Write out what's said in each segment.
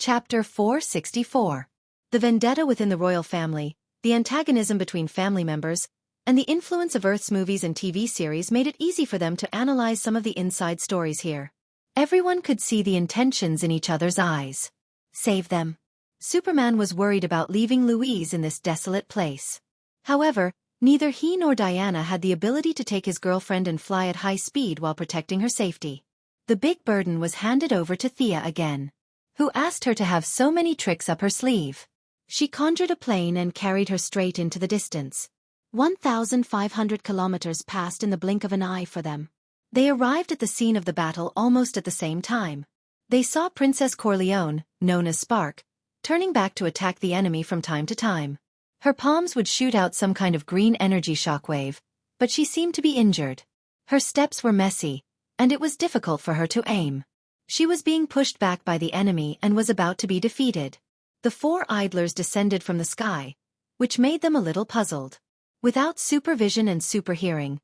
Chapter 464. The vendetta within the royal family, the antagonism between family members, and the influence of Earth's movies and TV series made it easy for them to analyze some of the inside stories here. Everyone could see the intentions in each other's eyes. Save them. Superman was worried about leaving Louise in this desolate place. However, neither he nor Diana had the ability to take his girlfriend and fly at high speed while protecting her safety. The big burden was handed over to Thea again, who asked her to have so many tricks up her sleeve. She conjured a plane and carried her straight into the distance. 1,500 kilometers passed in the blink of an eye for them. They arrived at the scene of the battle almost at the same time. They saw Princess Corleone, known as Spark, turning back to attack the enemy from time to time. Her palms would shoot out some kind of green energy shockwave, but she seemed to be injured. Her steps were messy, and it was difficult for her to aim. She was being pushed back by the enemy and was about to be defeated. The four idlers descended from the sky, which made them a little puzzled. Without supervision and superhearing,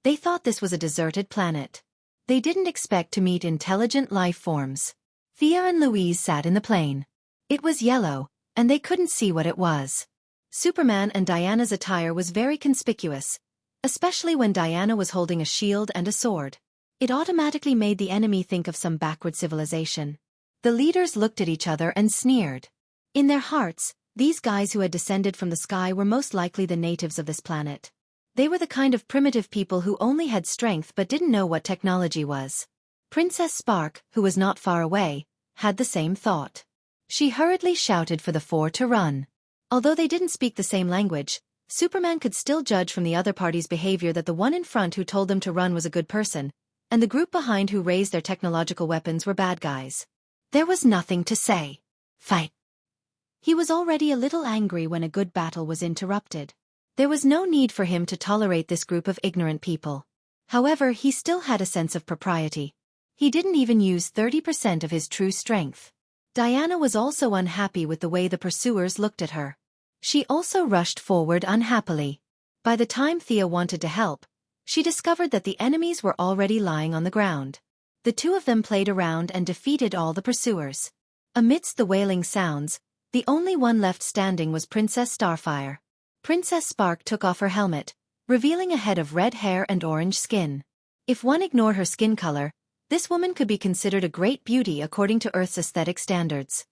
they thought this was a deserted planet. They didn't expect to meet intelligent life forms. Thea and Louise sat in the plane. It was yellow, and they couldn't see what it was. Superman and Diana's attire was very conspicuous, especially when Diana was holding a shield and a sword. It automatically made the enemy think of some backward civilization. The leaders looked at each other and sneered. In their hearts, these guys who had descended from the sky were most likely the natives of this planet. They were the kind of primitive people who only had strength but didn't know what technology was. Princess Spark, who was not far away, had the same thought. She hurriedly shouted for the four to run. Although they didn't speak the same language, Superman could still judge from the other party's behavior that the one in front who told them to run was a good person, and the group behind who raised their technological weapons were bad guys. There was nothing to say. Fight. He was already a little angry when a good battle was interrupted. There was no need for him to tolerate this group of ignorant people. However, he still had a sense of propriety. He didn't even use 30% of his true strength. Diana was also unhappy with the way the pursuers looked at her. She also rushed forward unhappily. By the time Thea wanted to help, she discovered that the enemies were already lying on the ground. The two of them played around and defeated all the pursuers. Amidst the wailing sounds, the only one left standing was Princess Starfire. Princess Spark took off her helmet, revealing a head of red hair and orange skin. If one ignored her skin color, this woman could be considered a great beauty according to Earth's aesthetic standards.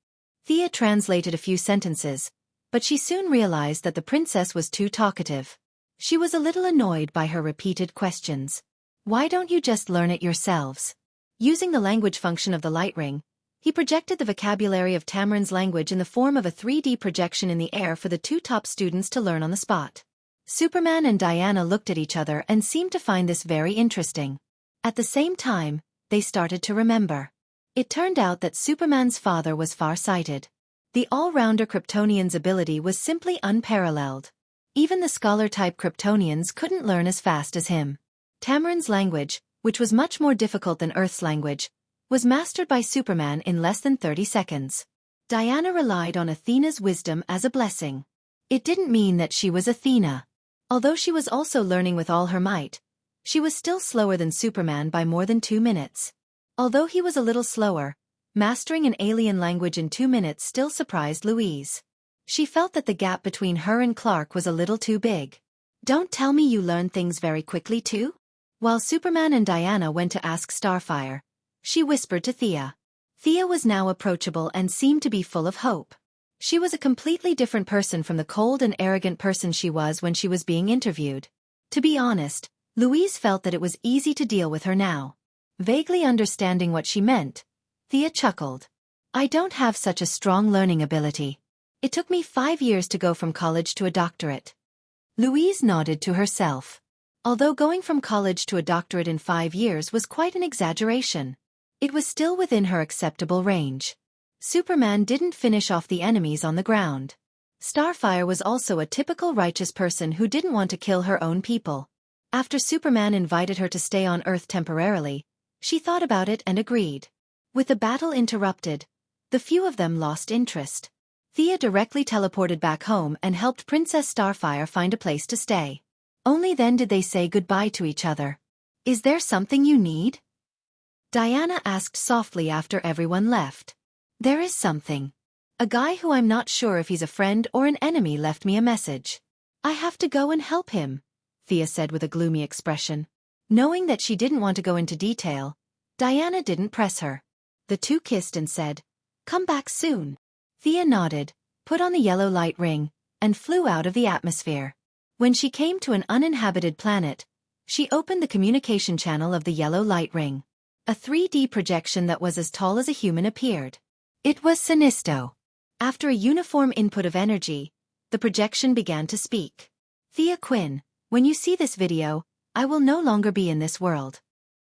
Thea translated a few sentences, but she soon realized that the princess was too talkative. She was a little annoyed by her repeated questions. Why don't you just learn it yourselves? Using the language function of the light ring, he projected the vocabulary of Tamarin's language in the form of a 3D projection in the air for the two top students to learn on the spot. Superman and Diana looked at each other and seemed to find this very interesting. At the same time, they started to remember. It turned out that Superman's father was far-sighted. The all-rounder Kryptonian's ability was simply unparalleled. Even the scholar-type Kryptonians couldn't learn as fast as him. Tamarin's language, which was much more difficult than Earth's language, was mastered by Superman in less than 30 seconds. Diana relied on Athena's wisdom as a blessing. It didn't mean that she was Athena. Although she was also learning with all her might, she was still slower than Superman by more than 2 minutes. Although he was a little slower, mastering an alien language in 2 minutes still surprised Louise. She felt that the gap between her and Clark was a little too big. Don't tell me you learn things very quickly too? While Superman and Diana went to ask Starfire, she whispered to Thea. Thea was now approachable and seemed to be full of hope. She was a completely different person from the cold and arrogant person she was when she was being interviewed. To be honest, Louise felt that it was easy to deal with her now. Vaguely understanding what she meant, Thea chuckled. I don't have such a strong learning ability. It took me 5 years to go from college to a doctorate. Louise nodded to herself. Although going from college to a doctorate in 5 years was quite an exaggeration, it was still within her acceptable range. Superman didn't finish off the enemies on the ground. Starfire was also a typical righteous person who didn't want to kill her own people. After Superman invited her to stay on Earth temporarily, she thought about it and agreed. With the battle interrupted, the few of them lost interest. Thea directly teleported back home and helped Princess Starfire find a place to stay. Only then did they say goodbye to each other. Is there something you need? Diana asked softly after everyone left. There is something. A guy who I'm not sure if he's a friend or an enemy left me a message. I have to go and help him, Thea said with a gloomy expression. Knowing that she didn't want to go into detail, Diana didn't press her. The two kissed and said, "Come back soon." Thea nodded, put on the yellow light ring, and flew out of the atmosphere. When she came to an uninhabited planet, she opened the communication channel of the yellow light ring. A 3D projection that was as tall as a human appeared. It was Sinisto. After a uniform input of energy, the projection began to speak. "Thea Quinn, when you see this video, I will no longer be in this world.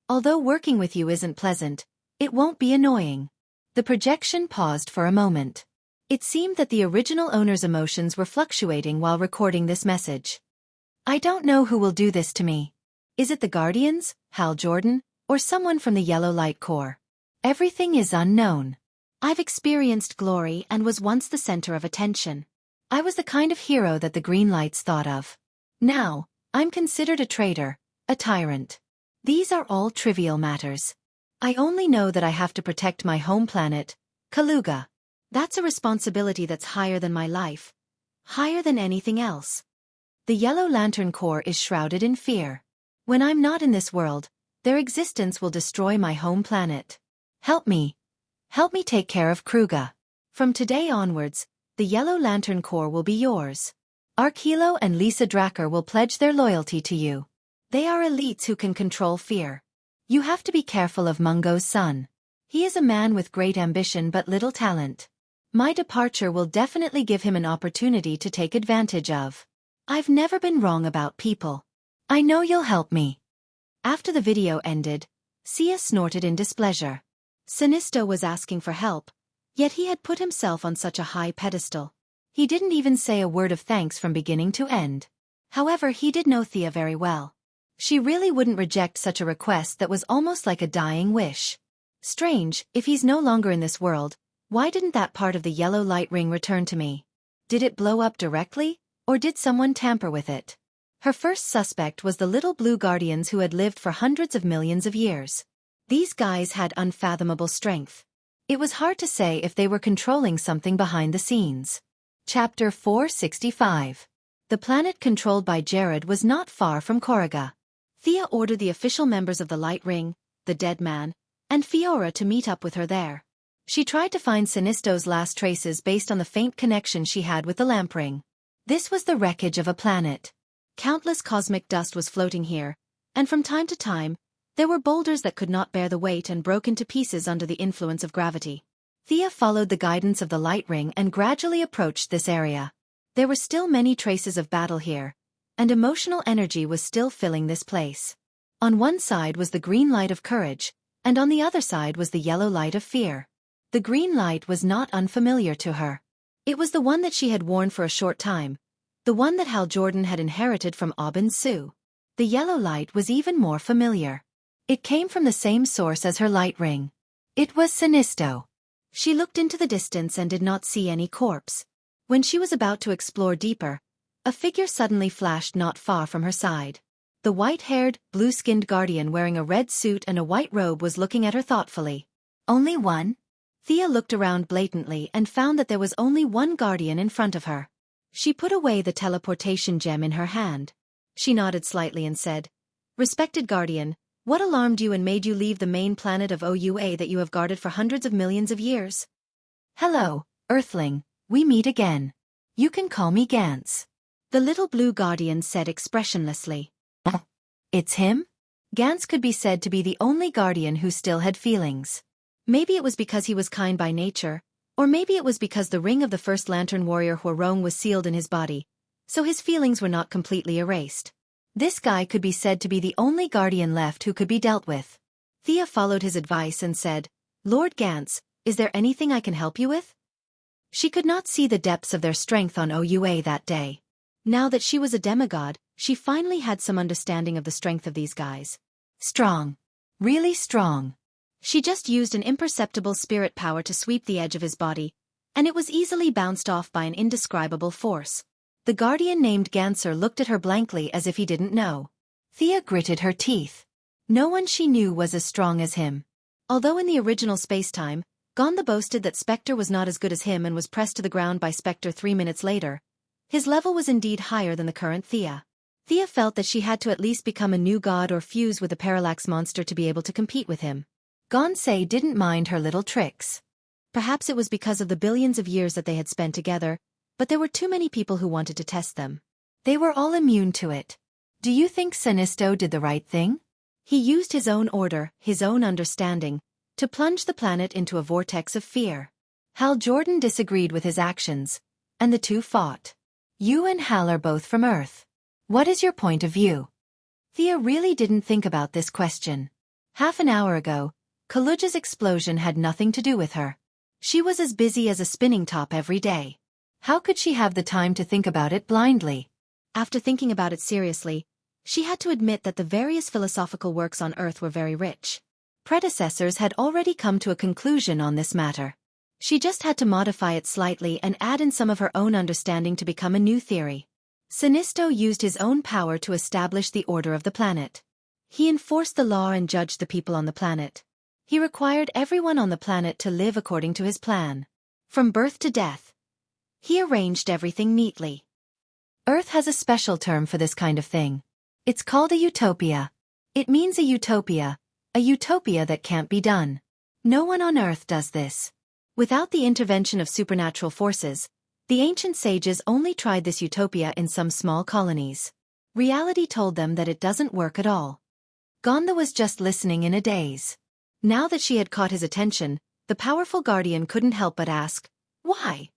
Although working with you isn't pleasant, it won't be annoying." The projection paused for a moment. It seemed that the original owner's emotions were fluctuating while recording this message. "I don't know who will do this to me. Is it the Guardians, Hal Jordan, or someone from the Yellow Light Corps? Everything is unknown. I've experienced glory and was once the center of attention. I was the kind of hero that the Green Lights thought of. Now, I'm considered a traitor, a tyrant. These are all trivial matters. I only know that I have to protect my home planet, Kaluga. That's a responsibility that's higher than my life. Higher than anything else. The Yellow Lantern Corps is shrouded in fear. When I'm not in this world, their existence will destroy my home planet. Help me. Help me take care of Kruga. From today onwards, the Yellow Lantern Corps will be yours. Arkilo and Lisa Dracker will pledge their loyalty to you. They are elites who can control fear. You have to be careful of Mungo's son. He is a man with great ambition but little talent. My departure will definitely give him an opportunity to take advantage of. I've never been wrong about people. I know you'll help me." After the video ended, Sia snorted in displeasure. Sinisto was asking for help, yet he had put himself on such a high pedestal. He didn't even say a word of thanks from beginning to end. However, he did know Thea very well. She really wouldn't reject such a request that was almost like a dying wish. Strange, if he's no longer in this world, why didn't that part of the yellow light ring return to me? Did it blow up directly, or did someone tamper with it? Her first suspect was the little blue guardians who had lived for hundreds of millions of years. These guys had unfathomable strength. It was hard to say if they were controlling something behind the scenes. Chapter 465. The planet controlled by Jared was not far from Korriga. Thea ordered the official members of the Light Ring, the Dead Man, and Fiora to meet up with her there. She tried to find Sinisto's last traces based on the faint connection she had with the lamp ring. This was the wreckage of a planet. Countless cosmic dust was floating here, and from time to time, there were boulders that could not bear the weight and broke into pieces under the influence of gravity. Thea followed the guidance of the light ring and gradually approached this area. There were still many traces of battle here, and emotional energy was still filling this place. On one side was the green light of courage, and on the other side was the yellow light of fear. The green light was not unfamiliar to her. It was the one that she had worn for a short time, the one that Hal Jordan had inherited from Aubin Sue. The yellow light was even more familiar. It came from the same source as her light ring. It was Sinisto. She looked into the distance and did not see any corpse. When she was about to explore deeper, a figure suddenly flashed not far from her side. The white-haired, blue-skinned guardian wearing a red suit and a white robe was looking at her thoughtfully. Only one? Thea looked around blatantly and found that there was only one guardian in front of her. She put away the teleportation gem in her hand. She nodded slightly and said, "Respected guardian, what alarmed you and made you leave the main planet of OUA that you have guarded for hundreds of millions of years?" "Hello, Earthling, we meet again. You can call me Gantz," the little blue guardian said expressionlessly. It's him? Gantz could be said to be the only guardian who still had feelings. Maybe it was because he was kind by nature, or maybe it was because the ring of the first lantern warrior Huarong was sealed in his body, so his feelings were not completely erased. This guy could be said to be the only guardian left who could be dealt with. Thea followed his advice and said, "Lord Gantz, is there anything I can help you with?" She could not see the depths of their strength on OUA that day. Now that she was a demigod, she finally had some understanding of the strength of these guys. Strong. Really strong. She just used an imperceptible spirit power to sweep the edge of his body, and it was easily bounced off by an indescribable force. The guardian named Ganser looked at her blankly as if he didn't know. Thea gritted her teeth. No one she knew was as strong as him. Although in the original spacetime, Gonda boasted that Spectre was not as good as him and was pressed to the ground by Spectre 3 minutes later. His level was indeed higher than the current Thea. Thea felt that she had to at least become a new god or fuse with a parallax monster to be able to compete with him. Gonsei didn't mind her little tricks. Perhaps it was because of the billions of years that they had spent together, but there were too many people who wanted to test them. They were all immune to it. Do you think Sinisto did the right thing? He used his own order, his own understanding, to plunge the planet into a vortex of fear. Hal Jordan disagreed with his actions, and the two fought. You and Hal are both from Earth. What is your point of view? Thea really didn't think about this question. Half an hour ago, Kaluja's explosion had nothing to do with her. She was as busy as a spinning top every day. How could she have the time to think about it blindly? After thinking about it seriously, she had to admit that the various philosophical works on Earth were very rich. Predecessors had already come to a conclusion on this matter. She just had to modify it slightly and add in some of her own understanding to become a new theory. Sinisto used his own power to establish the order of the planet. He enforced the law and judged the people on the planet. He required everyone on the planet to live according to his plan. From birth to death. He arranged everything neatly. Earth has a special term for this kind of thing. It's called a utopia. It means a utopia that can't be done. No one on Earth does this. Without the intervention of supernatural forces, the ancient sages only tried this utopia in some small colonies. Reality told them that it doesn't work at all. Gonda was just listening in a daze. Now that she had caught his attention, the powerful guardian couldn't help but ask, why?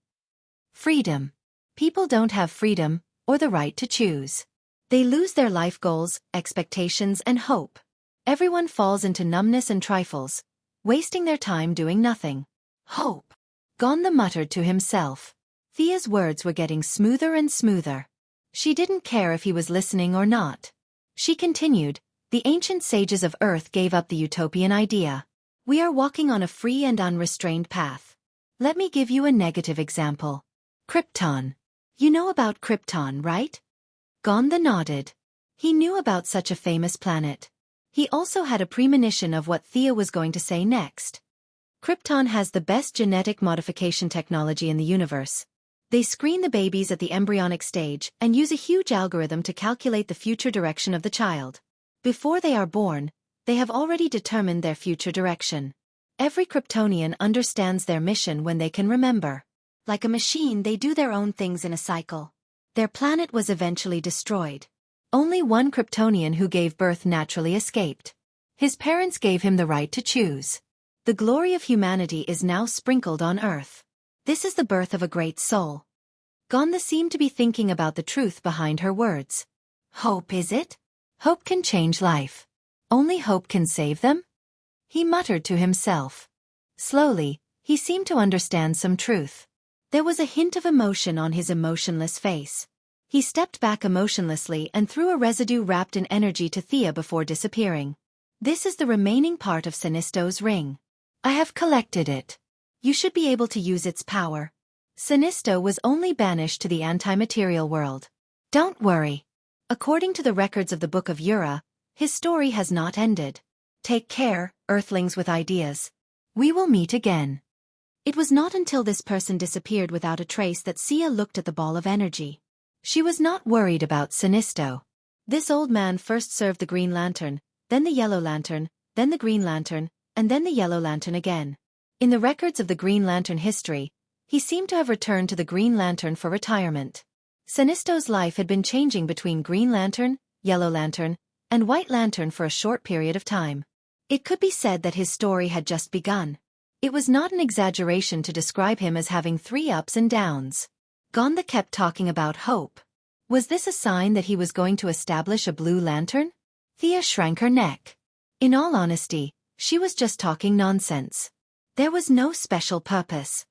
Freedom. People don't have freedom, or the right to choose. They lose their life goals, expectations, and hope. Everyone falls into numbness and trifles, wasting their time doing nothing. Hope. Gonda muttered to himself. Thea's words were getting smoother and smoother. She didn't care if he was listening or not. She continued, the ancient sages of Earth gave up the utopian idea. We are walking on a free and unrestrained path. Let me give you a negative example. Krypton. You know about Krypton, right? Gonda nodded. He knew about such a famous planet. He also had a premonition of what Thea was going to say next. Krypton has the best genetic modification technology in the universe. They screen the babies at the embryonic stage and use a huge algorithm to calculate the future direction of the child. Before they are born, they have already determined their future direction. Every Kryptonian understands their mission when they can remember. Like a machine, they do their own things in a cycle. Their planet was eventually destroyed. Only one Kryptonian who gave birth naturally escaped. His parents gave him the right to choose. The glory of humanity is now sprinkled on Earth. This is the birth of a great soul. Gonda seemed to be thinking about the truth behind her words. Hope, is it? Hope can change life. Only hope can save them? He muttered to himself. Slowly, he seemed to understand some truth. There was a hint of emotion on his emotionless face. He stepped back emotionlessly and threw a residue wrapped in energy to Thea before disappearing. This is the remaining part of Sinisto's ring. I have collected it. You should be able to use its power. Sinisto was only banished to the anti-material world. Don't worry. According to the records of the Book of Ura, his story has not ended. Take care, Earthlings with ideas. We will meet again. It was not until this person disappeared without a trace that Sia looked at the ball of energy. She was not worried about Sinisto. This old man first served the Green Lantern, then the Yellow Lantern, then the Green Lantern, and then the Yellow Lantern again. In the records of the Green Lantern history, he seemed to have returned to the Green Lantern for retirement. Sinisto's life had been changing between Green Lantern, Yellow Lantern, and White Lantern for a short period of time. It could be said that his story had just begun. It was not an exaggeration to describe him as having 3 ups and downs. Gonda kept talking about hope. Was this a sign that he was going to establish a Blue Lantern? Thea shrank her neck. In all honesty, she was just talking nonsense. There was no special purpose.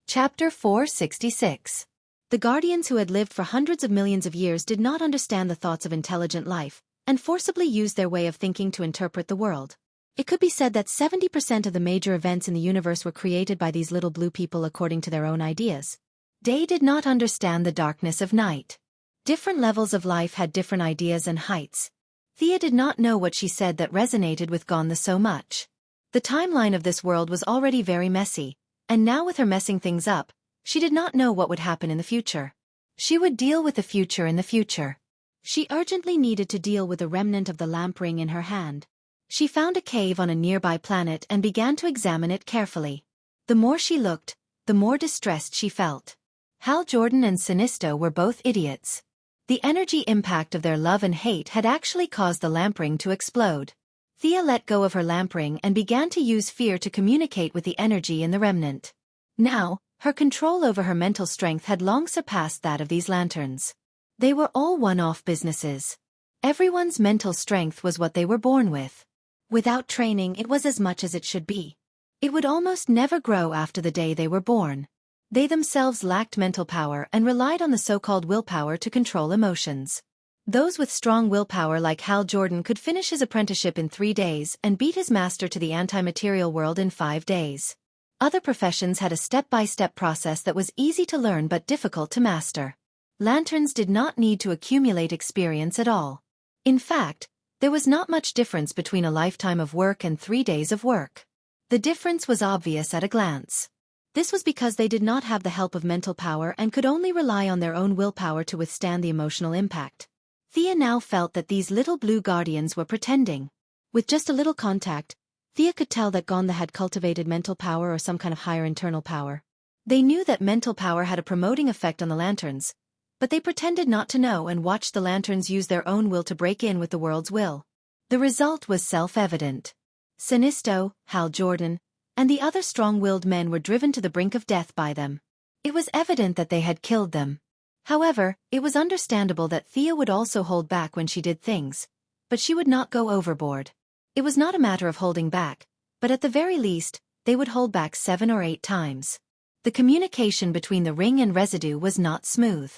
Chapter 466. The Guardians who had lived for hundreds of millions of years did not understand the thoughts of intelligent life, and forcibly used their way of thinking to interpret the world. It could be said that 70% of the major events in the universe were created by these little blue people according to their own ideas. Day did not understand the darkness of night. Different levels of life had different ideas and heights. Thea did not know what she said that resonated with Gonda so much. The timeline of this world was already very messy, And now with her messing things up, she did not know what would happen in the future. She would deal with the future in the future. She urgently needed to deal with the remnant of the lamp ring in her hand. She found a cave on a nearby planet and began to examine it carefully. The more she looked, the more distressed she felt. Hal Jordan and Sinisto were both idiots. The energy impact of their love and hate had actually caused the lamp ring to explode. Thea let go of her lamp ring and began to use fear to communicate with the energy in the remnant. Now, her control over her mental strength had long surpassed that of these lanterns. They were all one-off businesses. Everyone's mental strength was what they were born with. Without training, it was as much as it should be. It would almost never grow after the day they were born. They themselves lacked mental power and relied on the so-called willpower to control emotions. Those with strong willpower like Hal Jordan could finish his apprenticeship in 3 days and beat his master to the anti-material world in 5 days. Other professions had a step-by-step process that was easy to learn but difficult to master. Lanterns did not need to accumulate experience at all. In fact, there was not much difference between a lifetime of work and 3 days of work. The difference was obvious at a glance. This was because they did not have the help of mental power and could only rely on their own willpower to withstand the emotional impact. Thea now felt that these little blue guardians were pretending. With just a little contact, Thea could tell that Gonda had cultivated mental power or some kind of higher internal power. They knew that mental power had a promoting effect on the lanterns, but they pretended not to know and watched the lanterns use their own will to break in with the world's will. The result was self-evident. Sinisto, Hal Jordan, and the other strong-willed men were driven to the brink of death by them. It was evident that they had killed them. However, it was understandable that Thea would also hold back when she did things, but she would not go overboard. It was not a matter of holding back, but at the very least, they would hold back 7 or 8 times. The communication between the ring and Residue was not smooth.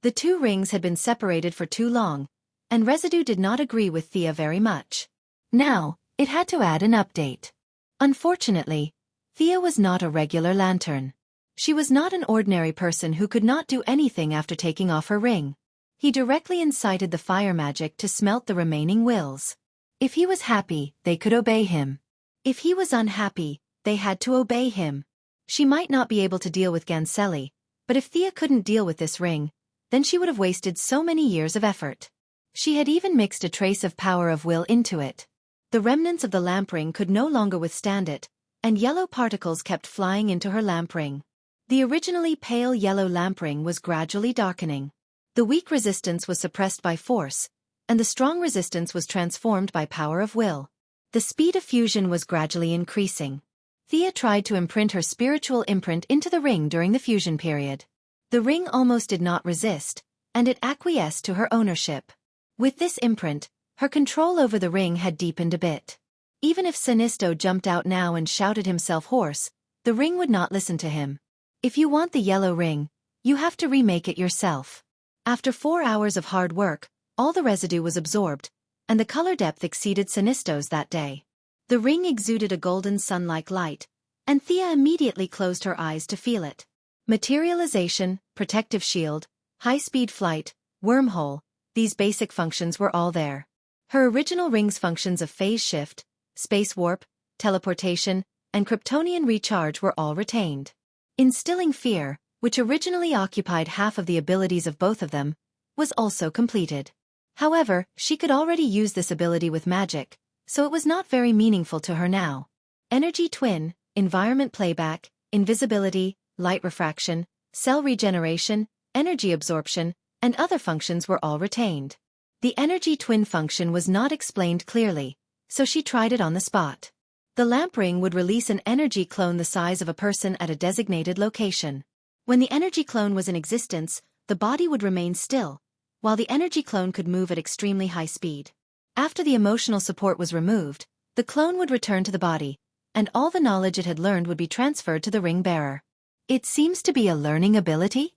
The 2 rings had been separated for too long, and Residue did not agree with Thea very much. Now, it had to add an update. Unfortunately, Thea was not a regular lantern. She was not an ordinary person who could not do anything after taking off her ring. He directly incited the fire magic to smelt the remaining wills. If he was happy, they could obey him. If he was unhappy, they had to obey him. She might not be able to deal with Gancelli, but if Thea couldn't deal with this ring, then she would have wasted so many years of effort. She had even mixed a trace of power of will into it. The remnants of the lamp ring could no longer withstand it, and yellow particles kept flying into her lamp ring. The originally pale yellow lamp ring was gradually darkening. The weak resistance was suppressed by force, and the strong resistance was transformed by power of will. The speed of fusion was gradually increasing. Thea tried to imprint her spiritual imprint into the ring during the fusion period. The ring almost did not resist, and it acquiesced to her ownership. With this imprint, her control over the ring had deepened a bit. Even if Sinisto jumped out now and shouted himself hoarse, the ring would not listen to him. If you want the yellow ring, you have to remake it yourself. After 4 hours of hard work, all the residue was absorbed, and the color depth exceeded Sinisto's that day. The ring exuded a golden sun-like light, and Thea immediately closed her eyes to feel it. Materialization, protective shield, high-speed flight, wormhole, these basic functions were all there. Her original ring's functions of phase shift, space warp, teleportation, and Kryptonian recharge were all retained. Instilling fear, which originally occupied half of the abilities of both of them, was also completed. However, she could already use this ability with magic, so it was not very meaningful to her now. Energy twin, environment playback, invisibility, light refraction, cell regeneration, energy absorption, and other functions were all retained. The energy twin function was not explained clearly, so she tried it on the spot. The lamp ring would release an energy clone the size of a person at a designated location. When the energy clone was in existence, the body would remain still, while the energy clone could move at extremely high speed. After the emotional support was removed, the clone would return to the body, and all the knowledge it had learned would be transferred to the ring bearer. It seems to be a learning ability?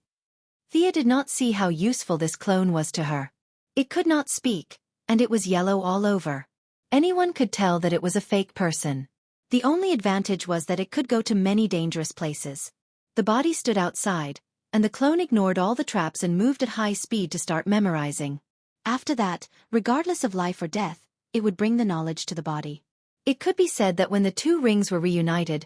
Thea did not see how useful this clone was to her. It could not speak, and it was yellow all over. Anyone could tell that it was a fake person. The only advantage was that it could go to many dangerous places. The body stood outside, and the clone ignored all the traps and moved at high speed to start memorizing. After that, regardless of life or death, it would bring the knowledge to the body. It could be said that when the 2 rings were reunited,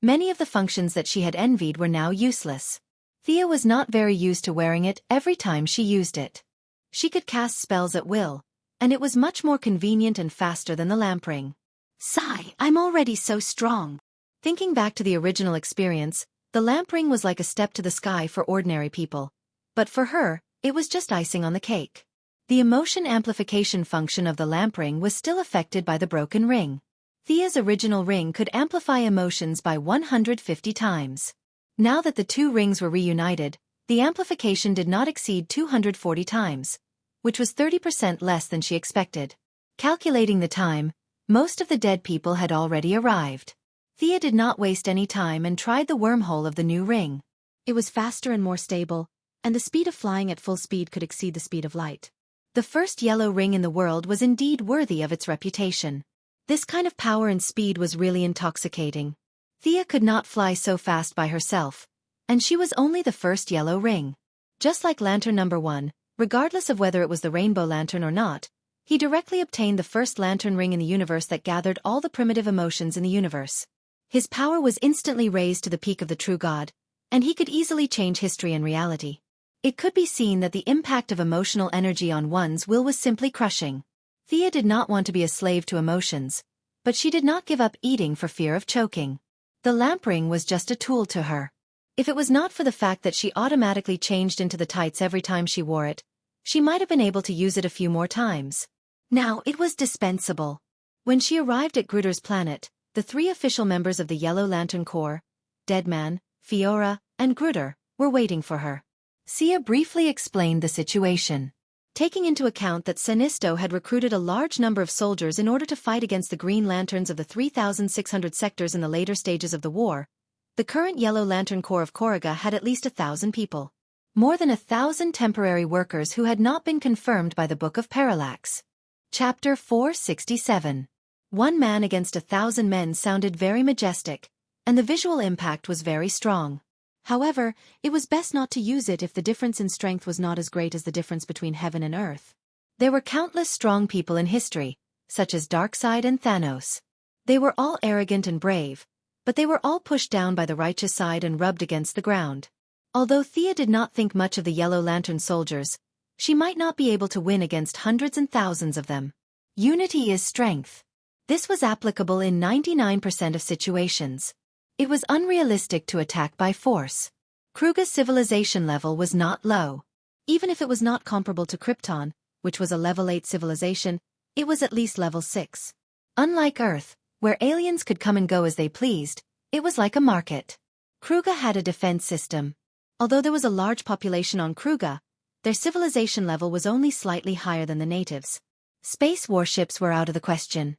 Many of the functions that she had envied were now useless. Thea was not very used to wearing it every time she used it. She could cast spells at will, and it was much more convenient and faster than the lamp ring. Sigh, I'm already so strong. Thinking back to the original experience, the lamp ring was like a step to the sky for ordinary people. But for her, it was just icing on the cake. The emotion amplification function of the lamp ring was still affected by the broken ring. Thea's original ring could amplify emotions by 150 times. Now that the two rings were reunited, the amplification did not exceed 240 times, which was 30% less than she expected. Calculating the time, most of the dead people had already arrived. Thea did not waste any time and tried the wormhole of the new ring. It was faster and more stable, and the speed of flying at full speed could exceed the speed of light. The first yellow ring in the world was indeed worthy of its reputation. This kind of power and speed was really intoxicating. Thea could not fly so fast by herself, and she was only the first yellow ring. Just like Lantern number 1, regardless of whether it was the Rainbow Lantern or not, he directly obtained the first lantern ring in the universe that gathered all the primitive emotions in the universe. His power was instantly raised to the peak of the true god, and he could easily change history and reality. It could be seen that the impact of emotional energy on one's will was simply crushing. Thea did not want to be a slave to emotions, but she did not give up eating for fear of choking. The lamp ring was just a tool to her. If it was not for the fact that she automatically changed into the tights every time she wore it, she might have been able to use it a few more times. Now it was dispensable. When she arrived at Gruder's planet, the 3 official members of the Yellow Lantern Corps, Deadman, Fiora, and Gruder, were waiting for her. Sia briefly explained the situation. Taking into account that Sinisto had recruited a large number of soldiers in order to fight against the Green Lanterns of the 3,600 sectors in the later stages of the war, the current Yellow Lantern Corps of Korriga had at least 1,000 people. More than 1,000 temporary workers who had not been confirmed by the Book of Parallax. Chapter 467. 1 man against 1,000 men sounded very majestic, and the visual impact was very strong. However, it was best not to use it if the difference in strength was not as great as the difference between heaven and earth. There were countless strong people in history, such as Darkseid and Thanos. They were all arrogant and brave, but they were all pushed down by the righteous side and rubbed against the ground. Although Thea did not think much of the Yellow Lantern soldiers, she might not be able to win against hundreds and thousands of them. Unity is strength. This was applicable in 99% of situations. It was unrealistic to attack by force. Kruga's civilization level was not low. Even if it was not comparable to Krypton, which was a level 8 civilization, it was at least level 6. Unlike Earth, where aliens could come and go as they pleased, it was like a market. Kruga had a defense system. Although there was a large population on Kruga, their civilization level was only slightly higher than the natives. Space warships were out of the question.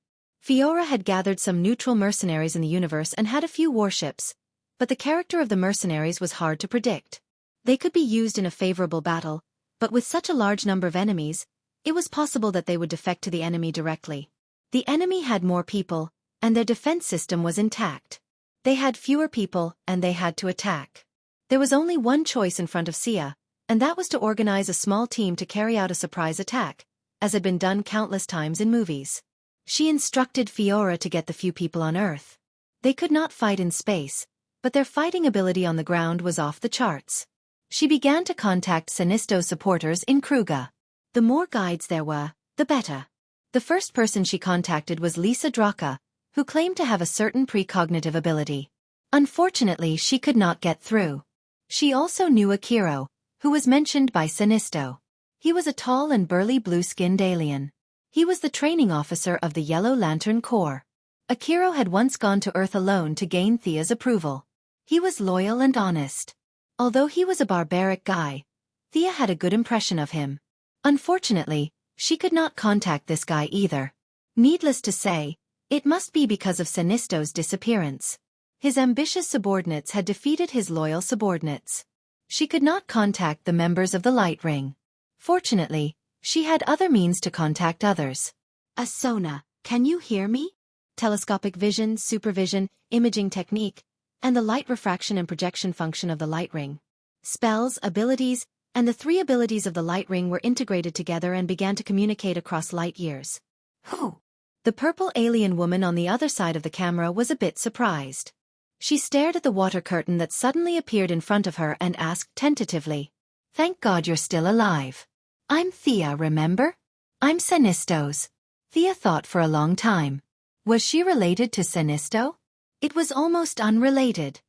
Fiora had gathered some neutral mercenaries in the universe and had a few warships, but the character of the mercenaries was hard to predict. They could be used in a favorable battle, but with such a large number of enemies, it was possible that they would defect to the enemy directly. The enemy had more people, and their defense system was intact. They had fewer people, and they had to attack. There was only one choice in front of Sia, and that was to organize a small team to carry out a surprise attack, as had been done countless times in movies. She instructed Fiora to get the few people on Earth. They could not fight in space, but their fighting ability on the ground was off the charts. She began to contact Sinisto supporters in Kruga. The more guides there were, the better. The first person she contacted was Lisa Draka, who claimed to have a certain precognitive ability. Unfortunately, she could not get through. She also knew Akiro, who was mentioned by Sinisto. He was a tall and burly blue-skinned alien. He was the training officer of the Yellow Lantern Corps. Akiro had once gone to Earth alone to gain Thea's approval. He was loyal and honest. Although he was a barbaric guy, Thea had a good impression of him. Unfortunately, she could not contact this guy either. Needless to say, it must be because of Sinisto's disappearance. His ambitious subordinates had defeated his loyal subordinates. She could not contact the members of the Light Ring. Fortunately, she had other means to contact others. Asona, can you hear me? Telescopic vision, supervision, imaging technique, and the light refraction and projection function of the Light Ring. Spells, abilities, and the 3 abilities of the Light Ring were integrated together and began to communicate across light years. Who? The purple alien woman on the other side of the camera was a bit surprised. She stared at the water curtain that suddenly appeared in front of her and asked tentatively, "Thank God you're still alive. I'm Thea, remember? I'm Sinisto's." Thea thought for a long time. Was she related to Sinisto? It was almost unrelated.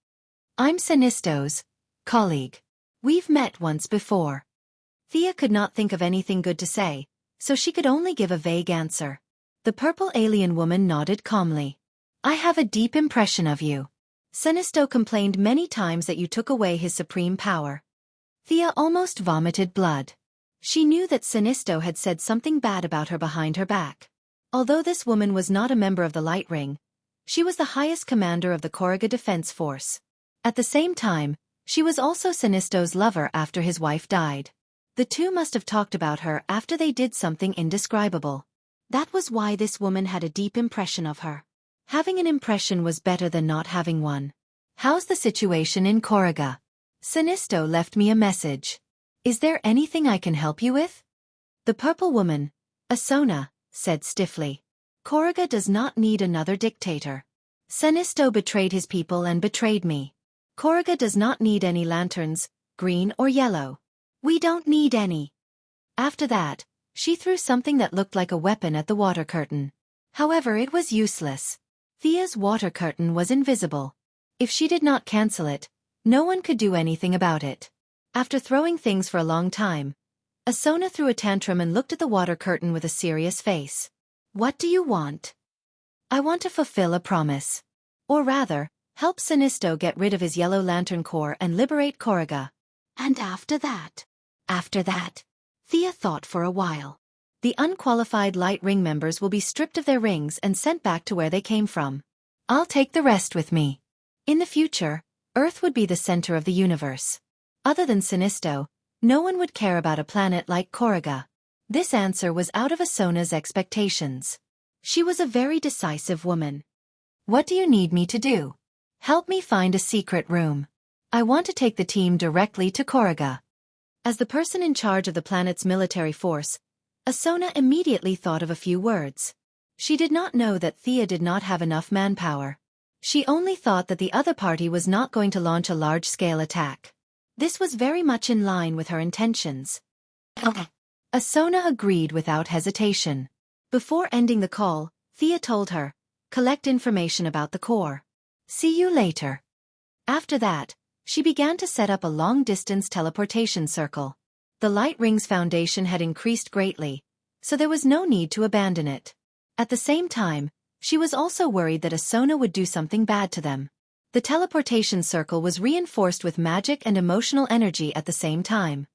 "I'm Sinisto's colleague. We've met once before." Thea could not think of anything good to say, so she could only give a vague answer. The purple alien woman nodded calmly. "I have a deep impression of you. Sinisto complained many times that you took away his supreme power." Thea almost vomited blood. She knew that Sinisto had said something bad about her behind her back. Although this woman was not a member of the Light Ring, she was the highest commander of the Korriga Defense Force. At the same time, she was also Sinisto's lover after his wife died. The two must have talked about her after they did something indescribable. That was why this woman had a deep impression of her. Having an impression was better than not having one. "How's the situation in Korriga? Sinisto left me a message. Is there anything I can help you with?" The purple woman, Asona, said stiffly. "Korriga does not need another dictator. Sinisto betrayed his people and betrayed me. Korriga does not need any lanterns, green or yellow. We don't need any." After that, she threw something that looked like a weapon at the water curtain. However, it was useless. Thea's water curtain was invisible. If she did not cancel it, no one could do anything about it. After throwing things for a long time, Asona threw a tantrum and looked at the water curtain with a serious face. "What do you want?" "I want to fulfill a promise. Or rather, help Sinisto get rid of his Yellow Lantern Corps and liberate Korriga." "And after that?" "After that?" Thea thought for a while. "The unqualified Light Ring members will be stripped of their rings and sent back to where they came from. I'll take the rest with me. In the future, Earth would be the center of the universe. Other than Sinisto, no one would care about a planet like Korriga." This answer was out of Asona's expectations. She was a very decisive woman. "What do you need me to do?" "Help me find a secret room. I want to take the team directly to Korriga." As the person in charge of the planet's military force, Asona immediately thought of a few words. She did not know that Thea did not have enough manpower. She only thought that the other party was not going to launch a large-scale attack. This was very much in line with her intentions. Asona agreed without hesitation. Before ending the call, Thea told her, "Collect information about the Corps. See you later." After that, she began to set up a long-distance teleportation circle. The Light Ring's foundation had increased greatly, so there was no need to abandon it. At the same time, she was also worried that Asona would do something bad to them. The teleportation circle was reinforced with magic and emotional energy at the same time.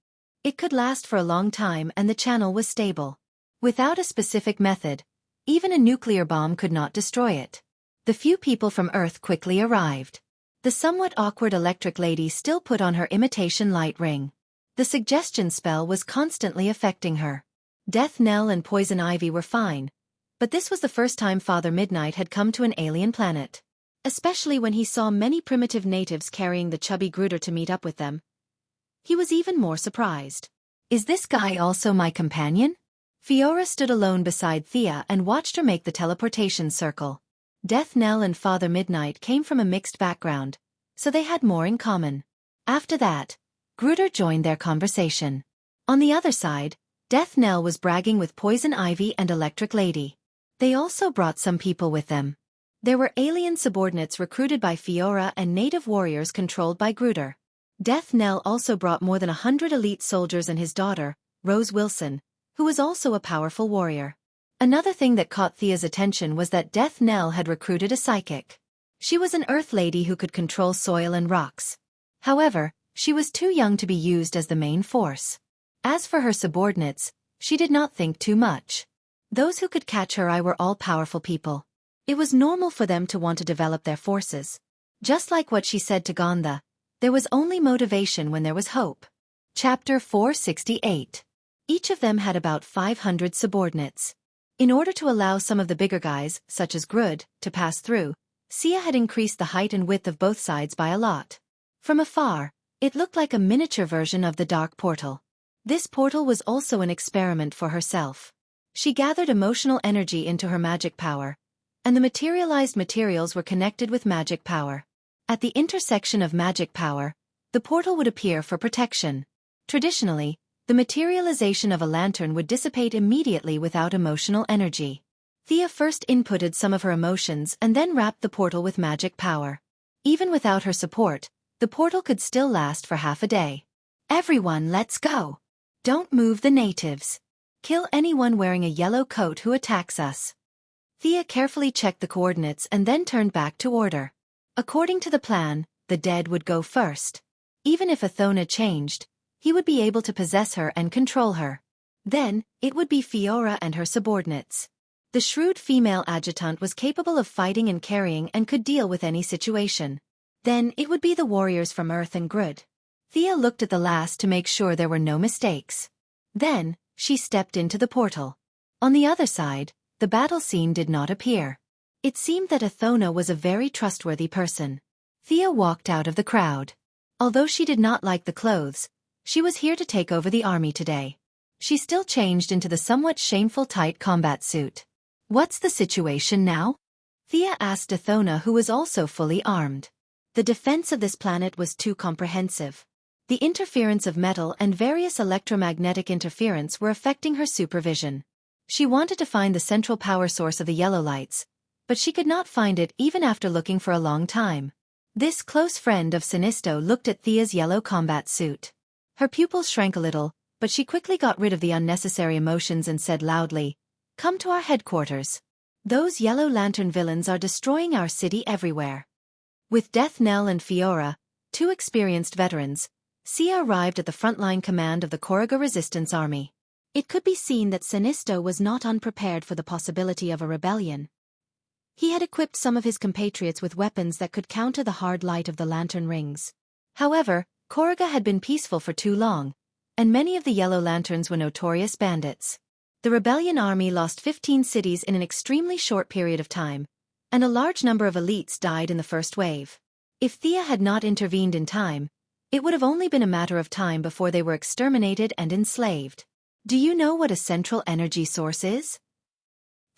It could last for a long time and the channel was stable. Without a specific method, even a nuclear bomb could not destroy it. The few people from Earth quickly arrived. The somewhat awkward electric lady still put on her imitation light ring. The suggestion spell was constantly affecting her. Death Knell and Poison Ivy were fine, but this was the first time Father Midnight had come to an alien planet. Especially when he saw many primitive natives carrying the chubby Gruder to meet up with them. He was even more surprised. "Is this guy also my companion?" Fiora stood alone beside Thea and watched her make the teleportation circle. Death Knell and Father Midnight came from a mixed background, so they had more in common. After that, Gruder joined their conversation. On the other side, Death Knell was bragging with Poison Ivy and Electric Lady. They also brought some people with them. There were alien subordinates recruited by Fiora and native warriors controlled by Gruder. Death Knell also brought more than 100 elite soldiers and his daughter, Rose Wilson, who was also a powerful warrior. Another thing that caught Thea's attention was that Death Knell had recruited a psychic. She was an earth lady who could control soil and rocks. However, she was too young to be used as the main force. As for her subordinates, she did not think too much. Those who could catch her eye were all powerful people. It was normal for them to want to develop their forces. Just like what she said to Gandha, there was only motivation when there was hope. Chapter 468. Each of them had about 500 subordinates. In order to allow some of the bigger guys, such as Grud, to pass through, Sia had increased the height and width of both sides by a lot. From afar, it looked like a miniature version of the Dark Portal. This portal was also an experiment for herself. She gathered emotional energy into her magic power, and the materialized materials were connected with magic power. At the intersection of magic power, the portal would appear for protection. Traditionally, the materialization of a lantern would dissipate immediately without emotional energy. Thea first inputted some of her emotions and then wrapped the portal with magic power. Even without her support, the portal could still last for half a day. Everyone, let's go! Don't move the natives. Kill anyone wearing a yellow coat who attacks us. Thea carefully checked the coordinates and then turned back to order. According to the plan, the dead would go first. Even if Athona changed, he would be able to possess her and control her. Then, it would be Fiora and her subordinates. The shrewd female adjutant was capable of fighting and carrying and could deal with any situation. Then, it would be the warriors from Earth and Grud. Thea looked at the last to make sure there were no mistakes. Then, she stepped into the portal. On the other side, the battle scene did not appear. It seemed that Athona was a very trustworthy person. Thea walked out of the crowd. Although she did not like the clothes, she was here to take over the army today. She still changed into the somewhat shameful tight combat suit. What's the situation now? Thea asked Athona, who was also fully armed. The defense of this planet was too comprehensive. The interference of metal and various electromagnetic interference were affecting her supervision. She wanted to find the central power source of the yellow lights, but she could not find it even after looking for a long time. This close friend of Sinisto looked at Thea's yellow combat suit. Her pupils shrank a little, but she quickly got rid of the unnecessary emotions and said loudly, "Come to our headquarters. Those yellow lantern villains are destroying our city everywhere." With Death Knell and Fiora, two experienced veterans, Sia arrived at the frontline command of the Koruga Resistance Army. It could be seen that Sinisto was not unprepared for the possibility of a rebellion. He had equipped some of his compatriots with weapons that could counter the hard light of the lantern rings. However, Koruga had been peaceful for too long, and many of the yellow lanterns were notorious bandits. The rebellion army lost 15 cities in an extremely short period of time, and a large number of elites died in the first wave. If Thea had not intervened in time, it would have only been a matter of time before they were exterminated and enslaved. Do you know what a central energy source is?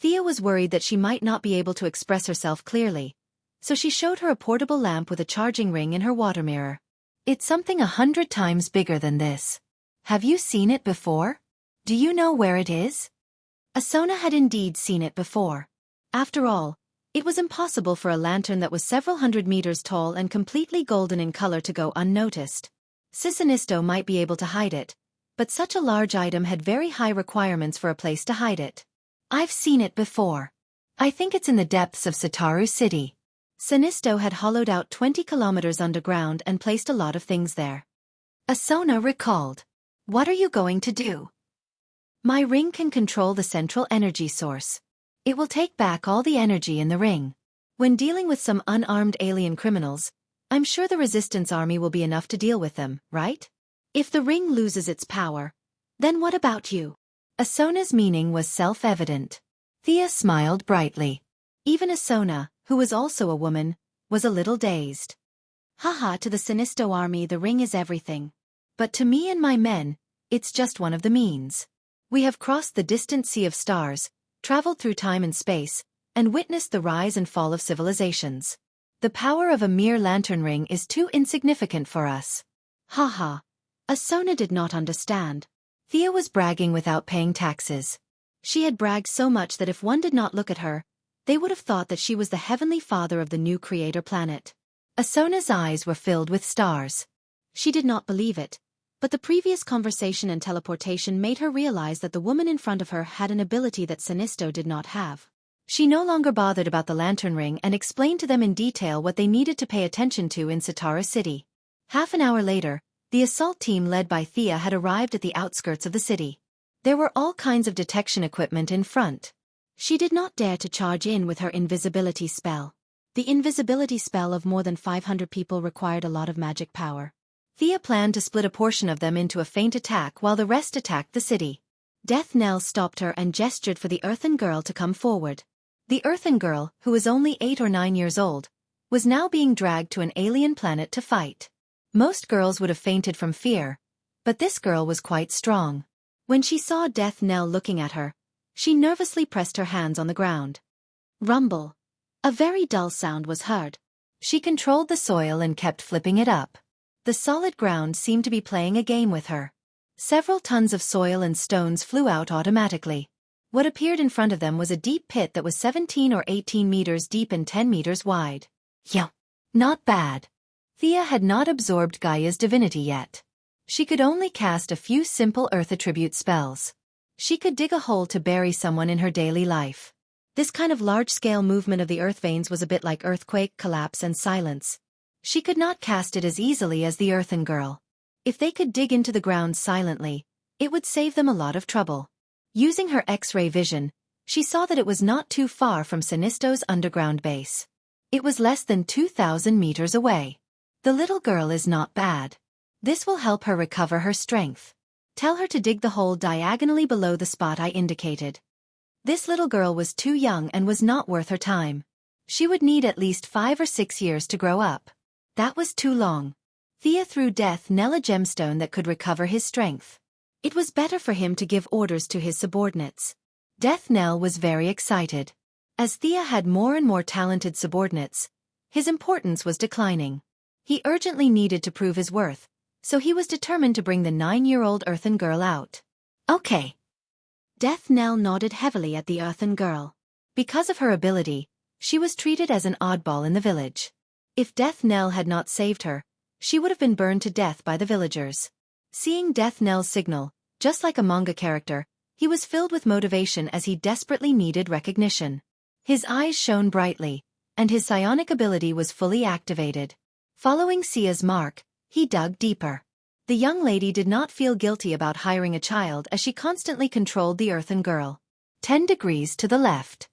Thea was worried that she might not be able to express herself clearly, so she showed her a portable lamp with a charging ring in her water mirror. It's something 100 times bigger than this. Have you seen it before? Do you know where it is? Asona had indeed seen it before. After all, it was impossible for a lantern that was several hundred meters tall and completely golden in color to go unnoticed. Sisinisto might be able to hide it, but such a large item had very high requirements for a place to hide it. I've seen it before. I think it's in the depths of Sitaru City. Sinisto had hollowed out 20 kilometers underground and placed a lot of things there. Asona recalled. What are you going to do? My ring can control the central energy source. It will take back all the energy in the ring. When dealing with some unarmed alien criminals, I'm sure the resistance army will be enough to deal with them, right? If the ring loses its power, then what about you? Asona's meaning was self-evident. Thea smiled brightly. Even Asona, who was also a woman, was a little dazed. Haha, to the Sinisto army the ring is everything. But to me and my men, it's just one of the means. We have crossed the distant sea of stars, traveled through time and space, and witnessed the rise and fall of civilizations. The power of a mere lantern ring is too insignificant for us. Haha. Asona did not understand. Thea was bragging without paying taxes. She had bragged so much that if one did not look at her, they would have thought that she was the heavenly father of the new creator planet. Asona's eyes were filled with stars. She did not believe it, but the previous conversation and teleportation made her realize that the woman in front of her had an ability that Sinisto did not have. She no longer bothered about the lantern ring and explained to them in detail what they needed to pay attention to in Sitara City. Half an hour later, the assault team led by Thea had arrived at the outskirts of the city. There were all kinds of detection equipment in front. She did not dare to charge in with her invisibility spell. The invisibility spell of more than 500 people required a lot of magic power. Thea planned to split a portion of them into a feint attack while the rest attacked the city. Death Knell stopped her and gestured for the Earthen Girl to come forward. The Earthen Girl, who was only 8 or 9 years old, was now being dragged to an alien planet to fight. Most girls would have fainted from fear, but this girl was quite strong. When she saw Death Knell looking at her, she nervously pressed her hands on the ground. Rumble. A very dull sound was heard. She controlled the soil and kept flipping it up. The solid ground seemed to be playing a game with her. Several tons of soil and stones flew out automatically. What appeared in front of them was a deep pit that was 17 or 18 meters deep and 10 meters wide. Yeah, not bad. Thea had not absorbed Gaia's divinity yet. She could only cast a few simple earth attribute spells. She could dig a hole to bury someone in her daily life. This kind of large-scale movement of the earth veins was a bit like earthquake, collapse, and silence. She could not cast it as easily as the earthen girl. If they could dig into the ground silently, it would save them a lot of trouble. Using her X-ray vision, she saw that it was not too far from Sinisto's underground base. It was less than 2,000 meters away. The little girl is not bad. This will help her recover her strength. Tell her to dig the hole diagonally below the spot I indicated. This little girl was too young and was not worth her time. She would need at least 5 or 6 years to grow up. That was too long. Thea threw Death Knell a gemstone that could recover his strength. It was better for him to give orders to his subordinates. Death Knell was very excited. As Thea had more and more talented subordinates, his importance was declining. He urgently needed to prove his worth, so he was determined to bring the 9-year-old earthen girl out. Okay. Death Knell nodded heavily at the earthen girl. Because of her ability, she was treated as an oddball in the village. If Death Knell had not saved her, she would have been burned to death by the villagers. Seeing Death Knell's signal, just like a manga character, he was filled with motivation as he desperately needed recognition. His eyes shone brightly, and his psionic ability was fully activated. Following Sia's mark, he dug deeper. The young lady did not feel guilty about hiring a child as she constantly controlled the earthen girl. 10 degrees to the left.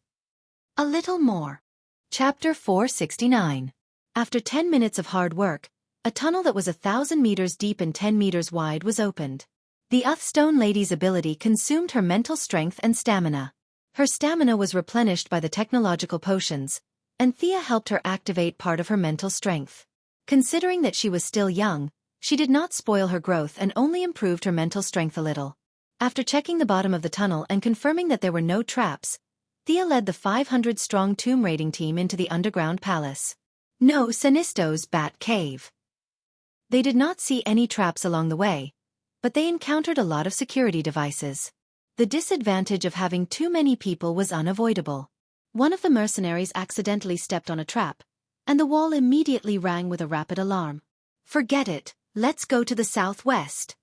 A little more. Chapter 469. After 10 minutes of hard work, a tunnel that was 1,000 meters deep and 10 meters wide was opened. The Stone Lady's ability consumed her mental strength and stamina. Her stamina was replenished by the technological potions, and Thea helped her activate part of her mental strength. Considering that she was still young, she did not spoil her growth and only improved her mental strength a little. After checking the bottom of the tunnel and confirming that there were no traps, Thea led the 500-strong tomb raiding team into the underground palace. No, Sinisto's Bat Cave. They did not see any traps along the way, but they encountered a lot of security devices. The disadvantage of having too many people was unavoidable. One of the mercenaries accidentally stepped on a trap, and the wall immediately rang with a rapid alarm. Forget it, let's go to the southwest.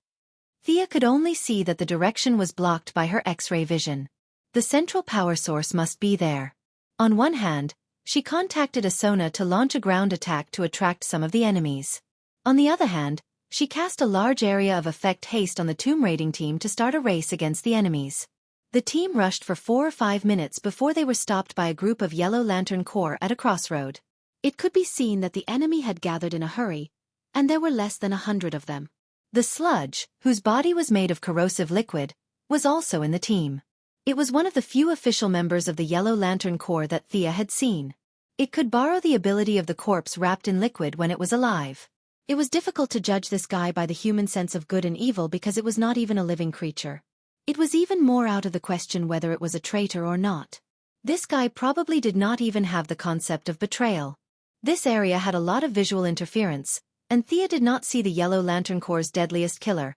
Thea could only see that the direction was blocked by her X-ray vision. The central power source must be there. On one hand, she contacted Asona to launch a ground attack to attract some of the enemies. On the other hand, she cast a large area of effect haste on the tomb raiding team to start a race against the enemies. The team rushed for 4 or 5 minutes before they were stopped by a group of Yellow Lantern Corps at a crossroad. It could be seen that the enemy had gathered in a hurry, and there were less than 100 of them. The Sludge, whose body was made of corrosive liquid, was also in the team. It was one of the few official members of the Yellow Lantern Corps that Thea had seen. It could borrow the ability of the corpse wrapped in liquid when it was alive. It was difficult to judge this guy by the human sense of good and evil because it was not even a living creature. It was even more out of the question whether it was a traitor or not. This guy probably did not even have the concept of betrayal. This area had a lot of visual interference, and Thea did not see the Yellow Lantern Corps' deadliest killer,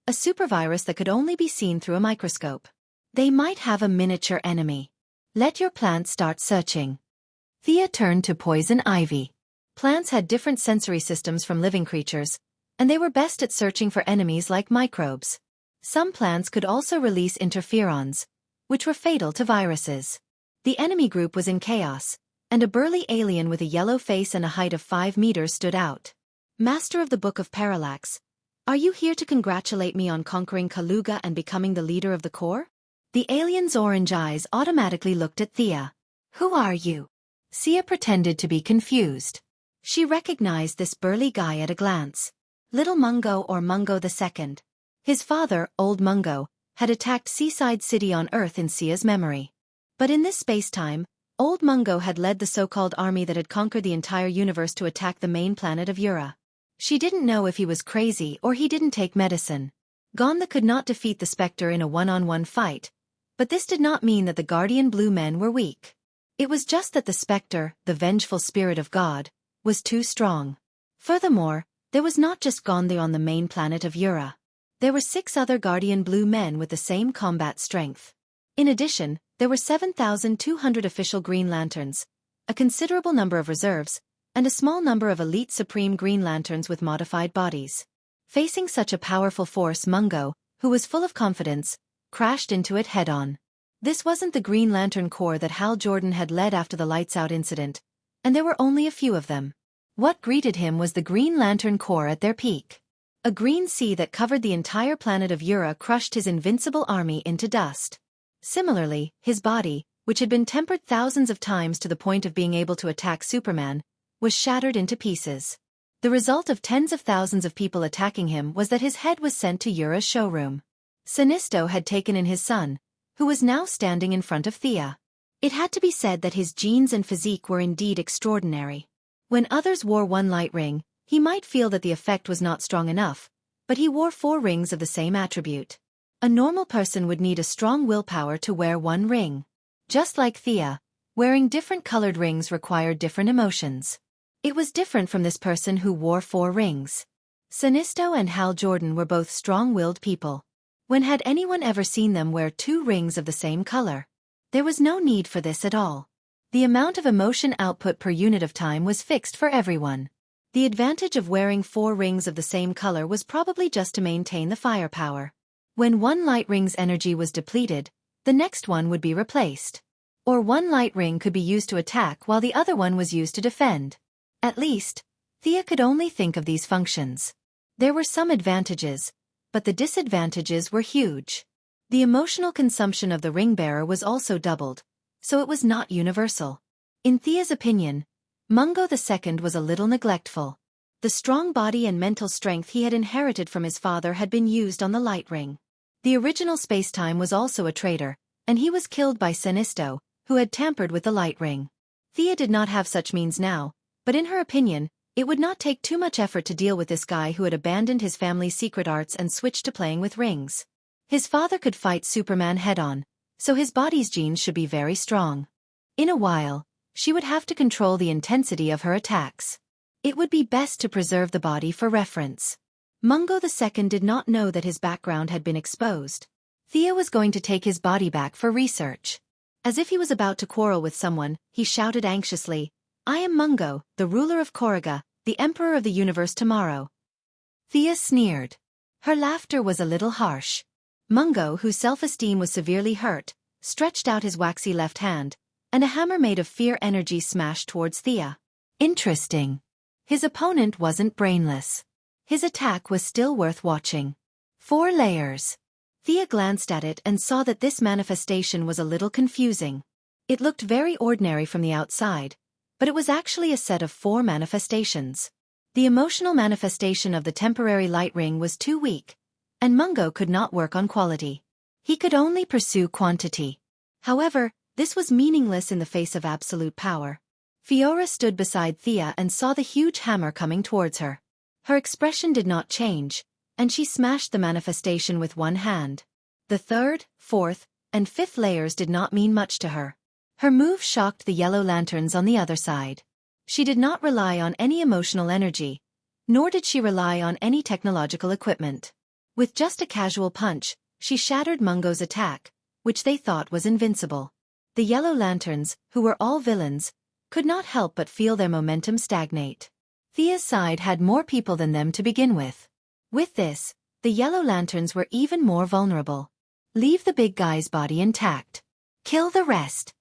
a supervirus that could only be seen through a microscope. They might have a miniature enemy. Let your plants start searching. Thea turned to Poison Ivy. Plants had different sensory systems from living creatures, and they were best at searching for enemies like microbes. Some plants could also release interferons, which were fatal to viruses. The enemy group was in chaos, and a burly alien with a yellow face and a height of 5 meters stood out. Master of the Book of Parallax, are you here to congratulate me on conquering Kaluga and becoming the leader of the Corps? The alien's orange eyes automatically looked at Thea. Who are you? Sia pretended to be confused. She recognized this burly guy at a glance. Little Mungo or Mungo II. His father, Old Mungo, had attacked Seaside City on Earth in Sia's memory. But in this space-time, Old Mungo had led the so-called army that had conquered the entire universe to attack the main planet of Ura. She didn't know if he was crazy or he didn't take medicine. Gonda could not defeat the Spectre in a one-on-one fight, but this did not mean that the Guardian Blue Men were weak. It was just that the Spectre, the vengeful spirit of God, was too strong. Furthermore, there was not just Gondy on the main planet of Ura. There were 6 other Guardian Blue men with the same combat strength. In addition, there were 7,200 official Green Lanterns, a considerable number of reserves, and a small number of elite Supreme Green Lanterns with modified bodies. Facing such a powerful force, Mungo, who was full of confidence, crashed into it head-on. This wasn't the Green Lantern Corps that Hal Jordan had led after the Lights Out incident, and there were only a few of them. What greeted him was the Green Lantern Corps at their peak. A green sea that covered the entire planet of Ura crushed his invincible army into dust. Similarly, his body, which had been tempered thousands of times to the point of being able to attack Superman, was shattered into pieces. The result of tens of thousands of people attacking him was that his head was sent to Ura's showroom. Sinisto had taken in his son, who was now standing in front of Thea. It had to be said that his genes and physique were indeed extraordinary. When others wore one light ring, he might feel that the effect was not strong enough, but he wore 4 rings of the same attribute. A normal person would need a strong willpower to wear one ring. Just like Thea, wearing different colored rings required different emotions. It was different from this person who wore 4 rings. Sinisto and Hal Jordan were both strong-willed people. When had anyone ever seen them wear 2 rings of the same color? There was no need for this at all. The amount of emotion output per unit of time was fixed for everyone. The advantage of wearing 4 rings of the same color was probably just to maintain the firepower. When one light ring's energy was depleted, the next one would be replaced. Or one light ring could be used to attack while the other one was used to defend. At least, Thea could only think of these functions. There were some advantages, but the disadvantages were huge. The emotional consumption of the ring bearer was also doubled, so it was not universal. In Thea's opinion, Mungo II was a little neglectful. The strong body and mental strength he had inherited from his father had been used on the light ring. The original Spacetime was also a traitor, and he was killed by Sinisto, who had tampered with the light ring. Thea did not have such means now, but in her opinion, it would not take too much effort to deal with this guy who had abandoned his family's secret arts and switched to playing with rings. His father could fight Superman head-on, so his body's genes should be very strong. In a while, she would have to control the intensity of her attacks. It would be best to preserve the body for reference. Mungo II did not know that his background had been exposed. Thea was going to take his body back for research. As if he was about to quarrel with someone, he shouted anxiously, "I am Mungo, the ruler of Korriga, the emperor of the universe tomorrow." Thea sneered. Her laughter was a little harsh. Mungo, whose self-esteem was severely hurt, stretched out his waxy left hand, and a hammer made of fear energy smashed towards Thea. Interesting. His opponent wasn't brainless. His attack was still worth watching. 4 layers. Thea glanced at it and saw that this manifestation was a little confusing. It looked very ordinary from the outside, but it was actually a set of 4 manifestations. The emotional manifestation of the temporary light ring was too weak, and Mungo could not work on quality. He could only pursue quantity. However, this was meaningless in the face of absolute power. Fiora stood beside Thea and saw the huge hammer coming towards her. Her expression did not change, and she smashed the manifestation with one hand. The 3rd, 4th, and 5th layers did not mean much to her. Her move shocked the yellow lanterns on the other side. She did not rely on any emotional energy, nor did she rely on any technological equipment. With just a casual punch, she shattered Mungo's attack, which they thought was invincible. The yellow lanterns, who were all villains, could not help but feel their momentum stagnate. Thea's side had more people than them to begin with. With this, the yellow lanterns were even more vulnerable. Leave the big guy's body intact. Kill the rest,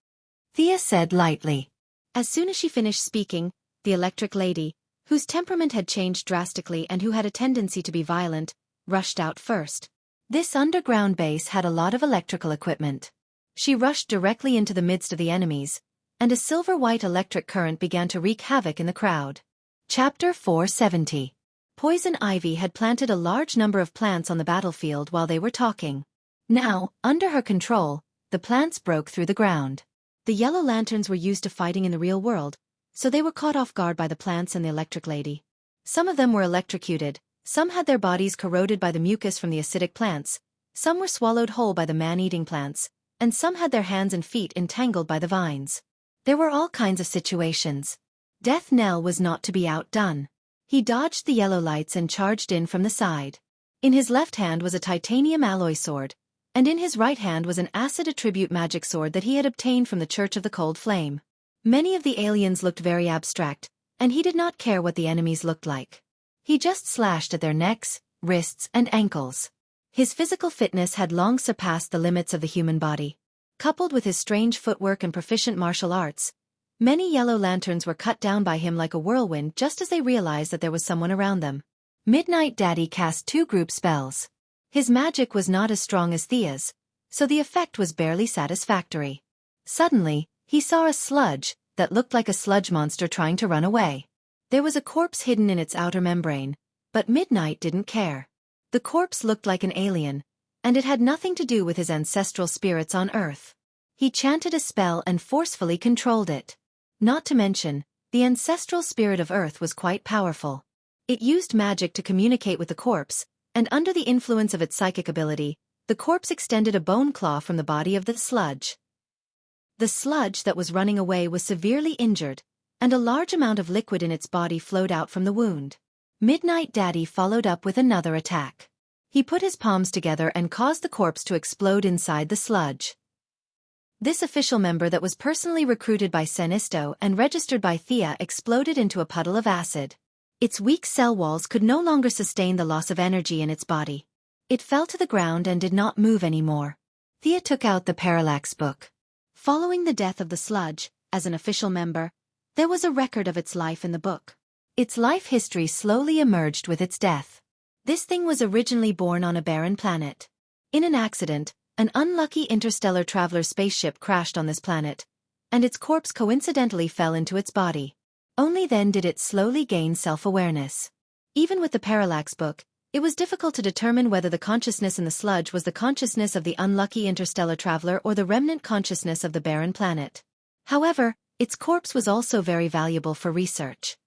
Thea said lightly. As soon as she finished speaking, the electric lady, whose temperament had changed drastically and who had a tendency to be violent, rushed out first. This underground base had a lot of electrical equipment. She rushed directly into the midst of the enemies, and a silver-white electric current began to wreak havoc in the crowd. Chapter 470. Poison Ivy had planted a large number of plants on the battlefield while they were talking. Now, under her control, the plants broke through the ground. The yellow lanterns were used to fighting in the real world, so they were caught off guard by the plants and the electric lady. Some of them were electrocuted, some had their bodies corroded by the mucus from the acidic plants, some were swallowed whole by the man-eating plants, and some had their hands and feet entangled by the vines. There were all kinds of situations. Death Knell was not to be outdone. He dodged the yellow lights and charged in from the side. In his left hand was a titanium alloy sword, and in his right hand was an acid attribute magic sword that he had obtained from the Church of the Cold Flame. Many of the aliens looked very abstract, and he did not care what the enemies looked like. He just slashed at their necks, wrists, and ankles. His physical fitness had long surpassed the limits of the human body. Coupled with his strange footwork and proficient martial arts, many yellow lanterns were cut down by him like a whirlwind just as they realized that there was someone around them. Midnight Daddy cast 2 group spells. His magic was not as strong as Thea's, so the effect was barely satisfactory. Suddenly, he saw a sludge that looked like a sludge monster trying to run away. There was a corpse hidden in its outer membrane, but Midnight didn't care. The corpse looked like an alien, and it had nothing to do with his ancestral spirits on Earth. He chanted a spell and forcefully controlled it. Not to mention, the ancestral spirit of Earth was quite powerful. It used magic to communicate with the corpse, and under the influence of its psychic ability, the corpse extended a bone claw from the body of the sludge. The sludge that was running away was severely injured, and a large amount of liquid in its body flowed out from the wound. Midnight Daddy followed up with another attack. He put his palms together and caused the corpse to explode inside the sludge. This official member that was personally recruited by Senisto and registered by Thea exploded into a puddle of acid. Its weak cell walls could no longer sustain the loss of energy in its body. It fell to the ground and did not move anymore. Thea took out the parallax book. Following the death of the sludge, as an official member, there was a record of its life in the book. Its life history slowly emerged with its death. This thing was originally born on a barren planet. In an accident, an unlucky interstellar traveler spaceship crashed on this planet, and its corpse coincidentally fell into its body. Only then did it slowly gain self-awareness. Even with the parallax book, it was difficult to determine whether the consciousness in the sludge was the consciousness of the unlucky interstellar traveler or the remnant consciousness of the barren planet. However, its corpse was also very valuable for research.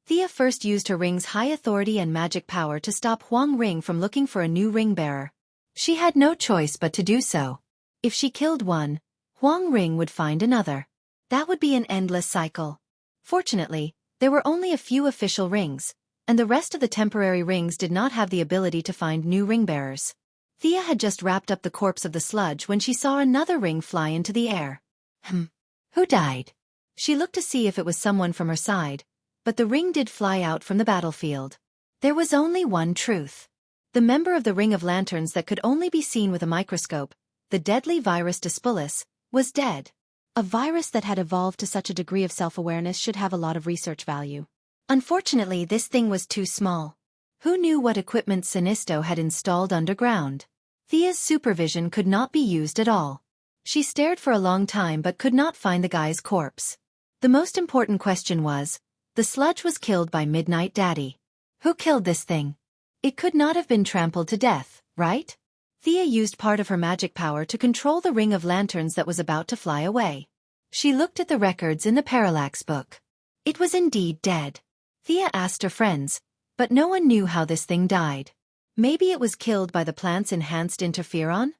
Thea first used her ring's high authority and magic power to stop Huang Ring from looking for a new ring-bearer. She had no choice but to do so. If she killed one, Huang Ring would find another. That would be an endless cycle. Fortunately, there were only a few official rings, and the rest of the temporary rings did not have the ability to find new ring-bearers. Thea had just wrapped up the corpse of the sludge when she saw another ring fly into the air. Who died? She looked to see if it was someone from her side, but the ring did fly out from the battlefield. There was only one truth. The member of the Ring of Lanterns that could only be seen with a microscope, the deadly virus Dispulus, was dead. A virus that had evolved to such a degree of self-awareness should have a lot of research value. Unfortunately, this thing was too small. Who knew what equipment Senisto had installed underground? Thea's supervision could not be used at all. She stared for a long time but could not find the guy's corpse. The most important question was, the sludge was killed by Midnight Daddy. Who killed this thing? It could not have been trampled to death, right? Thea used part of her magic power to control the Ring of Lanterns that was about to fly away. She looked at the records in the parallax book. It was indeed dead. Thea asked her friends, but no one knew how this thing died. Maybe it was killed by the plant's enhanced interferon?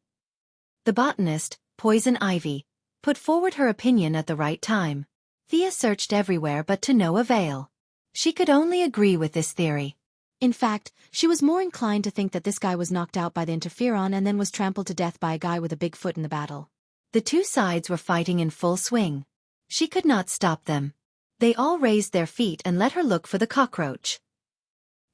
The botanist, Poison Ivy, put forward her opinion at the right time. Thea searched everywhere but to no avail. She could only agree with this theory. In fact, she was more inclined to think that this guy was knocked out by the interferon and then was trampled to death by a guy with a big foot in the battle. The two sides were fighting in full swing. She could not stop them. They all raised their feet and let her look for the cockroach.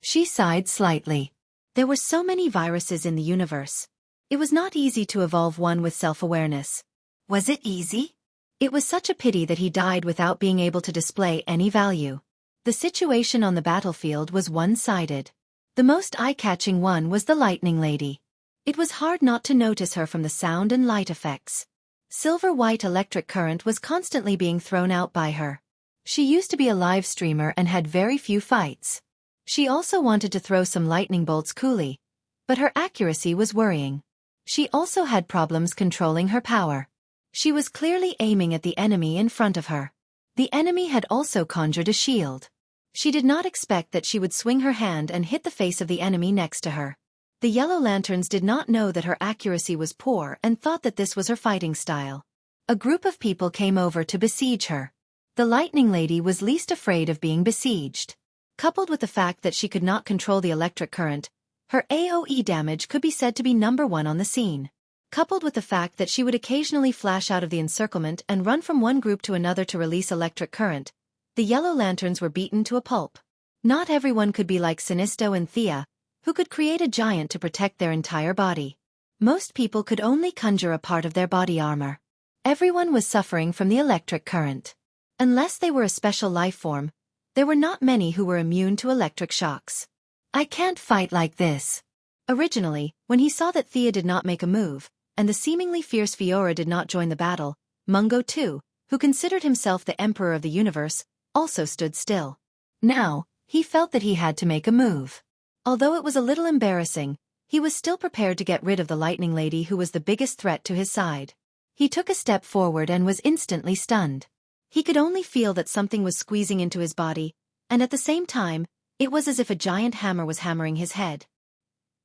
She sighed slightly. There were so many viruses in the universe. It was not easy to evolve one with self-awareness. Was it easy? It was such a pity that he died without being able to display any value. The situation on the battlefield was one-sided. The most eye-catching one was the Lightning Lady. It was hard not to notice her from the sound and light effects. Silver-white electric current was constantly being thrown out by her. She used to be a live streamer and had very few fights. She also wanted to throw some lightning bolts coolly, but her accuracy was worrying. She also had problems controlling her power. She was clearly aiming at the enemy in front of her. The enemy had also conjured a shield. She did not expect that she would swing her hand and hit the face of the enemy next to her. The Yellow Lanterns did not know that her accuracy was poor and thought that this was her fighting style. A group of people came over to besiege her. The Lightning Lady was least afraid of being besieged. Coupled with the fact that she could not control the electric current, her AoE damage could be said to be #1 on the scene. Coupled with the fact that she would occasionally flash out of the encirclement and run from one group to another to release electric current, the Yellow Lanterns were beaten to a pulp. Not everyone could be like Sinisto and Thea, who could create a giant to protect their entire body. Most people could only conjure a part of their body armor. Everyone was suffering from the electric current. Unless they were a special life form, there were not many who were immune to electric shocks. I can't fight like this. Originally, when he saw that Thea did not make a move, and the seemingly fierce Fiora did not join the battle, Mungo too, who considered himself the emperor of the universe, also stood still. Now, he felt that he had to make a move. Although it was a little embarrassing, he was still prepared to get rid of the Lightning Lady who was the biggest threat to his side. He took a step forward and was instantly stunned. He could only feel that something was squeezing into his body, and at the same time, it was as if a giant hammer was hammering his head.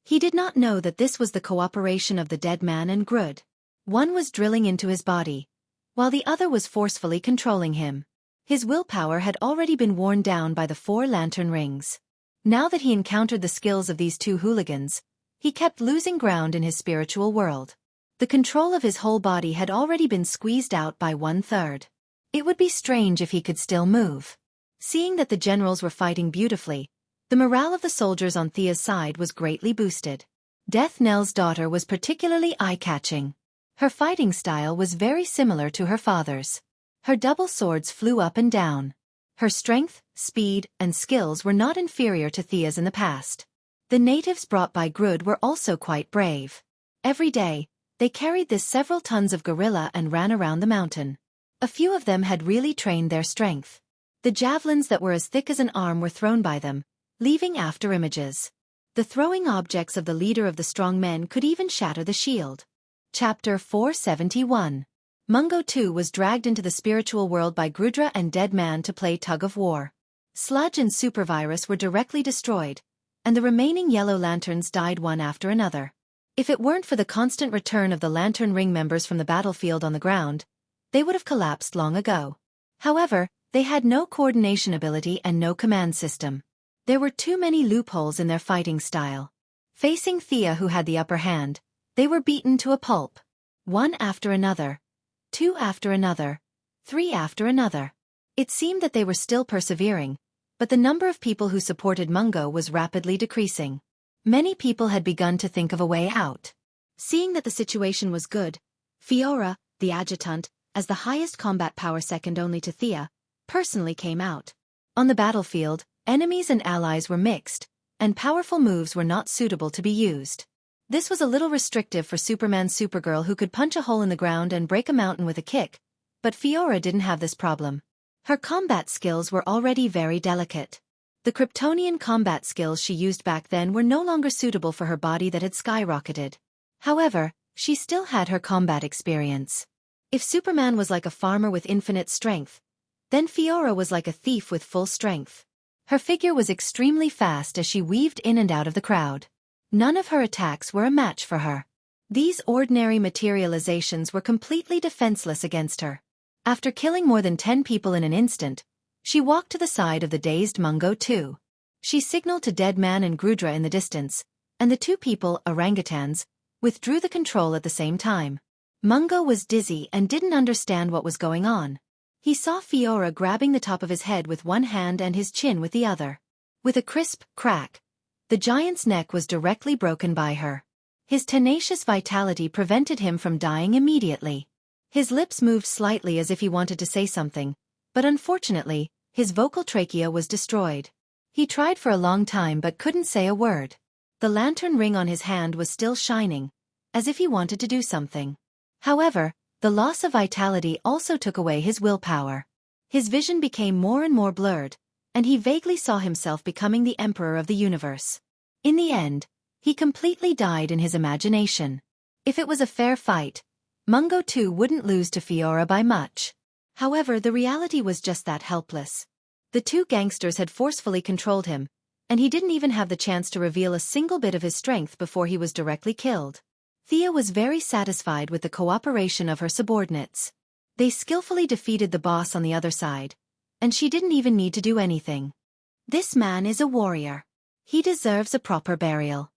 He did not know that this was the cooperation of the dead man and Grodd. One was drilling into his body, while the other was forcefully controlling him. His willpower had already been worn down by the 4 lantern rings. Now that he encountered the skills of these 2 hooligans, he kept losing ground in his spiritual world. The control of his whole body had already been squeezed out by 1/3. It would be strange if he could still move. Seeing that the generals were fighting beautifully, the morale of the soldiers on Thea's side was greatly boosted. Death Knell's daughter was particularly eye-catching. Her fighting style was very similar to her father's. Her double swords flew up and down. Her strength, speed, and skills were not inferior to Thea's in the past. The natives brought by Grodd were also quite brave. Every day, they carried this several tons of gorilla and ran around the mountain. A few of them had really trained their strength. The javelins that were as thick as an arm were thrown by them, leaving after images. The throwing objects of the leader of the strong men could even shatter the shield. Chapter 471. Mungo too was dragged into the spiritual world by Grudra and Dead Man to play tug-of-war. Sludge and Supervirus were directly destroyed, and the remaining Yellow Lanterns died one after another. If it weren't for the constant return of the Lantern Ring members from the battlefield on the ground, they would have collapsed long ago. However, they had no coordination ability and no command system. There were too many loopholes in their fighting style. Facing Thea, who had the upper hand, they were beaten to a pulp. 1 after another, 2 after another, 3 after another. It seemed that they were still persevering, but the number of people who supported Mungo was rapidly decreasing. Many people had begun to think of a way out. Seeing that the situation was good, Fiora, the adjutant, as the highest combat power second only to Thea, personally came out. On the battlefield, enemies and allies were mixed, and powerful moves were not suitable to be used. This was a little restrictive for Superman Supergirl, who could punch a hole in the ground and break a mountain with a kick, but Fiora didn't have this problem. Her combat skills were already very delicate. The Kryptonian combat skills she used back then were no longer suitable for her body that had skyrocketed. However, she still had her combat experience. If Superman was like a farmer with infinite strength, then Fiora was like a thief with full strength. Her figure was extremely fast as she weaved in and out of the crowd. None of her attacks were a match for her. These ordinary materializations were completely defenseless against her. After killing more than 10 people in an instant, she walked to the side of the dazed Mungo too. She signaled to Dead Man and Grudra in the distance, and the 2 people, orangutans, withdrew the control at the same time. Mungo was dizzy and didn't understand what was going on. He saw Fiora grabbing the top of his head with one hand and his chin with the other. With a crisp crack, the giant's neck was directly broken by her. His tenacious vitality prevented him from dying immediately. His lips moved slightly as if he wanted to say something, but unfortunately, his vocal trachea was destroyed. He tried for a long time but couldn't say a word. The lantern ring on his hand was still shining, as if he wanted to do something. However, the loss of vitality also took away his willpower. His vision became more and more blurred, and he vaguely saw himself becoming the emperor of the universe. In the end, he completely died in his imagination. If it was a fair fight, Mungo too wouldn't lose to Fiora by much. However, the reality was just that helpless. The 2 gangsters had forcefully controlled him, and he didn't even have the chance to reveal a single bit of his strength before he was directly killed. Thea was very satisfied with the cooperation of her subordinates. They skillfully defeated the boss on the other side, and she didn't even need to do anything. This man is a warrior. He deserves a proper burial.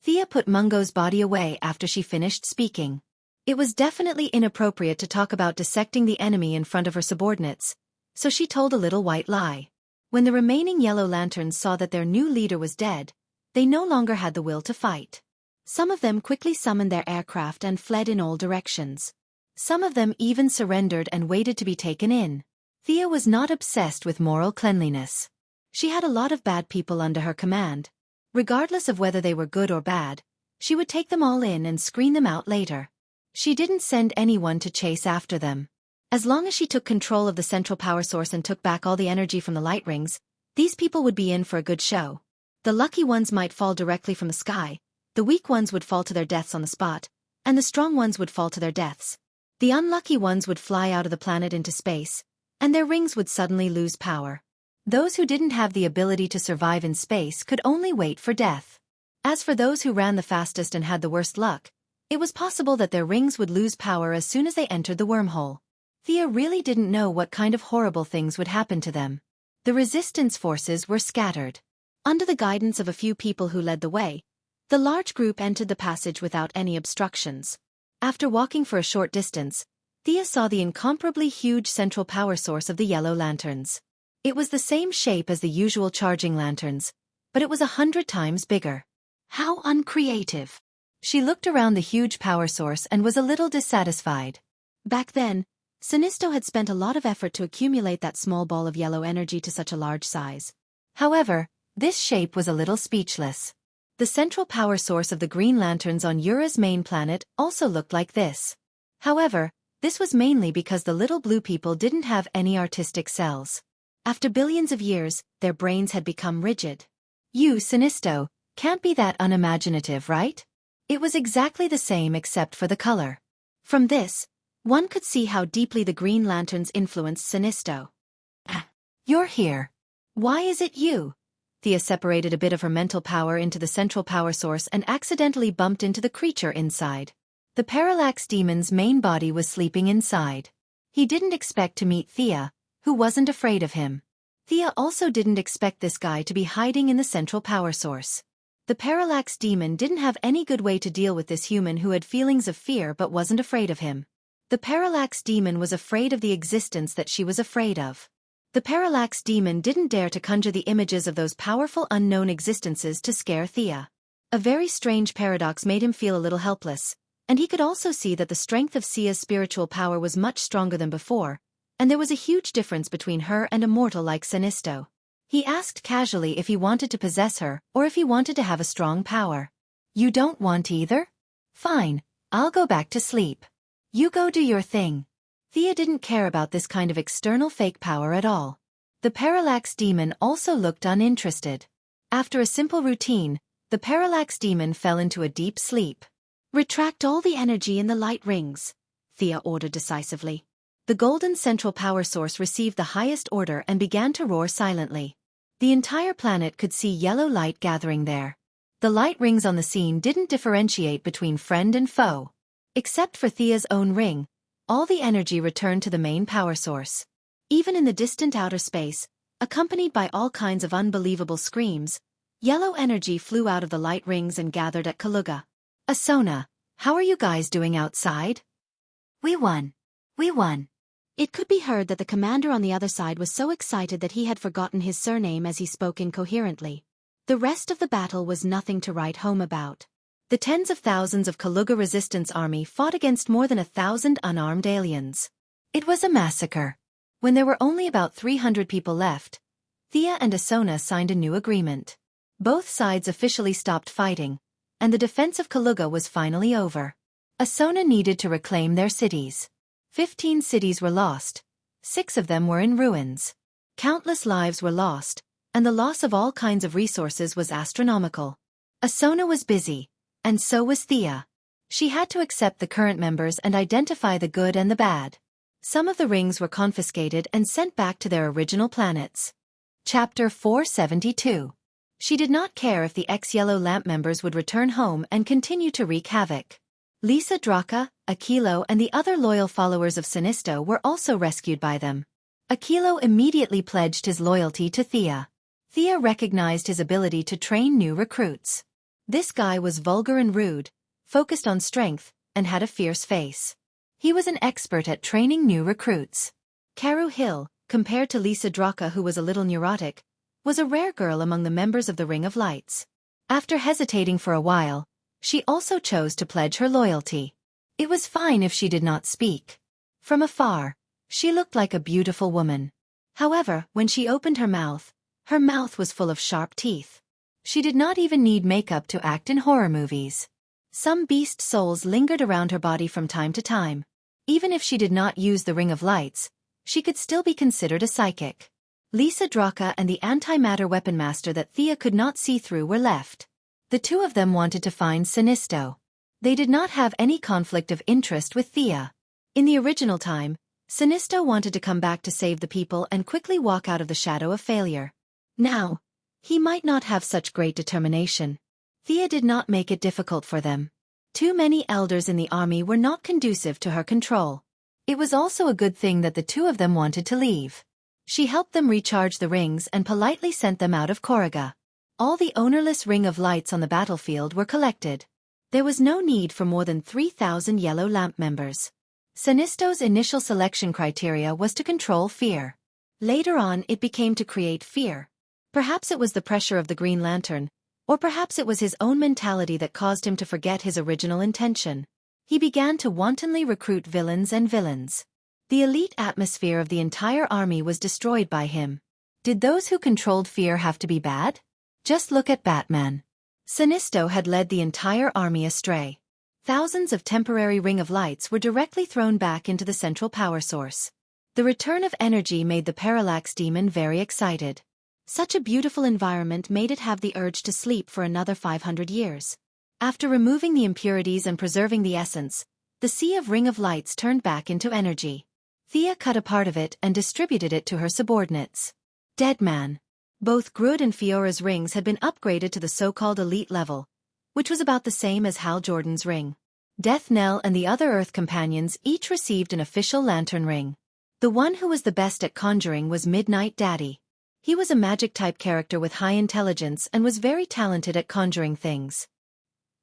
Thea put Mungo's body away after she finished speaking. It was definitely inappropriate to talk about dissecting the enemy in front of her subordinates, so she told a little white lie. When the remaining Yellow Lanterns saw that their new leader was dead, they no longer had the will to fight. Some of them quickly summoned their aircraft and fled in all directions. Some of them even surrendered and waited to be taken in. Thea was not obsessed with moral cleanliness. She had a lot of bad people under her command. Regardless of whether they were good or bad, she would take them all in and screen them out later. She didn't send anyone to chase after them. As long as she took control of the central power source and took back all the energy from the light rings, these people would be in for a good show. The lucky ones might fall directly from the sky, the weak ones would fall to their deaths on the spot, and the strong ones would fall to their deaths. The unlucky ones would fly out of the planet into space, and their rings would suddenly lose power. Those who didn't have the ability to survive in space could only wait for death. As for those who ran the fastest and had the worst luck, it was possible that their rings would lose power as soon as they entered the wormhole. Thea really didn't know what kind of horrible things would happen to them. The resistance forces were scattered. Under the guidance of a few people who led the way, the large group entered the passage without any obstructions. After walking for a short distance, Thea saw the incomparably huge central power source of the Yellow Lanterns. It was the same shape as the usual charging lanterns, but it was 100 times bigger. How uncreative! She looked around the huge power source and was a little dissatisfied. Back then, Sinisto had spent a lot of effort to accumulate that small ball of yellow energy to such a large size. However, this shape was a little speechless. The central power source of the Green Lanterns on Ura's main planet also looked like this. However, this was mainly because the little blue people didn't have any artistic cells. After billions of years, their brains had become rigid. You, Sinisto, can't be that unimaginative, right? It was exactly the same except for the color. From this, one could see how deeply the Green Lanterns influenced Sinisto. You're here. Why is it you? Thea separated a bit of her mental power into the central power source and accidentally bumped into the creature inside. The Parallax Demon's main body was sleeping inside. He didn't expect to meet Thea, who wasn't afraid of him. Thea also didn't expect this guy to be hiding in the central power source. The Parallax Demon didn't have any good way to deal with this human who had feelings of fear but wasn't afraid of him. The Parallax Demon was afraid of the existence that she was afraid of. The Parallax Demon didn't dare to conjure the images of those powerful unknown existences to scare Thea. A very strange paradox made him feel a little helpless, and he could also see that the strength of Thea's spiritual power was much stronger than before, and there was a huge difference between her and a mortal like Sinisto. He asked casually if he wanted to possess her or if he wanted to have a strong power. You don't want either? Fine, I'll go back to sleep. You go do your thing. Thea didn't care about this kind of external fake power at all. The Parallax Demon also looked uninterested. After a simple routine, the Parallax Demon fell into a deep sleep. Retract all the energy in the light rings, Thea ordered decisively. The golden central power source received the highest order and began to roar silently. The entire planet could see yellow light gathering there. The light rings on the scene didn't differentiate between friend and foe. Except for Thea's own ring, all the energy returned to the main power source. Even in the distant outer space, accompanied by all kinds of unbelievable screams, yellow energy flew out of the light rings and gathered at Kaluga. Asona, how are you guys doing outside? We won. We won. It could be heard that the commander on the other side was so excited that he had forgotten his surname as he spoke incoherently. The rest of the battle was nothing to write home about. The tens of thousands of Kaluga resistance army fought against more than 1,000 unarmed aliens. It was a massacre. When there were only about 300 people left, Thea and Asona signed a new agreement. Both sides officially stopped fighting, and the defense of Kaluga was finally over. Asona needed to reclaim their cities. 15 cities were lost. 6 of them were in ruins. Countless lives were lost, and the loss of all kinds of resources was astronomical. Asona was busy, and so was Thea. She had to accept the current members and identify the good and the bad. Some of the rings were confiscated and sent back to their original planets. Chapter 472. She did not care if the ex-Yellow Lamp members would return home and continue to wreak havoc. Lisa Draka, Aquilo and the other loyal followers of Sinisto were also rescued by them. Aquilo immediately pledged his loyalty to Thea. Thea recognized his ability to train new recruits. This guy was vulgar and rude, focused on strength, and had a fierce face. He was an expert at training new recruits. Karu Hill, compared to Lisa Draka who was a little neurotic, was a rare girl among the members of the Ring of Lights. After hesitating for a while, she also chose to pledge her loyalty. It was fine if she did not speak. From afar, she looked like a beautiful woman. However, when she opened her mouth was full of sharp teeth. She did not even need makeup to act in horror movies. Some beast souls lingered around her body from time to time. Even if she did not use the Ring of Lights, she could still be considered a psychic. Lisa Draka and the antimatter weapon master that Thea could not see through were left. The two of them wanted to find Sinisto. They did not have any conflict of interest with Thea. In the original time, Sinisto wanted to come back to save the people and quickly walk out of the shadow of failure. Now, he might not have such great determination. Thea did not make it difficult for them. Too many elders in the army were not conducive to her control. It was also a good thing that the two of them wanted to leave. She helped them recharge the rings and politely sent them out of Koruga. All the ownerless Ring of Lights on the battlefield were collected. There was no need for more than 3,000 Yellow Lamp members. Sinisto's initial selection criteria was to control fear. Later on it became to create fear. Perhaps it was the pressure of the Green Lantern, or perhaps it was his own mentality that caused him to forget his original intention. He began to wantonly recruit villains and villains. The elite atmosphere of the entire army was destroyed by him. Did those who controlled fear have to be bad? Just look at Batman. Sinisto had led the entire army astray. Thousands of temporary Ring of Lights were directly thrown back into the central power source. The return of energy made the Parallax Demon very excited. Such a beautiful environment made it have the urge to sleep for another 500 years. After removing the impurities and preserving the essence, the sea of Ring of Lights turned back into energy. Thea cut a part of it and distributed it to her subordinates. Deadman. Both Groot and Fiora's rings had been upgraded to the so-called elite level, which was about the same as Hal Jordan's ring. Death Knell and the other Earth companions each received an official lantern ring. The one who was the best at conjuring was Midnight Daddy. He was a magic-type character with high intelligence and was very talented at conjuring things.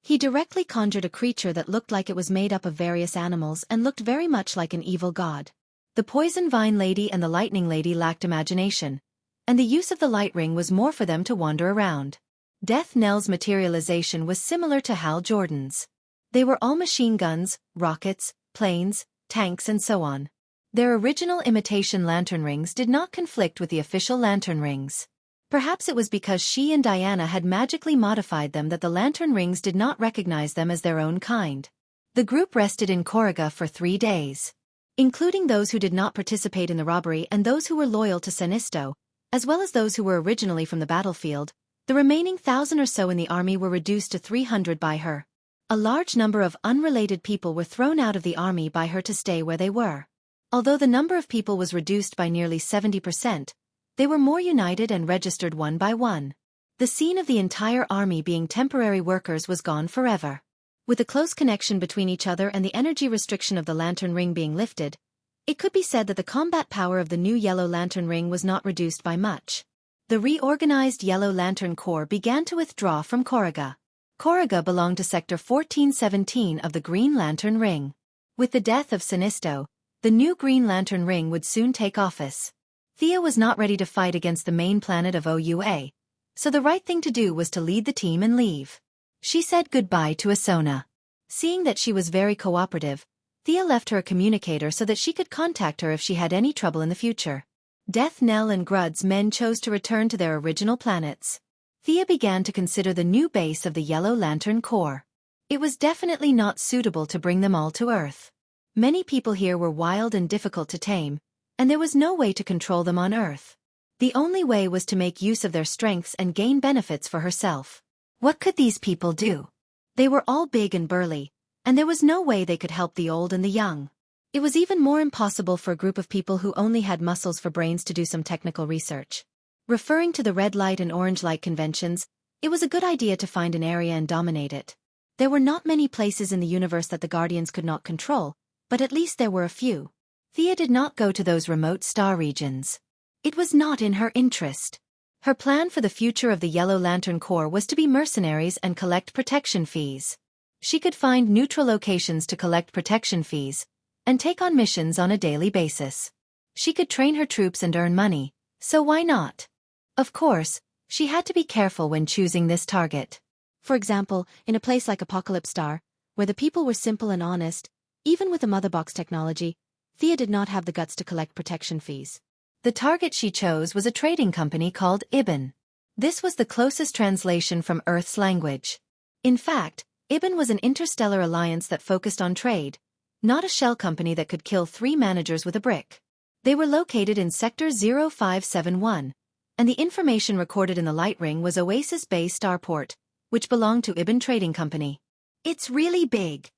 He directly conjured a creature that looked like it was made up of various animals and looked very much like an evil god. The Poison Vine Lady and the Lightning Lady lacked imagination, and the use of the light ring was more for them to wander around. Death Knell's materialization was similar to Hal Jordan's. They were all machine guns, rockets, planes, tanks and so on. Their original imitation lantern rings did not conflict with the official lantern rings. Perhaps it was because she and Diana had magically modified them that the lantern rings did not recognize them as their own kind. The group rested in Koruga for 3 days. Including those who did not participate in the robbery and those who were loyal to Sinisto, as well as those who were originally from the battlefield, the remaining 1,000 or so in the army were reduced to 300 by her. A large number of unrelated people were thrown out of the army by her to stay where they were. Although the number of people was reduced by nearly 70%, they were more united and registered one by one. The scene of the entire army being temporary workers was gone forever. With a close connection between each other and the energy restriction of the lantern ring being lifted, it could be said that the combat power of the new Yellow Lantern ring was not reduced by much. The reorganized Yellow Lantern Corps began to withdraw from Koruga. Koruga belonged to Sector 1417 of the Green Lantern Ring. With the death of Sinisto, the new Green Lantern Ring would soon take office. Thea was not ready to fight against the main planet of OUA, so the right thing to do was to lead the team and leave. She said goodbye to Asona. Seeing that she was very cooperative, Thea left her a communicator so that she could contact her if she had any trouble in the future. Death Knell and Grud's men chose to return to their original planets. Thea began to consider the new base of the Yellow Lantern Corps. It was definitely not suitable to bring them all to Earth. Many people here were wild and difficult to tame, and there was no way to control them on Earth. The only way was to make use of their strengths and gain benefits for herself. What could these people do? They were all big and burly, and there was no way they could help the old and the young. It was even more impossible for a group of people who only had muscles for brains to do some technical research. Referring to the red light and orange light conventions, it was a good idea to find an area and dominate it. There were not many places in the universe that the Guardians could not control, but at least there were a few. Thea did not go to those remote star regions. It was not in her interest. Her plan for the future of the Yellow Lantern Corps was to be mercenaries and collect protection fees. She could find neutral locations to collect protection fees and take on missions on a daily basis. She could train her troops and earn money, so why not? Of course, she had to be careful when choosing this target. For example, in a place like Apocalypse Star, where the people were simple and honest, even with the Motherbox technology, Thea did not have the guts to collect protection fees. The target she chose was a trading company called Ibn. This was the closest translation from Earth's language. In fact, Ibn was an interstellar alliance that focused on trade, not a shell company that could kill 3 managers with a brick. They were located in Sector 0571, and the information recorded in the light ring was Oasis Bay Starport, which belonged to Ibn Trading Company. It's really big.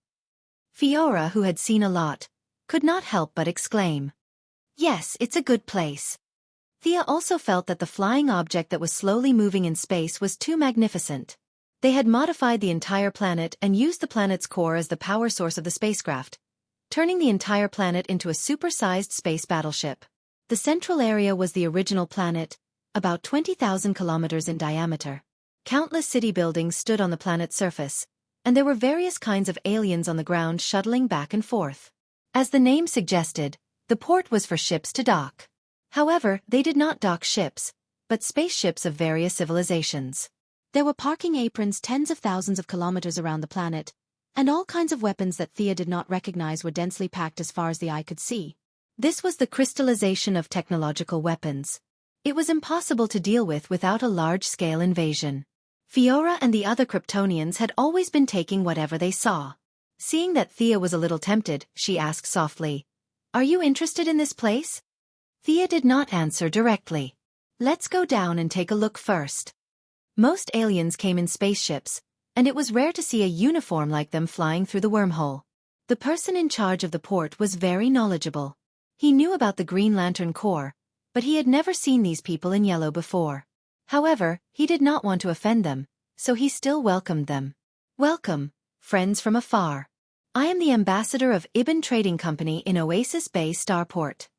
Fiora, who had seen a lot, could not help but exclaim. Yes, it's a good place. Thea also felt that the flying object that was slowly moving in space was too magnificent. They had modified the entire planet and used the planet's core as the power source of the spacecraft, turning the entire planet into a super-sized space battleship. The central area was the original planet, about 20,000 kilometers in diameter. Countless city buildings stood on the planet's surface, and there were various kinds of aliens on the ground shuttling back and forth. As the name suggested, the port was for ships to dock. However, they did not dock ships, but spaceships of various civilizations. There were parking aprons tens of thousands of kilometers around the planet, and all kinds of weapons that Thea did not recognize were densely packed as far as the eye could see. This was the crystallization of technological weapons. It was impossible to deal with without a large-scale invasion. Fiora and the other Kryptonians had always been taking whatever they saw. Seeing that Thea was a little tempted, she asked softly, "Are you interested in this place?" Thea did not answer directly. "Let's go down and take a look first." Most aliens came in spaceships, and it was rare to see a uniform like them flying through the wormhole. The person in charge of the port was very knowledgeable. He knew about the Green Lantern Corps, but he had never seen these people in yellow before. However, he did not want to offend them, so he still welcomed them. "Welcome, friends from afar. I am the ambassador of Ibn Trading Company in Oasis Bay Starport."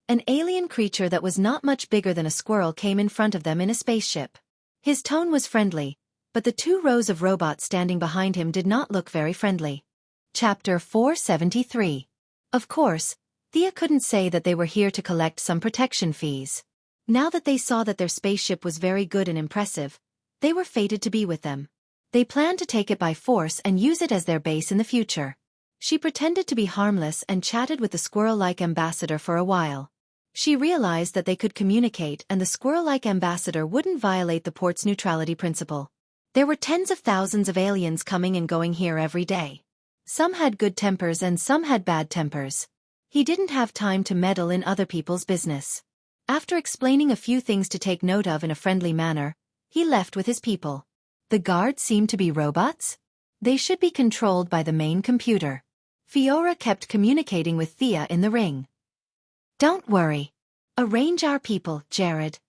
An alien creature that was not much bigger than a squirrel came in front of them in a spaceship. His tone was friendly, but the 2 rows of robots standing behind him did not look very friendly. Chapter 473. Of course, Thea couldn't say that they were here to collect some protection fees. Now that they saw that their spaceship was very good and impressive, they were fated to be with them. They planned to take it by force and use it as their base in the future. She pretended to be harmless and chatted with the squirrel-like ambassador for a while. She realized that they could communicate and the squirrel-like ambassador wouldn't violate the port's neutrality principle. There were tens of thousands of aliens coming and going here every day. Some had good tempers and some had bad tempers. He didn't have time to meddle in other people's business. After explaining a few things to take note of in a friendly manner, he left with his people. The guards seemed to be robots? They should be controlled by the main computer. Fiora kept communicating with Thea in the ring. "Don't worry. Arrange our people, Jared."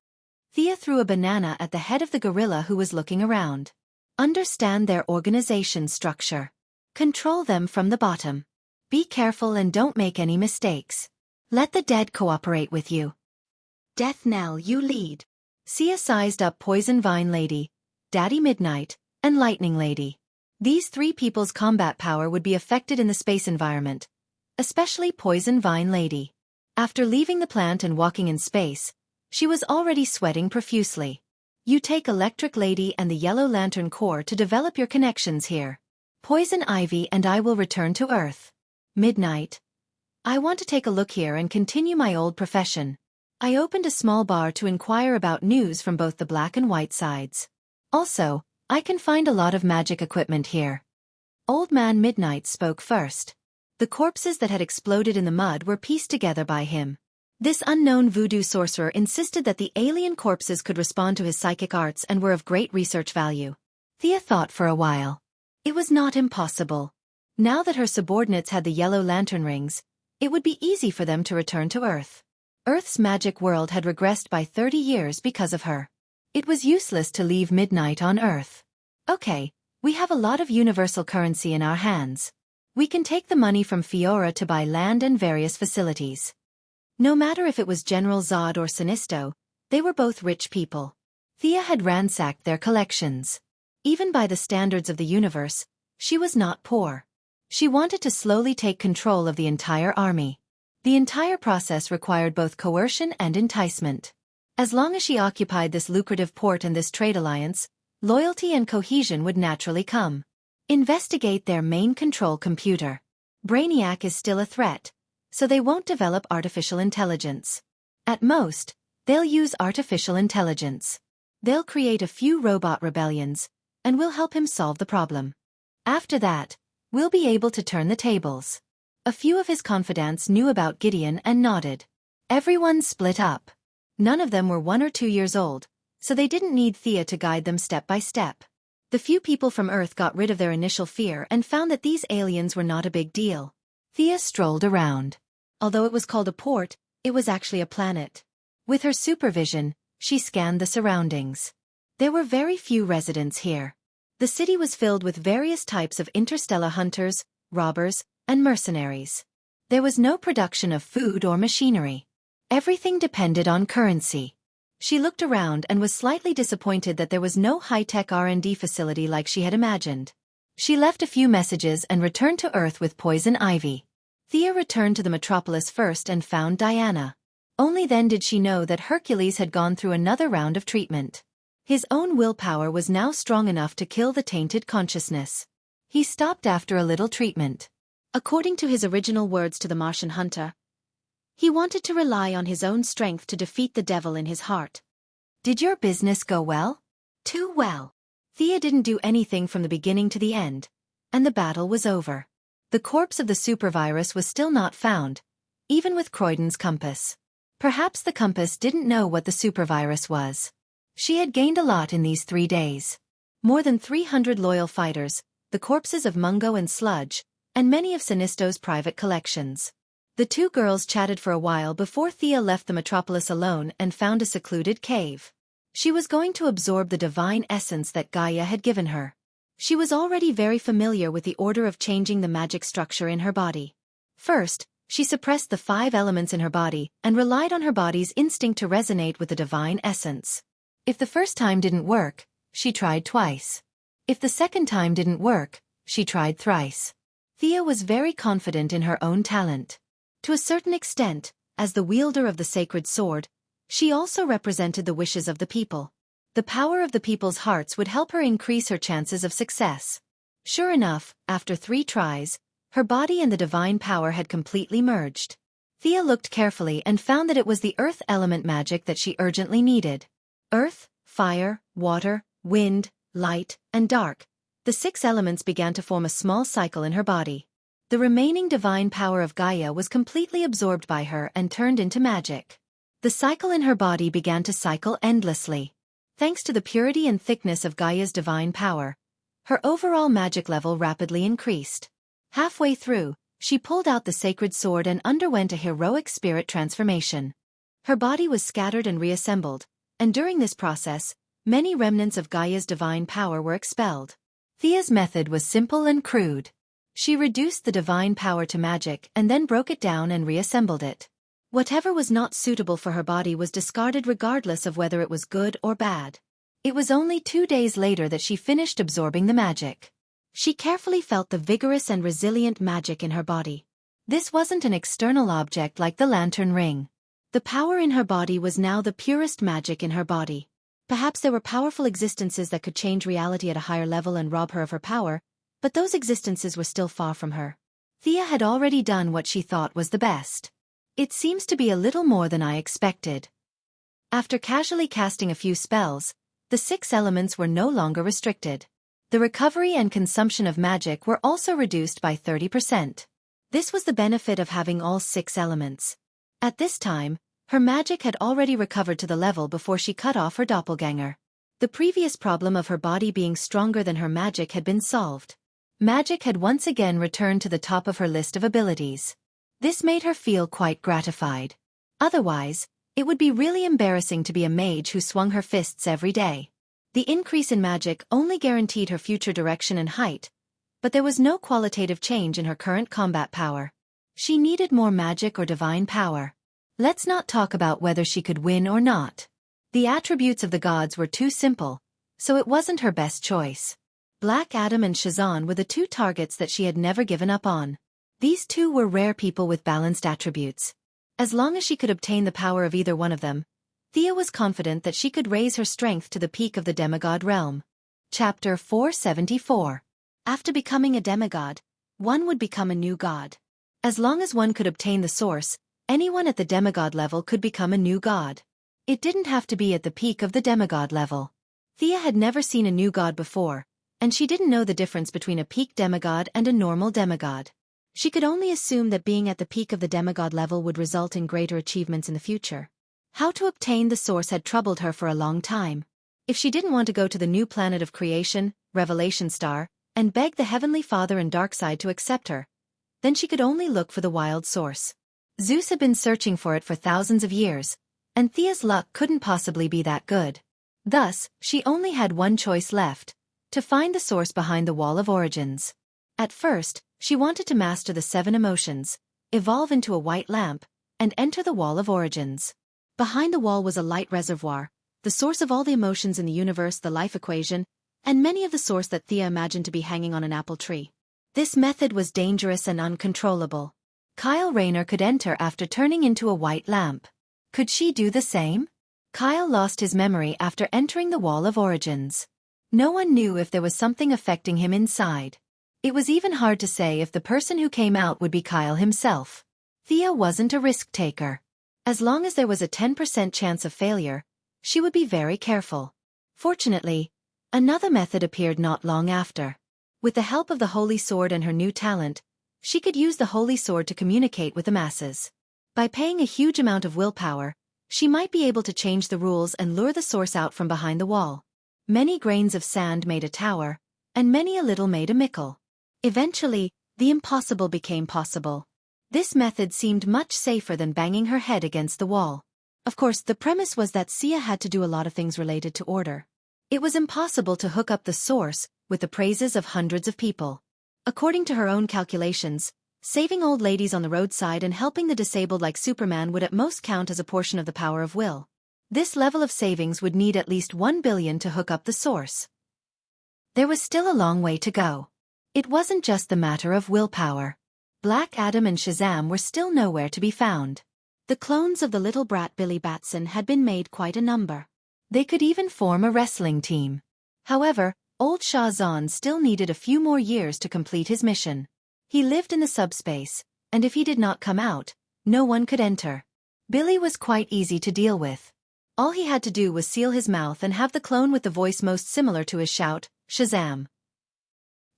Thea threw a banana at the head of the gorilla who was looking around. "Understand their organization structure. Control them from the bottom. Be careful and don't make any mistakes. Let the dead cooperate with you. Death Knell, you lead." Sia sized up Poison Vine Lady, Daddy Midnight, and Lightning Lady. These 3 people's combat power would be affected in the space environment, especially Poison Vine Lady. After leaving the plant and walking in space, she was already sweating profusely. "You take Electric Lady and the Yellow Lantern Corps to develop your connections here. Poison Ivy and I will return to Earth. Midnight. I want to take a look here and continue my old profession. I opened a small bar to inquire about news from both the black and white sides. Also, I can find a lot of magic equipment here." Old Man Midnight spoke first. The corpses that had exploded in the mud were pieced together by him. This unknown voodoo sorcerer insisted that the alien corpses could respond to his psychic arts and were of great research value. Thea thought for a while. It was not impossible. Now that her subordinates had the yellow lantern rings, it would be easy for them to return to Earth. Earth's magic world had regressed by 30 years because of her. It was useless to leave Midnight on Earth. "Okay, We have a lot of universal currency in our hands. We can take the money from Fiora to buy land and various facilities. No matter if it was General Zod or Sinisto, they were both rich people. Thea had ransacked their collections. Even by the standards of the universe, she was not poor. She wanted to slowly take control of the entire army. The entire process required both coercion and enticement. As long as she occupied this lucrative port and this trade alliance, loyalty and cohesion would naturally come. Investigate their main control computer. Brainiac is still a threat, so they won't develop artificial intelligence. At most, they'll use artificial intelligence. They'll create a few robot rebellions, and we'll help him solve the problem. After that, we'll be able to turn the tables. A few of his confidants knew about Gideon and nodded. Everyone split up. None of them were 1 or 2 years old, so they didn't need Thea to guide them step by step. The few people from Earth got rid of their initial fear and found that these aliens were not a big deal. Thea strolled around. Although it was called a port, it was actually a planet. With her supervision, she scanned the surroundings. There were very few residents here. The city was filled with various types of interstellar hunters, robbers, and mercenaries. There was no production of food or machinery. Everything depended on currency. She looked around and was slightly disappointed that there was no high-tech R&D facility like she had imagined. She left a few messages and returned to Earth with Poison Ivy. Thea returned to the metropolis first and found Diana. Only then did she know that Hercules had gone through another round of treatment. His own willpower was now strong enough to kill the tainted consciousness. He stopped after a little treatment. According to his original words to the Martian hunter, he wanted to rely on his own strength to defeat the devil in his heart. Did your business go well? Too well. Thea didn't do anything from the beginning to the end, and the battle was over. The corpse of the supervirus was still not found, even with Croydon's compass. Perhaps the compass didn't know what the supervirus was. She had gained a lot in these 3 days. More than 300 loyal fighters, the corpses of Mungo and Sludge, and many of Sinisto's private collections. The two girls chatted for a while before Thea left the metropolis alone and found a secluded cave. She was going to absorb the divine essence that Gaia had given her. She was already very familiar with the order of changing the magic structure in her body. First, she suppressed the 5 elements in her body and relied on her body's instinct to resonate with the divine essence. If the first time didn't work, she tried twice. If the second time didn't work, she tried thrice. Thea was very confident in her own talent. To a certain extent, as the wielder of the sacred sword, she also represented the wishes of the people. The power of the people's hearts would help her increase her chances of success. Sure enough, after 3 tries, her body and the divine power had completely merged. Thea looked carefully and found that it was the earth element magic that she urgently needed. Earth, fire, water, wind, light, and dark. The 6 elements began to form a small cycle in her body. The remaining divine power of Gaia was completely absorbed by her and turned into magic. The cycle in her body began to cycle endlessly. Thanks to the purity and thickness of Gaia's divine power, her overall magic level rapidly increased. Halfway through, she pulled out the sacred sword and underwent a heroic spirit transformation. Her body was scattered and reassembled, and during this process, many remnants of Gaia's divine power were expelled. Thea's method was simple and crude. She reduced the divine power to magic and then broke it down and reassembled it. Whatever was not suitable for her body was discarded regardless of whether it was good or bad. It was only 2 days later that she finished absorbing the magic. She carefully felt the vigorous and resilient magic in her body. This wasn't an external object like the lantern ring. The power in her body was now the purest magic in her body. Perhaps there were powerful existences that could change reality at a higher level and rob her of her power, but those existences were still far from her. Thea had already done what she thought was the best. It seems to be a little more than I expected. After casually casting a few spells, the 6 elements were no longer restricted. The recovery and consumption of magic were also reduced by 30%. This was the benefit of having all 6 elements. At this time, her magic had already recovered to the level before she cut off her doppelganger. The previous problem of her body being stronger than her magic had been solved. Magic had once again returned to the top of her list of abilities. This made her feel quite gratified. Otherwise, it would be really embarrassing to be a mage who swung her fists every day. The increase in magic only guaranteed her future direction and height, but there was no qualitative change in her current combat power. She needed more magic or divine power. Let's not talk about whether she could win or not. The attributes of the gods were too simple, so it wasn't her best choice. Black Adam and Shazam were the two targets that she had never given up on. These two were rare people with balanced attributes. As long as she could obtain the power of either one of them, Thea was confident that she could raise her strength to the peak of the demigod realm. Chapter 474. After becoming a demigod, one would become a new god. As long as one could obtain the source, anyone at the demigod level could become a new god. It didn't have to be at the peak of the demigod level. Thea had never seen a new god before, and she didn't know the difference between a peak demigod and a normal demigod. She could only assume that being at the peak of the demigod level would result in greater achievements in the future. How to obtain the source had troubled her for a long time. If she didn't want to go to the new planet of creation, Revelation Star, and beg the Heavenly Father and Darkseid to accept her, then she could only look for the wild source. Zeus had been searching for it for thousands of years, and Thea's luck couldn't possibly be that good. Thus, she only had one choice left: to find the source behind the Wall of Origins. At first, she wanted to master the 7 emotions, evolve into a white lamp, and enter the Wall of Origins. Behind the wall was a light reservoir, the source of all the emotions in the universe, the life equation, and many of the source that Thea imagined to be hanging on an apple tree. This method was dangerous and uncontrollable. Kyle Rayner could enter after turning into a white lamp. Could she do the same? Kyle lost his memory after entering the Wall of Origins. No one knew if there was something affecting him inside. It was even hard to say if the person who came out would be Kyle himself. Thea wasn't a risk-taker. As long as there was a 10% chance of failure, she would be very careful. Fortunately, another method appeared not long after. With the help of the Holy Sword and her new talent, she could use the Holy Sword to communicate with the masses. By paying a huge amount of willpower, she might be able to change the rules and lure the source out from behind the wall. Many grains of sand made a tower, and many a little made a mickle. Eventually, the impossible became possible. This method seemed much safer than banging her head against the wall. Of course, the premise was that Sia had to do a lot of things related to order. It was impossible to hook up the source with the praises of hundreds of people. According to her own calculations, saving old ladies on the roadside and helping the disabled like Superman would at most count as a portion of the power of will. This level of savings would need at least 1 billion to hook up the source. There was still a long way to go. It wasn't just the matter of willpower. Black Adam and Shazam were still nowhere to be found. The clones of the little brat Billy Batson had been made quite a number. They could even form a wrestling team. However, old Shazam still needed a few more years to complete his mission. He lived in the subspace, and if he did not come out, no one could enter. Billy was quite easy to deal with. All he had to do was seal his mouth and have the clone with the voice most similar to his shout, Shazam.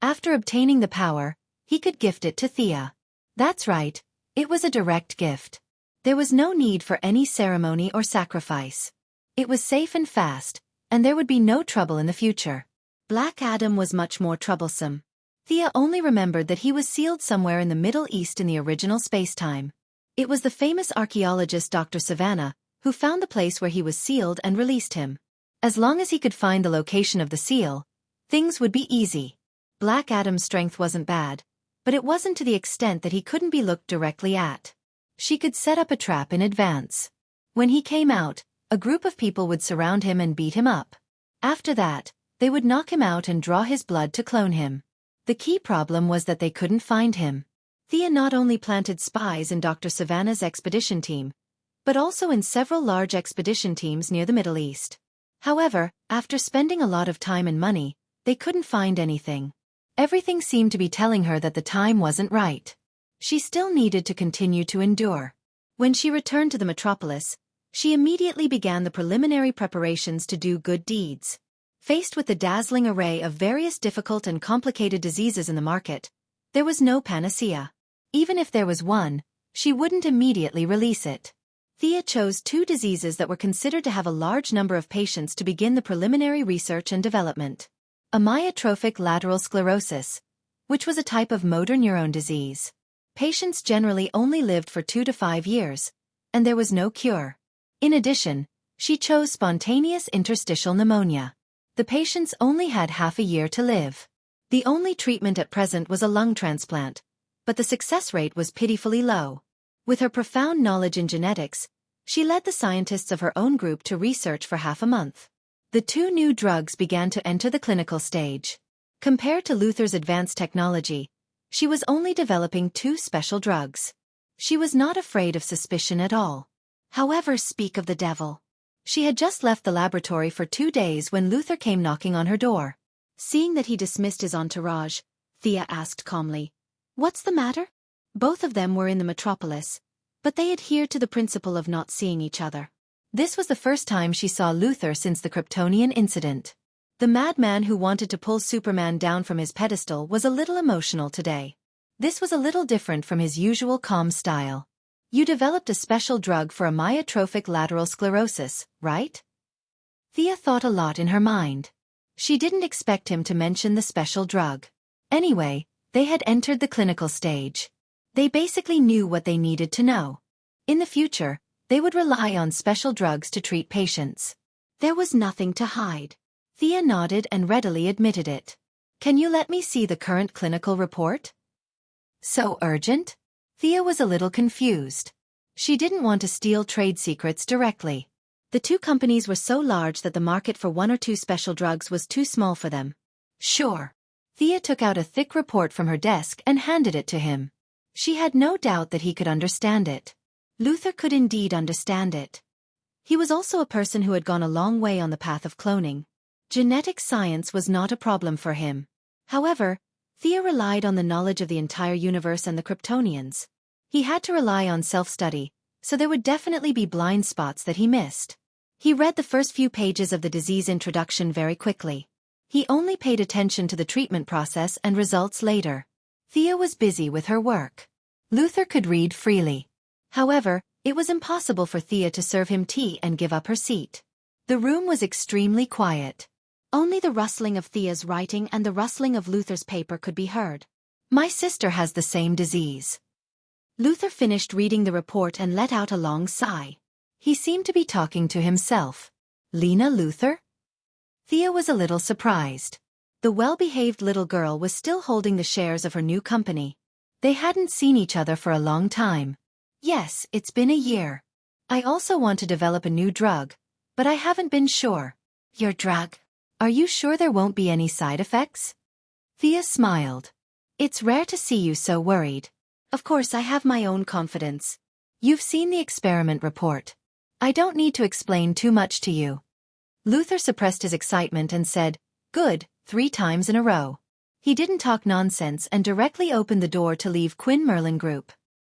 After obtaining the power, he could gift it to Thea. That's right, it was a direct gift. There was no need for any ceremony or sacrifice. It was safe and fast, and there would be no trouble in the future. Black Adam was much more troublesome. Thea only remembered that he was sealed somewhere in the Middle East in the original space-time. It was the famous archaeologist Dr. Savannah who found the place where he was sealed and released him. As long as he could find the location of the seal, things would be easy. Black Adam's strength wasn't bad, but it wasn't to the extent that he couldn't be looked directly at. She could set up a trap in advance. When he came out, a group of people would surround him and beat him up. After that, they would knock him out and draw his blood to clone him. The key problem was that they couldn't find him. Thea not only planted spies in Dr. Savannah's expedition team, but also in several large expedition teams near the Middle East. However, after spending a lot of time and money, they couldn't find anything. Everything seemed to be telling her that the time wasn't right. She still needed to continue to endure. When she returned to the metropolis, she immediately began the preliminary preparations to do good deeds. Faced with the dazzling array of various difficult and complicated diseases in the market, there was no panacea. Even if there was one, she wouldn't immediately release it. Thea chose 2 diseases that were considered to have a large number of patients to begin the preliminary research and development. Amyotrophic lateral sclerosis, which was a type of motor neuron disease. Patients generally only lived for 2 to 5 years, and there was no cure. In addition, she chose spontaneous interstitial pneumonia. The patients only had half a year to live. The only treatment at present was a lung transplant, but the success rate was pitifully low. With her profound knowledge in genetics, she led the scientists of her own group to research for half a month. The two new drugs began to enter the clinical stage. Compared to Luther's advanced technology, she was only developing two special drugs. She was not afraid of suspicion at all. However, speak of the devil. She had just left the laboratory for 2 days when Luther came knocking on her door. Seeing that he dismissed his entourage, Thea asked calmly, "What's the matter?" Both of them were in the metropolis, but they adhered to the principle of not seeing each other. This was the first time she saw Luther since the Kryptonian incident. The madman who wanted to pull Superman down from his pedestal was a little emotional today. This was a little different from his usual calm style. "You developed a special drug for amyotrophic lateral sclerosis, right?" Thea thought a lot in her mind. She didn't expect him to mention the special drug. Anyway, they had entered the clinical stage. They basically knew what they needed to know. In the future, they would rely on special drugs to treat patients. There was nothing to hide. Thea nodded and readily admitted it. "Can you let me see the current clinical report?" "So urgent?" Thea was a little confused. She didn't want to steal trade secrets directly. The two companies were so large that the market for one or two special drugs was too small for them. "Sure." Thea took out a thick report from her desk and handed it to him. She had no doubt that he could understand it. Luther could indeed understand it. He was also a person who had gone a long way on the path of cloning. Genetic science was not a problem for him. However, Thea relied on the knowledge of the entire universe and the Kryptonians. He had to rely on self-study, so there would definitely be blind spots that he missed. He read the first few pages of the disease introduction very quickly. He only paid attention to the treatment process and results later. Thea was busy with her work. Luther could read freely. However, it was impossible for Thea to serve him tea and give up her seat. The room was extremely quiet. Only the rustling of Thea's writing and the rustling of Luther's paper could be heard. "My sister has the same disease." Luther finished reading the report and let out a long sigh. He seemed to be talking to himself. "Lena Luther?" Thea was a little surprised. The well-behaved little girl was still holding the shares of her new company. They hadn't seen each other for a long time. "Yes, it's been a year. I also want to develop a new drug, but I haven't been sure." "Your drug? Are you sure there won't be any side effects?" Thea smiled. "It's rare to see you so worried. Of course I have my own confidence. You've seen the experiment report. I don't need to explain too much to you." Luther suppressed his excitement and said, "Good," 3 times in a row. He didn't talk nonsense and directly opened the door to leave Quinn Merlin Group.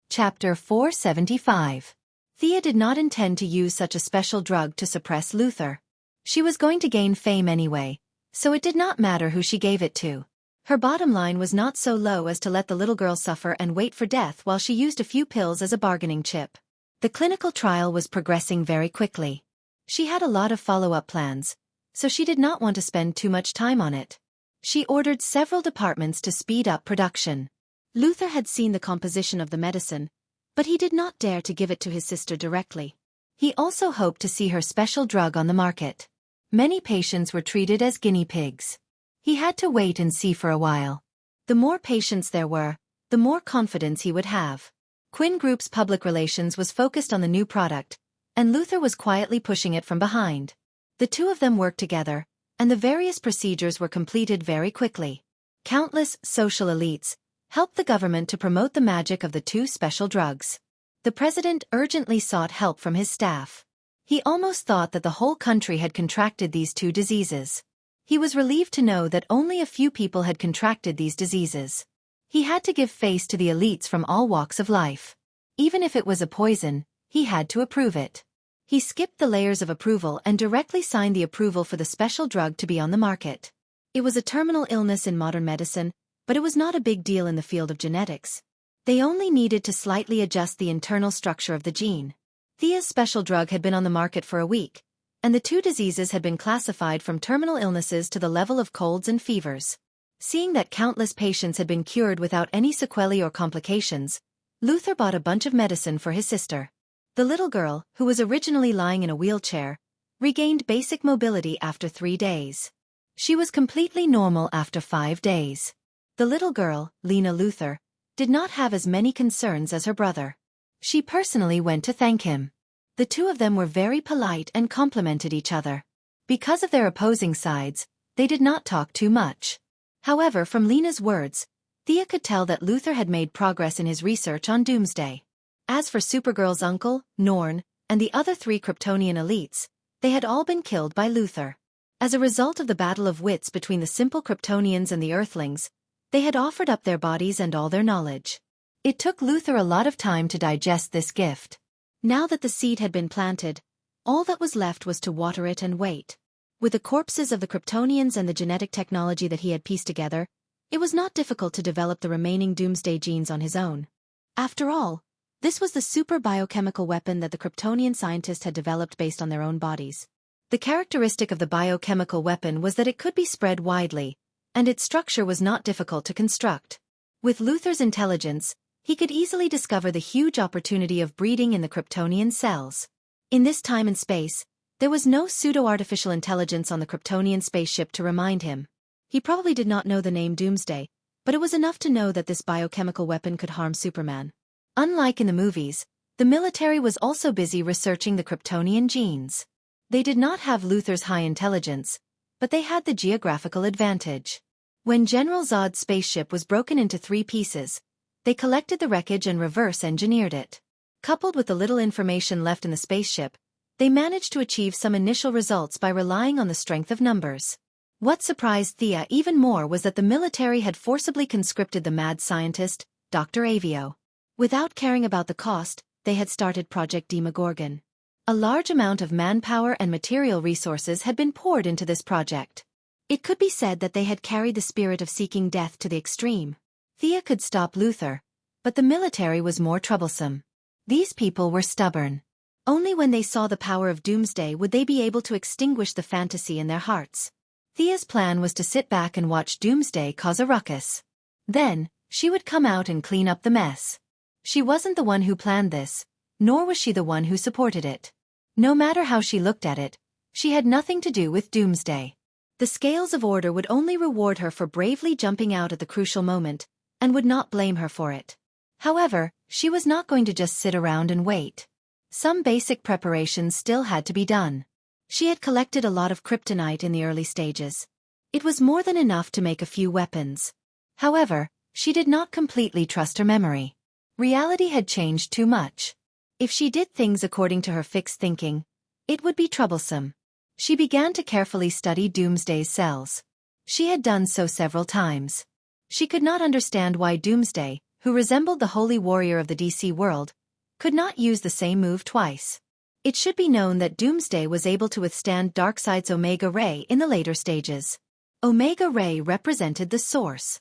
Chapter 475. Thea did not intend to use such a special drug to suppress Luther. She was going to gain fame anyway, so it did not matter who she gave it to. Her bottom line was not so low as to let the little girl suffer and wait for death while she used a few pills as a bargaining chip. The clinical trial was progressing very quickly. She had a lot of follow-up plans, so she did not want to spend too much time on it. She ordered several departments to speed up production. Luther had seen the composition of the medicine, but he did not dare to give it to his sister directly. He also hoped to see her special drug on the market. Many patients were treated as guinea pigs. He had to wait and see for a while. The more patients there were, the more confidence he would have. Quinn Group's public relations was focused on the new product, and Luther was quietly pushing it from behind. The two of them worked together, and the various procedures were completed very quickly. Countless social elites helped the government to promote the magic of the two special drugs. The president urgently sought help from his staff. He almost thought that the whole country had contracted these two diseases. He was relieved to know that only a few people had contracted these diseases. He had to give face to the elites from all walks of life. Even if it was a poison, he had to approve it. He skipped the layers of approval and directly signed the approval for the special drug to be on the market. It was a terminal illness in modern medicine, but it was not a big deal in the field of genetics. They only needed to slightly adjust the internal structure of the gene. Thea's special drug had been on the market for a week, and the two diseases had been classified from terminal illnesses to the level of colds and fevers. Seeing that countless patients had been cured without any sequelae or complications, Luther bought a bunch of medicine for his sister. The little girl, who was originally lying in a wheelchair, regained basic mobility after 3 days. She was completely normal after 5 days. The little girl, Lena Luthor, did not have as many concerns as her brother. She personally went to thank him. The two of them were very polite and complimented each other. Because of their opposing sides, they did not talk too much. However, from Lena's words, Thea could tell that Luthor had made progress in his research on Doomsday. As for Supergirl's uncle, Norn, and the other 3 Kryptonian elites, they had all been killed by Luthor. As a result of the battle of wits between the simple Kryptonians and the Earthlings, they had offered up their bodies and all their knowledge. It took Luthor a lot of time to digest this gift. Now that the seed had been planted, all that was left was to water it and wait. With the corpses of the Kryptonians and the genetic technology that he had pieced together, it was not difficult to develop the remaining Doomsday genes on his own. After all, this was the super biochemical weapon that the Kryptonian scientists had developed based on their own bodies. The characteristic of the biochemical weapon was that it could be spread widely, and its structure was not difficult to construct. With Luthor's intelligence, he could easily discover the huge opportunity of breeding in the Kryptonian cells. In this time and space, there was no pseudo-artificial intelligence on the Kryptonian spaceship to remind him. He probably did not know the name Doomsday, but it was enough to know that this biochemical weapon could harm Superman. Unlike in the movies, the military was also busy researching the Kryptonian genes. They did not have Luthor's high intelligence, but they had the geographical advantage. When General Zod's spaceship was broken into 3 pieces, they collected the wreckage and reverse-engineered it. Coupled with the little information left in the spaceship, they managed to achieve some initial results by relying on the strength of numbers. What surprised Thea even more was that the military had forcibly conscripted the mad scientist, Dr. Avio. Without caring about the cost, they had started Project Demogorgon. A large amount of manpower and material resources had been poured into this project. It could be said that they had carried the spirit of seeking death to the extreme. Thea could stop Luthor, but the military was more troublesome. These people were stubborn. Only when they saw the power of Doomsday would they be able to extinguish the fantasy in their hearts. Thea's plan was to sit back and watch Doomsday cause a ruckus. Then, she would come out and clean up the mess. She wasn't the one who planned this, nor was she the one who supported it. No matter how she looked at it, she had nothing to do with Doomsday. The scales of order would only reward her for bravely jumping out at the crucial moment, and would not blame her for it. However, she was not going to just sit around and wait. Some basic preparations still had to be done. She had collected a lot of kryptonite in the early stages. It was more than enough to make a few weapons. However, she did not completely trust her memory. Reality had changed too much. If she did things according to her fixed thinking, it would be troublesome. She began to carefully study Doomsday's cells. She had done so several times. She could not understand why Doomsday, who resembled the holy warrior of the DC world, could not use the same move twice. It should be known that Doomsday was able to withstand Darkseid's Omega Ray in the later stages. Omega Ray represented the source.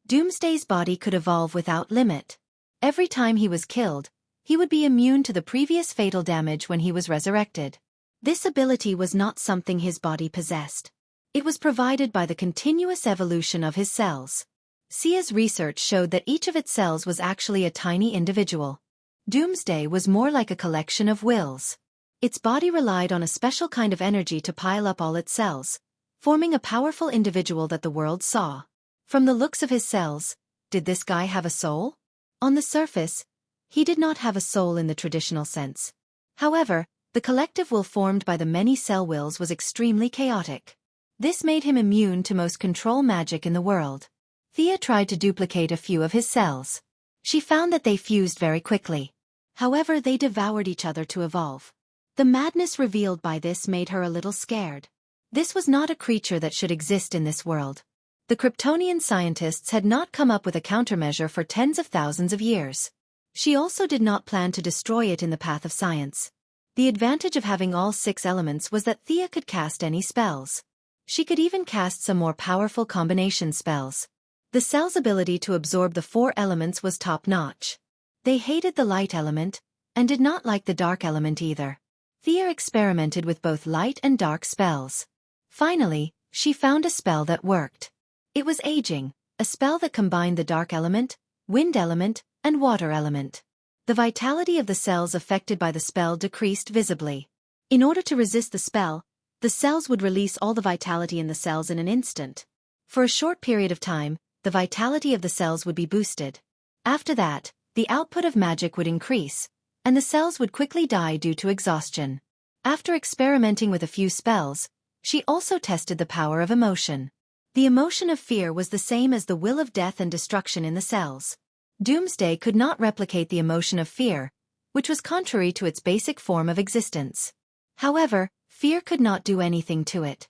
Doomsday's body could evolve without limit. Every time he was killed, he would be immune to the previous fatal damage when he was resurrected. This ability was not something his body possessed. It was provided by the continuous evolution of his cells. Sia's research showed that each of its cells was actually a tiny individual. Doomsday was more like a collection of wills. Its body relied on a special kind of energy to pile up all its cells, forming a powerful individual that the world saw. From the looks of his cells, did this guy have a soul? On the surface, he did not have a soul in the traditional sense. However, the collective will formed by the many cell wills was extremely chaotic. This made him immune to most control magic in the world. Thea tried to duplicate a few of his cells. She found that they fused very quickly. However, they devoured each other to evolve. The madness revealed by this made her a little scared. This was not a creature that should exist in this world. The Kryptonian scientists had not come up with a countermeasure for tens of thousands of years. She also did not plan to destroy it in the path of science. The advantage of having all 6 elements was that Thea could cast any spells. She could even cast some more powerful combination spells. The cell's ability to absorb the 4 elements was top-notch. They hated the light element, and did not like the dark element either. Thea experimented with both light and dark spells. Finally, she found a spell that worked. It was aging, a spell that combined the dark element, wind element, and water element. The vitality of the cells affected by the spell decreased visibly. In order to resist the spell, The cells would release all the vitality in the cells in an instant. For a short period of time, the vitality of the cells would be boosted. After that, the output of magic would increase, and the cells would quickly die due to exhaustion. After experimenting with a few spells, she also tested the power of emotion. The emotion of fear was the same as the will of death and destruction in the cells. Doomsday could not replicate the emotion of fear, which was contrary to its basic form of existence. However, fear could not do anything to it.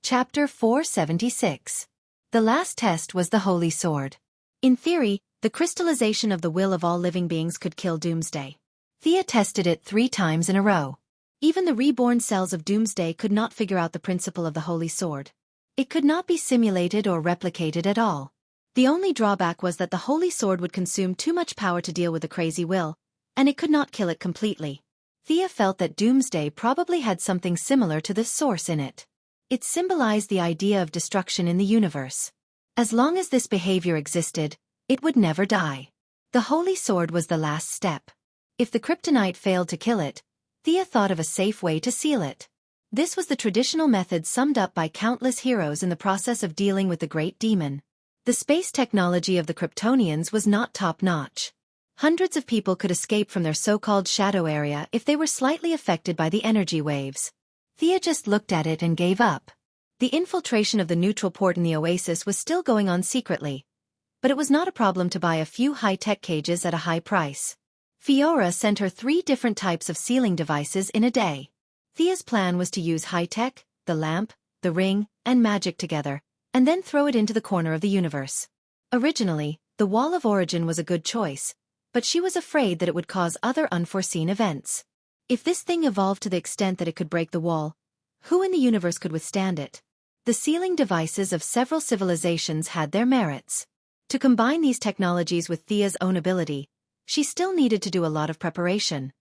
Chapter 476. The last test was the Holy Sword. In theory, the crystallization of the will of all living beings could kill Doomsday. Thea tested it 3 times in a row. Even the reborn cells of Doomsday could not figure out the principle of the Holy Sword. It could not be simulated or replicated at all. The only drawback was that the Holy Sword would consume too much power to deal with the crazy will, and it could not kill it completely. Thea felt that Doomsday probably had something similar to the Source in it. It symbolized the idea of destruction in the universe. As long as this behavior existed, it would never die. The Holy Sword was the last step. If the kryptonite failed to kill it, Thea thought of a safe way to seal it. This was the traditional method summed up by countless heroes in the process of dealing with the great demon. The space technology of the Kryptonians was not top-notch. Hundreds of people could escape from their so-called shadow area if they were slightly affected by the energy waves. Thea just looked at it and gave up. The infiltration of the neutral port in the oasis was still going on secretly, but it was not a problem to buy a few high-tech cages at a high price. Fiora sent her 3 different types of sealing devices in a day. Thea's plan was to use high-tech, the lamp, the ring, and magic together, and then throw it into the corner of the universe. Originally, the Wall of Origin was a good choice, but she was afraid that it would cause other unforeseen events. If this thing evolved to the extent that it could break the wall, who in the universe could withstand it? The sealing devices of several civilizations had their merits. To combine these technologies with Thea's own ability, she still needed to do a lot of preparation.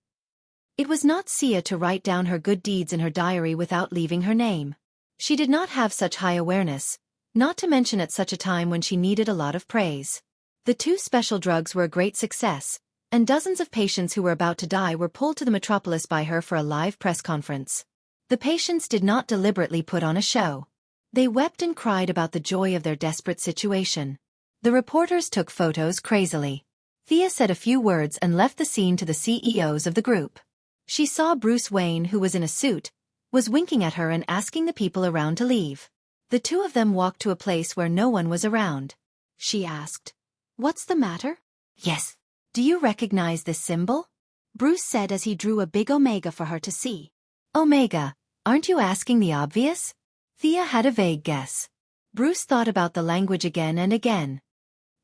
It was not Sia to write down her good deeds in her diary without leaving her name. She did not have such high awareness, not to mention at such a time when she needed a lot of praise. The 2 special drugs were a great success, and dozens of patients who were about to die were pulled to the metropolis by her for a live press conference. The patients did not deliberately put on a show. They wept and cried about the joy of their desperate situation. The reporters took photos crazily. Thea said a few words and left the scene to the CEOs of the group. She saw Bruce Wayne, who was in a suit, was winking at her and asking the people around to leave. The 2 of them walked to a place where no one was around. She asked, "What's the matter?" "Yes. Do you recognize this symbol?" Bruce said as he drew a big omega for her to see. "Omega, aren't you asking the obvious?" Thea had a vague guess. Bruce thought about the language again and again.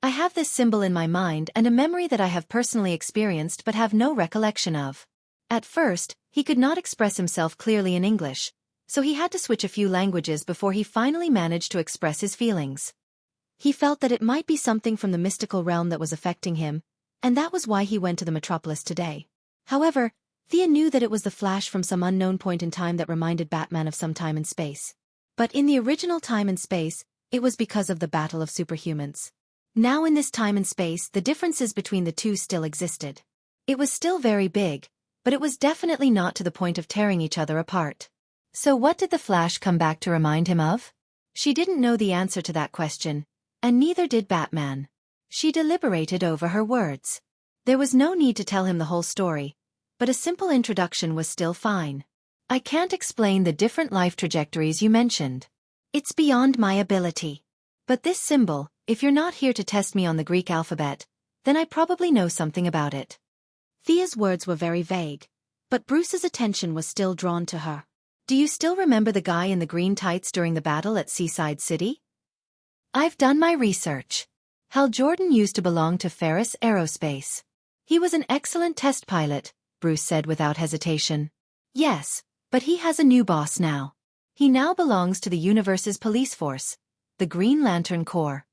"I have this symbol in my mind and a memory that I have personally experienced but have no recollection of." At first, he could not express himself clearly in English, so he had to switch a few languages before he finally managed to express his feelings. He felt that it might be something from the mystical realm that was affecting him, and that was why he went to the metropolis today. However, Thea knew that it was the Flash from some unknown point in time that reminded Batman of some time and space. But in the original time and space, it was because of the battle of superhumans. Now in this time and space, the differences between the 2 still existed. It was still very big, but it was definitely not to the point of tearing each other apart. So what did the Flash come back to remind him of? She didn't know the answer to that question, and neither did Batman. She deliberated over her words. There was no need to tell him the whole story, but a simple introduction was still fine. "I can't explain the different life trajectories you mentioned. It's beyond my ability. But this symbol, if you're not here to test me on the Greek alphabet, then I probably know something about it." Thea's words were very vague, but Bruce's attention was still drawn to her. "Do you still remember the guy in the green tights during the battle at Seaside City?" "I've done my research. Hal Jordan used to belong to Ferris Aerospace. He was an excellent test pilot," Bruce said without hesitation. "Yes, but he has a new boss now. He now belongs to the universe's police force, the Green Lantern Corps.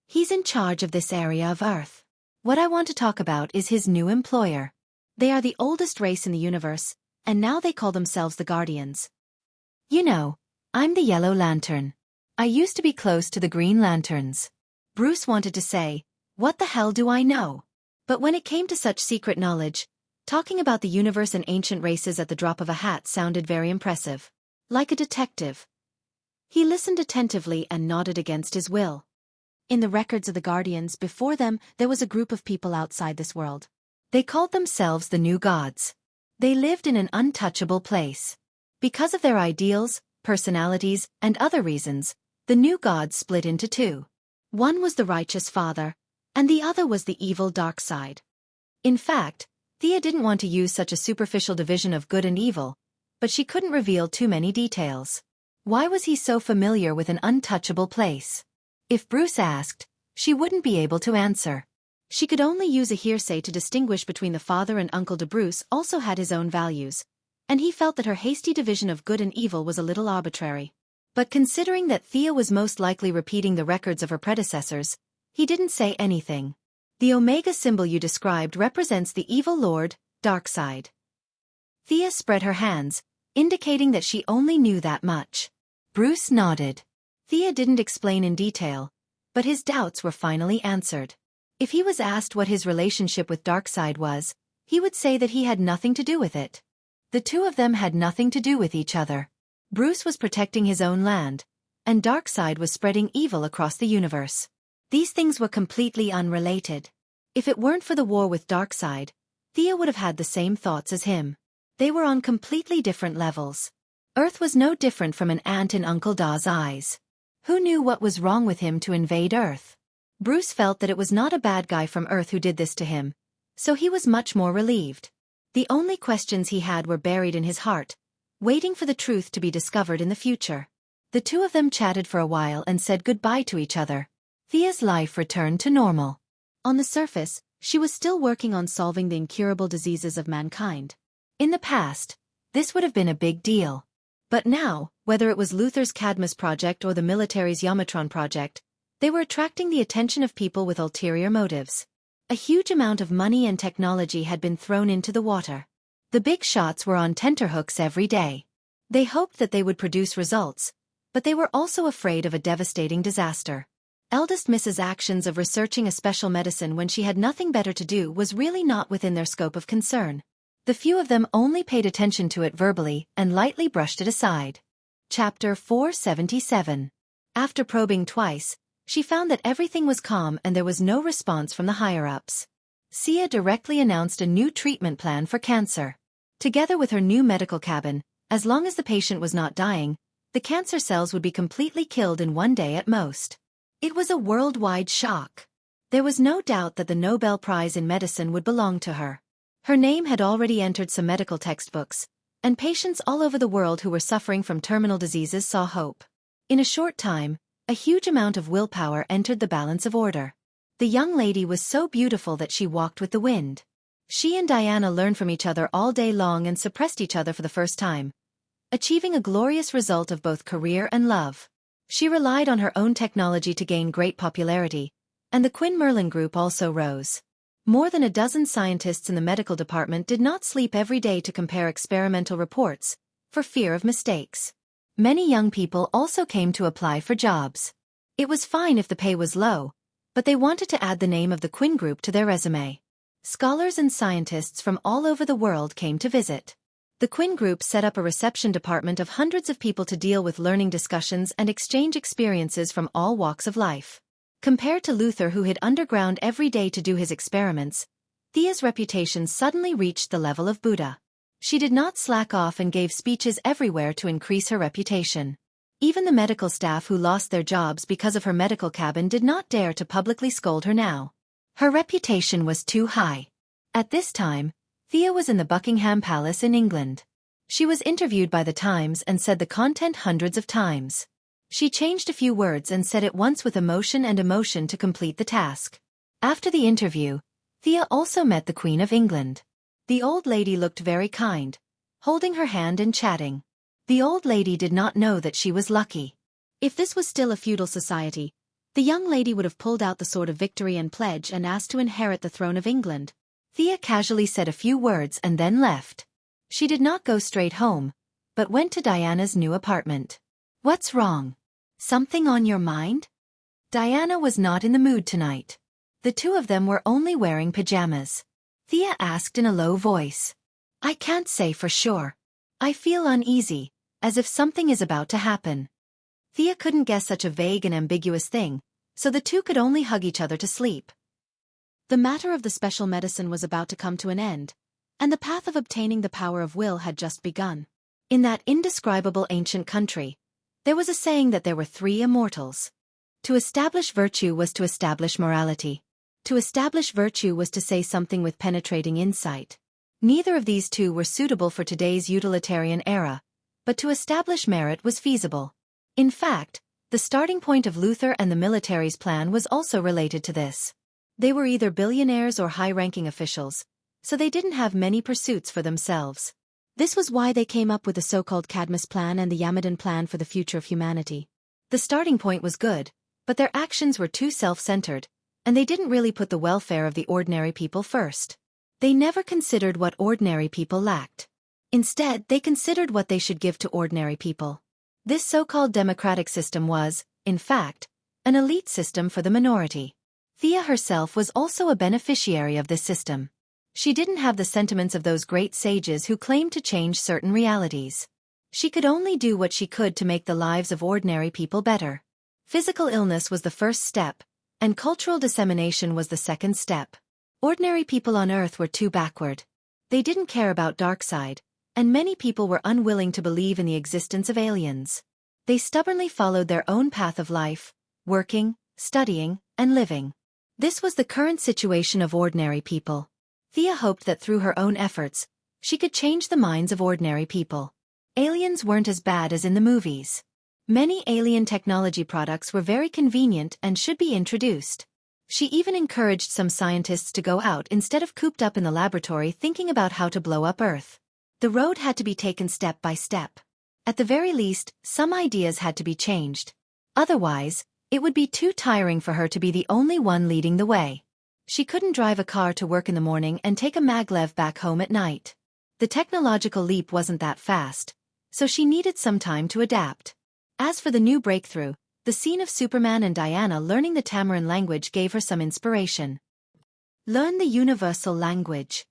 He's in charge of this area of Earth. What I want to talk about is his new employer. They are the oldest race in the universe, and now they call themselves the Guardians. You know, I'm the Yellow Lantern. I used to be close to the Green Lanterns." Bruce wanted to say, "What the hell do I know?" But when it came to such secret knowledge, talking about the universe and ancient races at the drop of a hat sounded very impressive. like a detective. He listened attentively and nodded against his will. In the records of the Guardians before them, there was a group of people outside this world. They called themselves the New Gods. They lived in an untouchable place. Because of their ideals, personalities, and other reasons, the New Gods split into two. One was the righteous father, and the other was the evil dark side. In fact, Thea didn't want to use such a superficial division of good and evil, but she couldn't reveal too many details. Why was he so familiar with an untouchable place? If Bruce asked, she wouldn't be able to answer. She could only use a hearsay to distinguish between the father and Uncle de Bruce also had his own values, and he felt that her hasty division of good and evil was a little arbitrary. But considering that Thea was most likely repeating the records of her predecessors, he didn't say anything. The Omega symbol you described represents the evil lord, Darkseid. Thea spread her hands, indicating that she only knew that much. Bruce nodded. Thea didn't explain in detail, but his doubts were finally answered. If he was asked what his relationship with Darkseid was, he would say that he had nothing to do with it. The two of them had nothing to do with each other. Bruce was protecting his own land, and Darkseid was spreading evil across the universe. These things were completely unrelated. If it weren't for the war with Darkseid, Thea would have had the same thoughts as him. They were on completely different levels. Earth was no different from an ant in Uncle Da's eyes. Who knew what was wrong with him to invade Earth? Bruce felt that it was not a bad guy from Earth who did this to him, so he was much more relieved. The only questions he had were buried in his heart, waiting for the truth to be discovered in the future. The two of them chatted for a while and said goodbye to each other. Thea's life returned to normal. On the surface, she was still working on solving the incurable diseases of mankind. In the past, this would have been a big deal. But now, whether it was Luther's Cadmus project or the military's Yamatron project, they were attracting the attention of people with ulterior motives. A huge amount of money and technology had been thrown into the water. The big shots were on tenterhooks every day. They hoped that they would produce results, but they were also afraid of a devastating disaster. Eldest Mrs. actions of researching a special medicine when she had nothing better to do was really not within their scope of concern. The few of them only paid attention to it verbally and lightly brushed it aside. Chapter 477. After probing twice, she found that everything was calm and there was no response from the higher-ups. Sia directly announced a new treatment plan for cancer. Together with her new medical cabin, as long as the patient was not dying, the cancer cells would be completely killed in one day at most. It was a worldwide shock. There was no doubt that the Nobel Prize in Medicine would belong to her. Her name had already entered some medical textbooks, and patients all over the world who were suffering from terminal diseases saw hope. In a short time, a huge amount of willpower entered the balance of order. The young lady was so beautiful that she walked with the wind. She and Diana learned from each other all day long and suppressed each other for the first time, achieving a glorious result of both career and love. She relied on her own technology to gain great popularity, and the Quinn Merlin Group also rose. More than a dozen scientists in the medical department did not sleep every day to compare experimental reports, for fear of mistakes. Many young people also came to apply for jobs. It was fine if the pay was low, but they wanted to add the name of the Quinn Group to their resume. Scholars and scientists from all over the world came to visit. The Quinn Group set up a reception department of hundreds of people to deal with learning discussions and exchange experiences from all walks of life. Compared to Luther, who hid underground every day to do his experiments, Thea's reputation suddenly reached the level of Buddha. She did not slack off and gave speeches everywhere to increase her reputation. Even the medical staff who lost their jobs because of her medical cabin did not dare to publicly scold her now. Her reputation was too high. At this time, Thea was in the Buckingham Palace in England. She was interviewed by the Times and said the content hundreds of times. She changed a few words and said it once with emotion to complete the task. After the interview, Thea also met the Queen of England. The old lady looked very kind, holding her hand and chatting. The old lady did not know that she was lucky. If this was still a feudal society, the young lady would have pulled out the sword of victory and pledge and asked to inherit the throne of England. Thea casually said a few words and then left. She did not go straight home, but went to Diana's new apartment. "What's wrong? Something on your mind?" Diana was not in the mood tonight. The two of them were only wearing pajamas. Thea asked in a low voice. "I can't say for sure. I feel uneasy, as if something is about to happen. Thea couldn't guess such a vague and ambiguous thing, so the two could only hug each other to sleep. The matter of the special medicine was about to come to an end, and the path of obtaining the power of will had just begun. In that indescribable ancient country, there was a saying that there were 3 immortals. To establish virtue was to establish morality. To establish virtue was to say something with penetrating insight. Neither of these two were suitable for today's utilitarian era, but to establish merit was feasible. In fact, the starting point of Luther and the military's plan was also related to this. They were either billionaires or high-ranking officials, so they didn't have many pursuits for themselves. This was why they came up with the so-called Cadmus plan and the Yamadan plan for the future of humanity. The starting point was good, but their actions were too self-centered, and they didn't really put the welfare of the ordinary people first. They never considered what ordinary people lacked. Instead, they considered what they should give to ordinary people. This so-called democratic system was, in fact, an elite system for the minority. Thea herself was also a beneficiary of this system. She didn't have the sentiments of those great sages who claimed to change certain realities. She could only do what she could to make the lives of ordinary people better. Physical illness was the first step, and cultural dissemination was the second step. Ordinary people on Earth were too backward. They didn't care about dark side, and many people were unwilling to believe in the existence of aliens. They stubbornly followed their own path of life, working, studying, and living. This was the current situation of ordinary people. Thea hoped that through her own efforts, she could change the minds of ordinary people. Aliens weren't as bad as in the movies. Many alien technology products were very convenient and should be introduced. She even encouraged some scientists to go out instead of cooped up in the laboratory thinking about how to blow up Earth. The road had to be taken step by step. At the very least, some ideas had to be changed. Otherwise, it would be too tiring for her to be the only one leading the way. She couldn't drive a car to work in the morning and take a maglev back home at night. The technological leap wasn't that fast, so she needed some time to adapt. As for the new breakthrough, the scene of Superman and Diana learning the Tamaran language gave her some inspiration. Learn the universal language.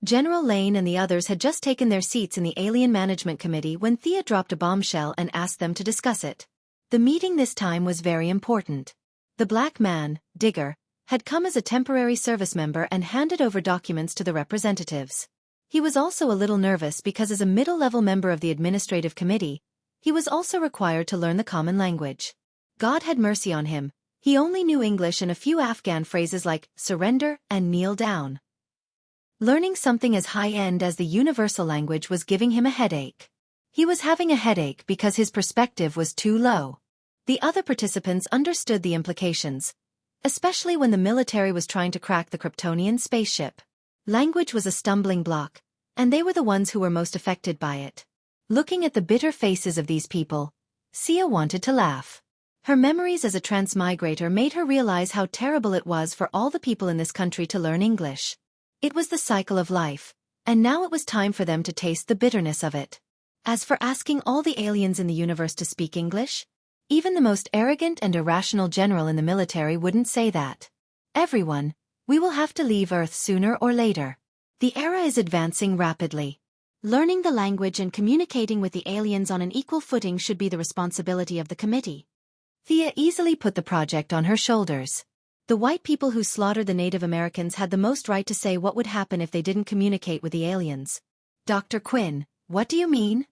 General Lane and the others had just taken their seats in the Alien Management Committee when Thea dropped a bombshell and asked them to discuss it. The meeting this time was very important. The black man, Digger, had come as a temporary service member and handed over documents to the representatives. He was also a little nervous because as a middle-level member of the administrative committee, he was also required to learn the common language. God had mercy on him, he only knew English and a few Afghan phrases like surrender and kneel down. Learning something as high-end as the universal language was giving him a headache. He was having a headache because his perspective was too low. The other participants understood the implications, especially when the military was trying to crack the Kryptonian spaceship. Language was a stumbling block, and they were the ones who were most affected by it. Looking at the bitter faces of these people, Sia wanted to laugh. Her memories as a transmigrator made her realize how terrible it was for all the people in this country to learn English. It was the cycle of life, and now it was time for them to taste the bitterness of it. As for asking all the aliens in the universe to speak English, even the most arrogant and irrational general in the military wouldn't say that. Everyone, we will have to leave Earth sooner or later. The era is advancing rapidly. Learning the language and communicating with the aliens on an equal footing should be the responsibility of the committee. Thea easily put the project on her shoulders. The white people who slaughtered the Native Americans had the most right to say what would happen if they didn't communicate with the aliens. Dr. Quinn, what do you mean?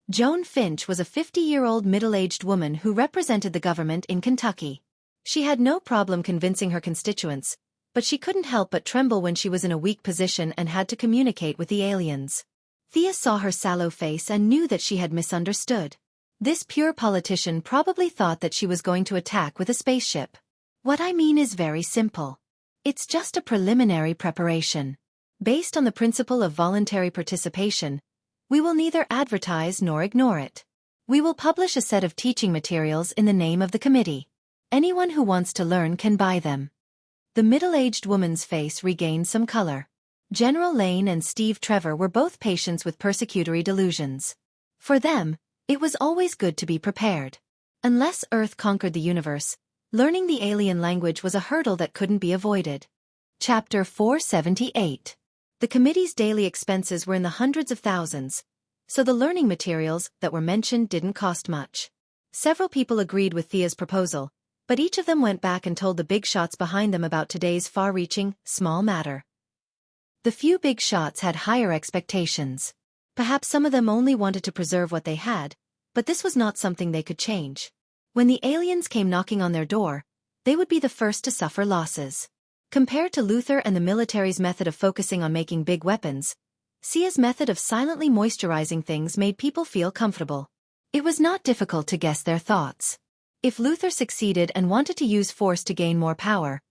Joan Finch was a 50-year-old middle-aged woman who represented the government in Kentucky. She had no problem convincing her constituents, but she couldn't help but tremble when she was in a weak position and had to communicate with the aliens. Thea saw her sallow face and knew that she had misunderstood. This pure politician probably thought that she was going to attack with a spaceship. What I mean is very simple. It's just a preliminary preparation. Based on the principle of voluntary participation, we will neither advertise nor ignore it. We will publish a set of teaching materials in the name of the committee. Anyone who wants to learn can buy them. The middle-aged woman's face regained some color. General Lane and Steve Trevor were both patients with persecutory delusions. For them, it was always good to be prepared. Unless Earth conquered the universe, learning the alien language was a hurdle that couldn't be avoided. Chapter 478. The committee's daily expenses were in the hundreds of thousands, so the learning materials that were mentioned didn't cost much. Several people agreed with Thea's proposal, but each of them went back and told the big shots behind them about today's far-reaching, small matter. The few big shots had higher expectations. Perhaps some of them only wanted to preserve what they had, but this was not something they could change. When the aliens came knocking on their door, they would be the first to suffer losses. Compared to Luther and the military's method of focusing on making big weapons, Sia's method of silently moisturizing things made people feel comfortable. It was not difficult to guess their thoughts. If Luther succeeded and wanted to use force to gain more power,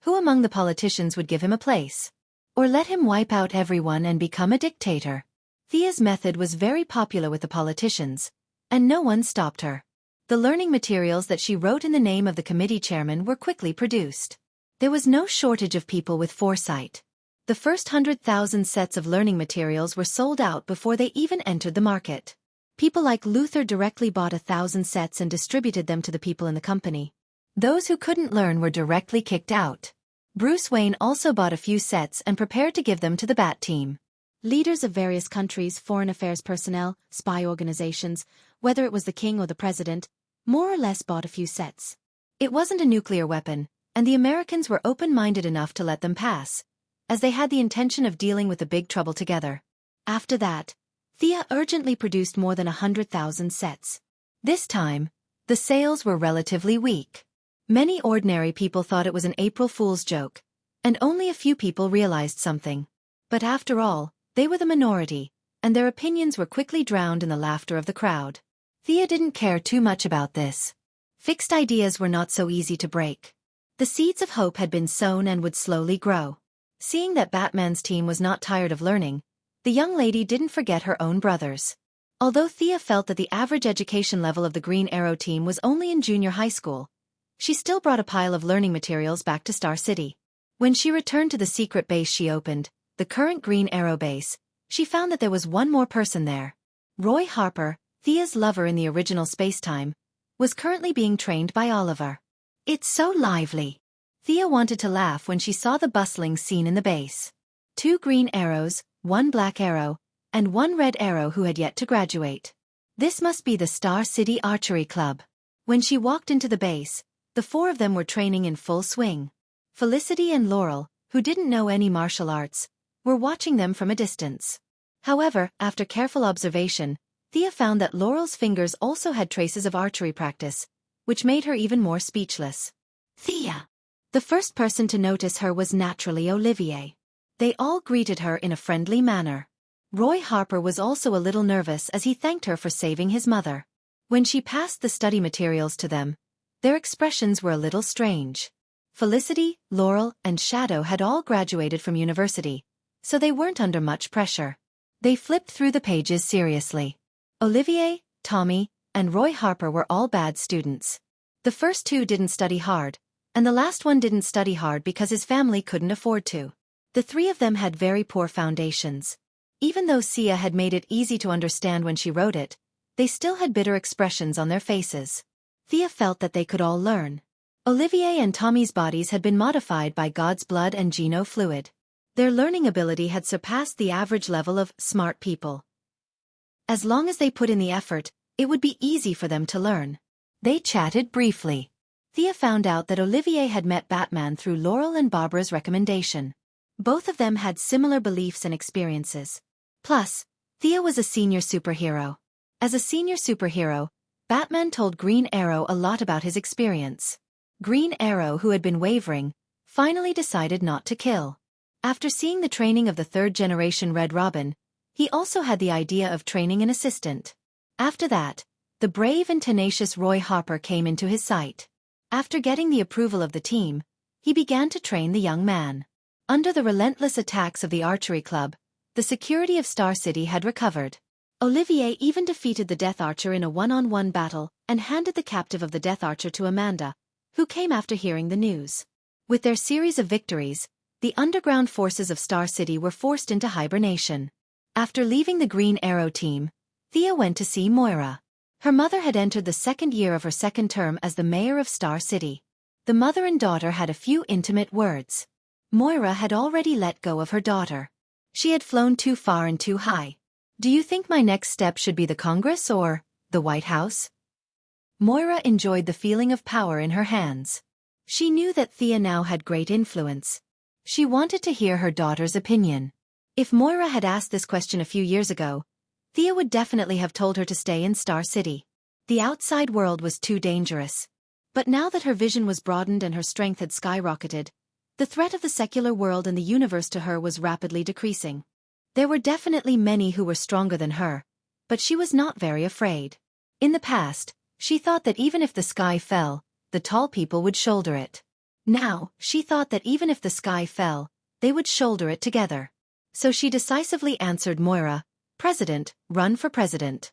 who among the politicians would give him a place? Or let him wipe out everyone and become a dictator? Thea's method was very popular with the politicians, and no one stopped her. The learning materials that she wrote in the name of the committee chairman were quickly produced. There was no shortage of people with foresight. The first 100,000 sets of learning materials were sold out before they even entered the market. People like Luther directly bought 1,000 sets and distributed them to the people in the company. Those who couldn't learn were directly kicked out. Bruce Wayne also bought a few sets and prepared to give them to the Bat team. Leaders of various countries, foreign affairs personnel, spy organizations, whether it was the king or the president, more or less bought a few sets. It wasn't a nuclear weapon, and the Americans were open-minded enough to let them pass, as they had the intention of dealing with the big trouble together. After that, Thea urgently produced more than 100,000 sets. This time, the sales were relatively weak. Many ordinary people thought it was an April Fool's joke, and only a few people realized something. But after all, they were the minority, and their opinions were quickly drowned in the laughter of the crowd. Thea didn't care too much about this. Fixed ideas were not so easy to break. The seeds of hope had been sown and would slowly grow. Seeing that Batman's team was not tired of learning, the young lady didn't forget her own brothers. Although Thea felt that the average education level of the Green Arrow team was only in junior high school, she still brought a pile of learning materials back to Star City. When she returned to the secret base she opened, the current Green Arrow base, she found that there was one more person there. Roy Harper, Thea's lover in the original spacetime, was currently being trained by Oliver. It's so lively. Thea wanted to laugh when she saw the bustling scene in the base. 2 green arrows, 1 black arrow, and 1 red arrow who had yet to graduate. This must be the Star City Archery Club. When she walked into the base, the 4 of them were training in full swing. Felicity and Laurel, who didn't know any martial arts, were watching them from a distance. However, after careful observation, Thea found that Laurel's fingers also had traces of archery practice, which made her even more speechless. Thea! The first person to notice her was naturally Olivier. They all greeted her in a friendly manner. Roy Harper was also a little nervous as he thanked her for saving his mother. When she passed the study materials to them, their expressions were a little strange. Felicity, Laurel, and Shadow had all graduated from university, so they weren't under much pressure. They flipped through the pages seriously. Olivier, Tommy, and Roy Harper were all bad students. The first 2 didn't study hard, and the last one didn't study hard because his family couldn't afford to. The 3 of them had very poor foundations. Even though Sia had made it easy to understand when she wrote it, they still had bitter expressions on their faces. Thea felt that they could all learn. Olivier and Tommy's bodies had been modified by God's blood and geno fluid. Their learning ability had surpassed the average level of smart people. As long as they put in the effort, it would be easy for them to learn. They chatted briefly. Thea found out that Olivier had met Batman through Laurel and Barbara's recommendation. Both of them had similar beliefs and experiences. Plus, Thea was a senior superhero. As a senior superhero, Batman told Green Arrow a lot about his experience. Green Arrow, who had been wavering, finally decided not to kill. After seeing the training of the 3rd-generation Red Robin, he also had the idea of training an assistant. After that, the brave and tenacious Roy Harper came into his sight. After getting the approval of the team, he began to train the young man. Under the relentless attacks of the archery club, the security of Star City had recovered. Olivier even defeated the Death Archer in a one-on-one battle and handed the captive of the Death Archer to Amanda, who came after hearing the news. With their series of victories, the underground forces of Star City were forced into hibernation. After leaving the Green Arrow team, Thea went to see Moira. Her mother had entered the 2nd year of her 2nd term as the mayor of Star City. The mother and daughter had a few intimate words. Moira had already let go of her daughter. She had flown too far and too high. Do you think my next step should be the Congress or the White House? Moira enjoyed the feeling of power in her hands. She knew that Thea now had great influence. She wanted to hear her daughter's opinion. If Moira had asked this question a few years ago, Thea would definitely have told her to stay in Star City. The outside world was too dangerous. But now that her vision was broadened and her strength had skyrocketed, the threat of the secular world and the universe to her was rapidly decreasing. There were definitely many who were stronger than her, but she was not very afraid. In the past, she thought that even if the sky fell, the tall people would shoulder it. Now, she thought that even if the sky fell, they would shoulder it together. So she decisively answered Moira, "President, run for president."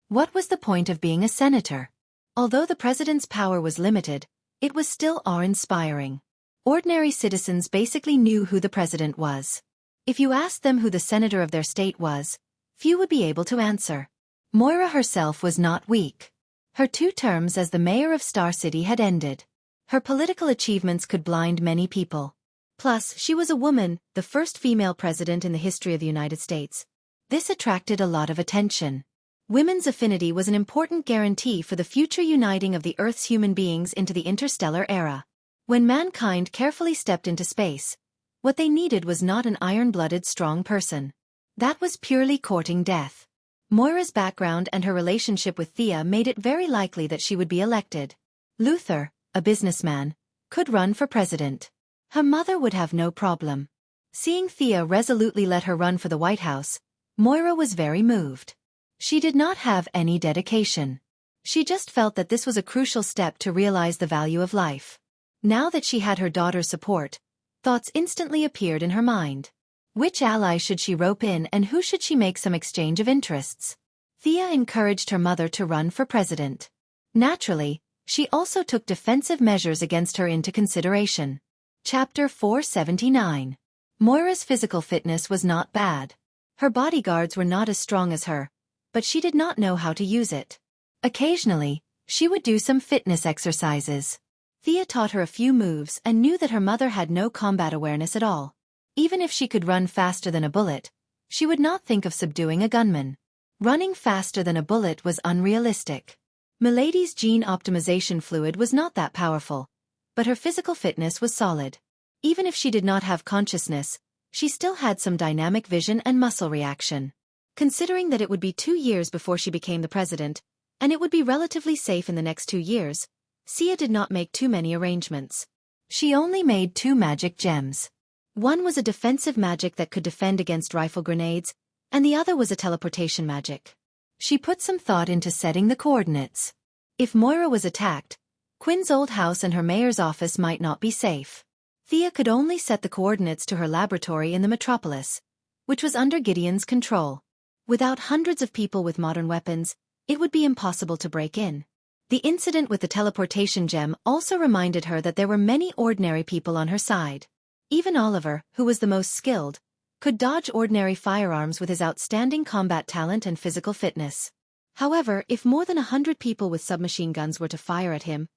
What was the point of being a senator? Although the president's power was limited, it was still awe-inspiring. Ordinary citizens basically knew who the president was. If you asked them who the senator of their state was, few would be able to answer. Moira herself was not weak. Her 2 terms as the mayor of Star City had ended. Her political achievements could blind many people. Plus, she was a woman, the first female president in the history of the United States. This attracted a lot of attention. Women's affinity was an important guarantee for the future uniting of the Earth's human beings into the interstellar era. When mankind carefully stepped into space, what they needed was not an iron-blooded strong person. That was purely courting death. Moira's background and her relationship with Thea made it very likely that she would be elected. Luther, a businessman, could run for president. Her mother would have no problem. Seeing Thea resolutely let her run for the White House, Moira was very moved. She did not have any dedication. She just felt that this was a crucial step to realize the value of life. Now that she had her daughter's support, thoughts instantly appeared in her mind. Which ally should she rope in and who should she make some exchange of interests? Thea encouraged her mother to run for president. Naturally, she also took defensive measures against her into consideration. Chapter 479. Moira's physical fitness was not bad. Her bodyguards were not as strong as her, but she did not know how to use it. Occasionally, she would do some fitness exercises. Thea taught her a few moves and knew that her mother had no combat awareness at all. Even if she could run faster than a bullet, she would not think of subduing a gunman. Running faster than a bullet was unrealistic. Milady's gene optimization fluid was not that powerful, but her physical fitness was solid. Even if she did not have consciousness, she still had some dynamic vision and muscle reaction. Considering that it would be 2 years before she became the president, and it would be relatively safe in the next 2 years, Thea did not make too many arrangements. She only made 2 magic gems. One was a defensive magic that could defend against rifle grenades, and the other was a teleportation magic. She put some thought into setting the coordinates. If Moira was attacked, Quinn's old house and her mayor's office might not be safe. Thea could only set the coordinates to her laboratory in the metropolis, which was under Gideon's control. Without hundreds of people with modern weapons, it would be impossible to break in. The incident with the teleportation gem also reminded her that there were many ordinary people on her side. Even Oliver, who was the most skilled, could dodge ordinary firearms with his outstanding combat talent and physical fitness. However, if more than 100 people with submachine guns were to fire at him,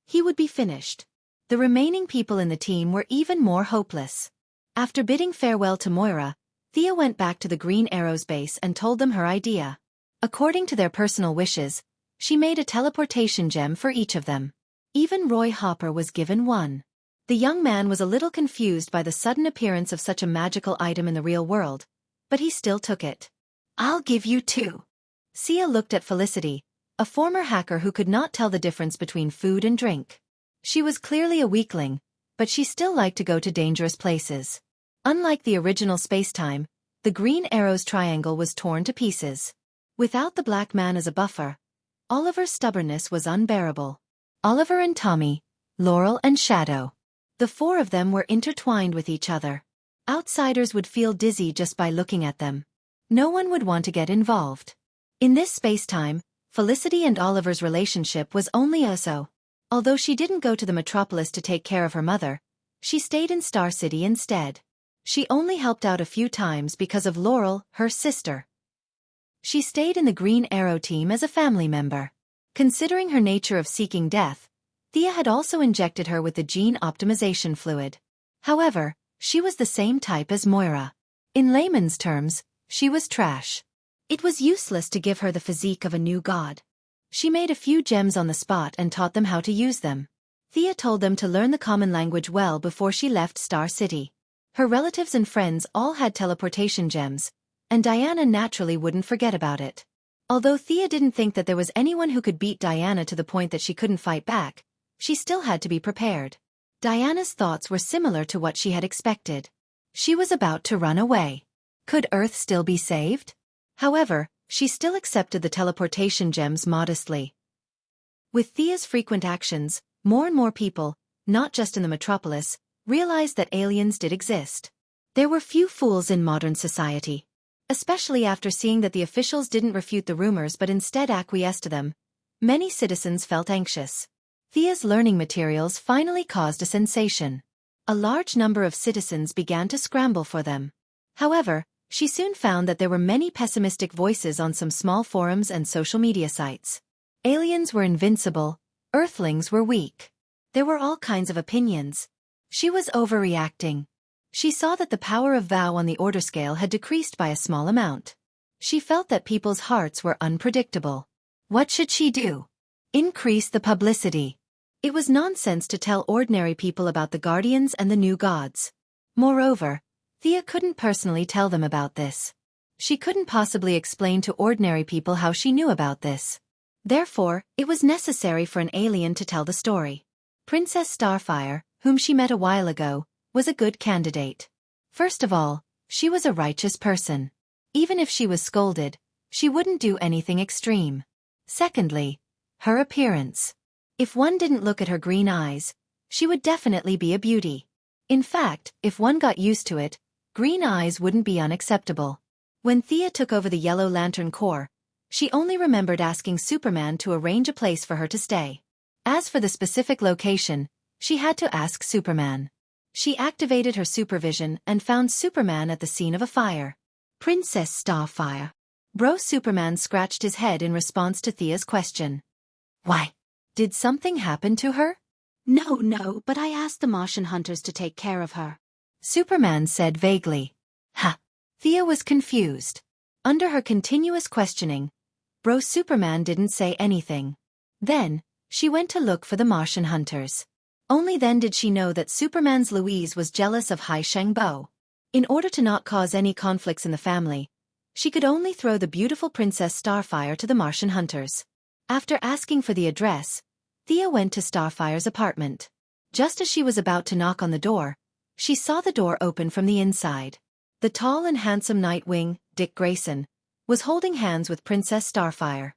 he would be finished. The remaining people in the team were even more hopeless. After bidding farewell to Moira, Thea went back to the Green Arrows base and told them her idea. According to their personal wishes, she made a teleportation gem for each of them. Even Roy Hopper was given one. The young man was a little confused by the sudden appearance of such a magical item in the real world, but he still took it. "I'll give you 2. Thea looked at Felicity, a former hacker who could not tell the difference between food and drink. She was clearly a weakling, but she still liked to go to dangerous places. Unlike the original space-time, the Green Arrows triangle was torn to pieces. Without the black man as a buffer, Oliver's stubbornness was unbearable. Oliver and Tommy, Laurel and Shadow. The 4 of them were intertwined with each other. Outsiders would feel dizzy just by looking at them. No one would want to get involved. In this space-time, Felicity and Oliver's relationship was only so. Although she didn't go to the metropolis to take care of her mother, she stayed in Star City instead. She only helped out a few times because of Laurel, her sister. She stayed in the Green Arrow team as a family member. Considering her nature of seeking death, Thea had also injected her with the gene optimization fluid. However, she was the same type as Moira. In layman's terms, She was trash. It was useless to give her the physique of a new god. She made a few gems on the spot and taught them how to use them. Thea told them to learn the common language well before she left Star City. Her relatives and friends all had teleportation gems, and Diana naturally wouldn't forget about it. Although Thea didn't think that there was anyone who could beat Diana to the point that she couldn't fight back, she still had to be prepared. Diana's thoughts were similar to what she had expected. She was about to run away. Could Earth still be saved? However, she still accepted the teleportation gems modestly. With Thea's frequent actions, more and more people, not just in the metropolis, realized that aliens did exist. There were few fools in modern society. Especially after seeing that the officials didn't refute the rumors but instead acquiesced to them, many citizens felt anxious. Thea's learning materials finally caused a sensation. A large number of citizens began to scramble for them. However, she soon found that there were many pessimistic voices on some small forums and social media sites. Aliens were invincible, Earthlings were weak. There were all kinds of opinions. She was overreacting. She saw that the power of Vow on the order scale had decreased by a small amount. She felt that people's hearts were unpredictable. What should she do? Increase the publicity. It was nonsense to tell ordinary people about the Guardians and the new gods. Moreover, Thea couldn't personally tell them about this. She couldn't possibly explain to ordinary people how she knew about this. Therefore, it was necessary for an alien to tell the story. Princess Starfire, whom she met a while ago, was a good candidate. First of all, she was a righteous person. Even if she was scolded, she wouldn't do anything extreme. Secondly, her appearance. If one didn't look at her green eyes, she would definitely be a beauty. In fact, if one got used to it, green eyes wouldn't be unacceptable. When Thea took over the Yellow Lantern Corps, she only remembered asking Superman to arrange a place for her to stay. As for the specific location, she had to ask Superman. She activated her supervision and found Superman at the scene of a fire. Princess Starfire. Bro Superman scratched his head in response to Thea's question. Why? Did something happen to her? No, but I asked the Martian hunters to take care of her. Superman said vaguely. Ha! Thea was confused. Under her continuous questioning, Bro Superman didn't say anything. Then, she went to look for the Martian hunters. Only then did she know that Superman's Louise was jealous of Hai Shengbo. In order to not cause any conflicts in the family, she could only throw the beautiful Princess Starfire to the Martian hunters. After asking for the address, Thea went to Starfire's apartment. Just as she was about to knock on the door, she saw the door open from the inside. The tall and handsome Nightwing, Dick Grayson, was holding hands with Princess Starfire.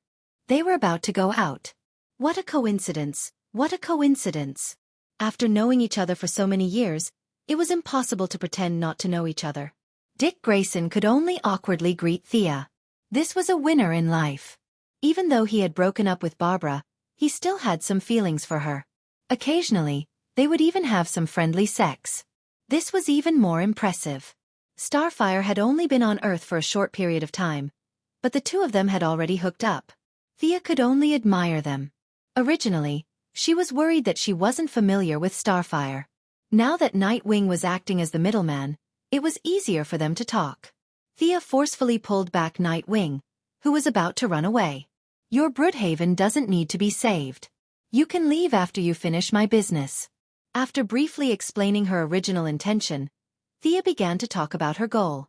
They were about to go out. What a coincidence, what a coincidence. After knowing each other for so many years, it was impossible to pretend not to know each other. Dick Grayson could only awkwardly greet Thea. This was a winner in life. Even though he had broken up with Barbara, he still had some feelings for her. Occasionally, they would even have some friendly sex. This was even more impressive. Starfire had only been on Earth for a short period of time, but the two of them had already hooked up. Thea could only admire them. Originally, she was worried that she wasn't familiar with Starfire. Now that Nightwing was acting as the middleman, it was easier for them to talk. Thea forcefully pulled back Nightwing, who was about to run away. Your Broodhaven doesn't need to be saved. You can leave after you finish my business. After briefly explaining her original intention, Thea began to talk about her goal.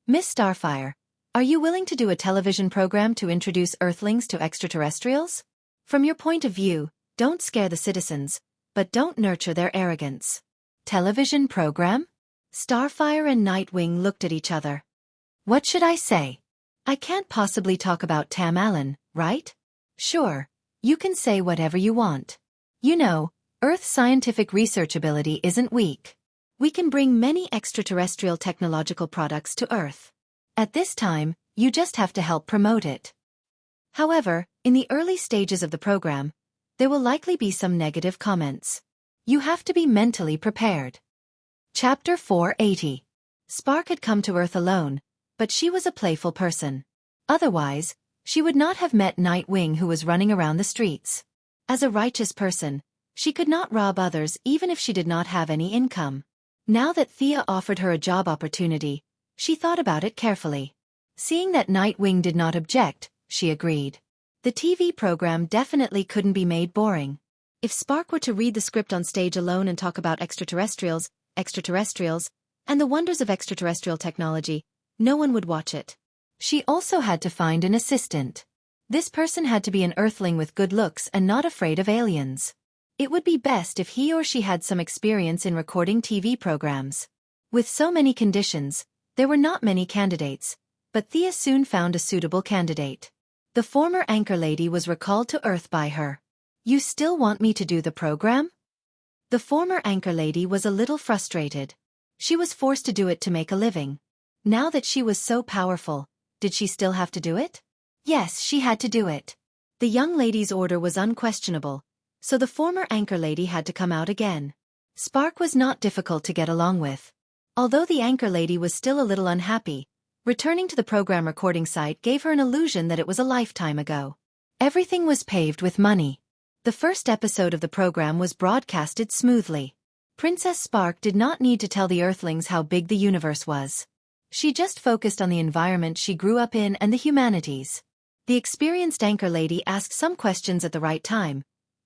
Miss Starfire, are you willing to do a television program to introduce Earthlings to extraterrestrials? From your point of view, don't scare the citizens, but don't nurture their arrogance. Television program? Starfire and Nightwing looked at each other. What should I say? I can't possibly talk about Tam Allen, right? Sure, you can say whatever you want. You know, Earth's scientific research ability isn't weak. We can bring many extraterrestrial technological products to Earth. At this time, you just have to help promote it. However, in the early stages of the program, there will likely be some negative comments. You have to be mentally prepared. Chapter 480. Spark had come to Earth alone, but she was a playful person. Otherwise, she would not have met Nightwing, who was running around the streets. As a righteous person, she could not rob others even if she did not have any income. Now that Thea offered her a job opportunity, she thought about it carefully. Seeing that Nightwing did not object, she agreed. The TV program definitely couldn't be made boring. If Spark were to read the script on stage alone and talk about extraterrestrials, and the wonders of extraterrestrial technology, no one would watch it. She also had to find an assistant. This person had to be an Earthling with good looks and not afraid of aliens. It would be best if he or she had some experience in recording TV programs. With so many conditions, there were not many candidates, but Thea soon found a suitable candidate. The former anchor lady was recalled to Earth by her. "You still want me to do the program?" The former anchor lady was a little frustrated. She was forced to do it to make a living. Now that she was so powerful, did she still have to do it? Yes, she had to do it. The young lady's order was unquestionable, so the former anchor lady had to come out again. Spark was not difficult to get along with. Although the anchor lady was still a little unhappy, returning to the program recording site gave her an illusion that it was a lifetime ago. Everything was paved with money. The first episode of the program was broadcasted smoothly. Princess Spark did not need to tell the Earthlings how big the universe was. She just focused on the environment she grew up in and the humanities. The experienced anchor lady asked some questions at the right time,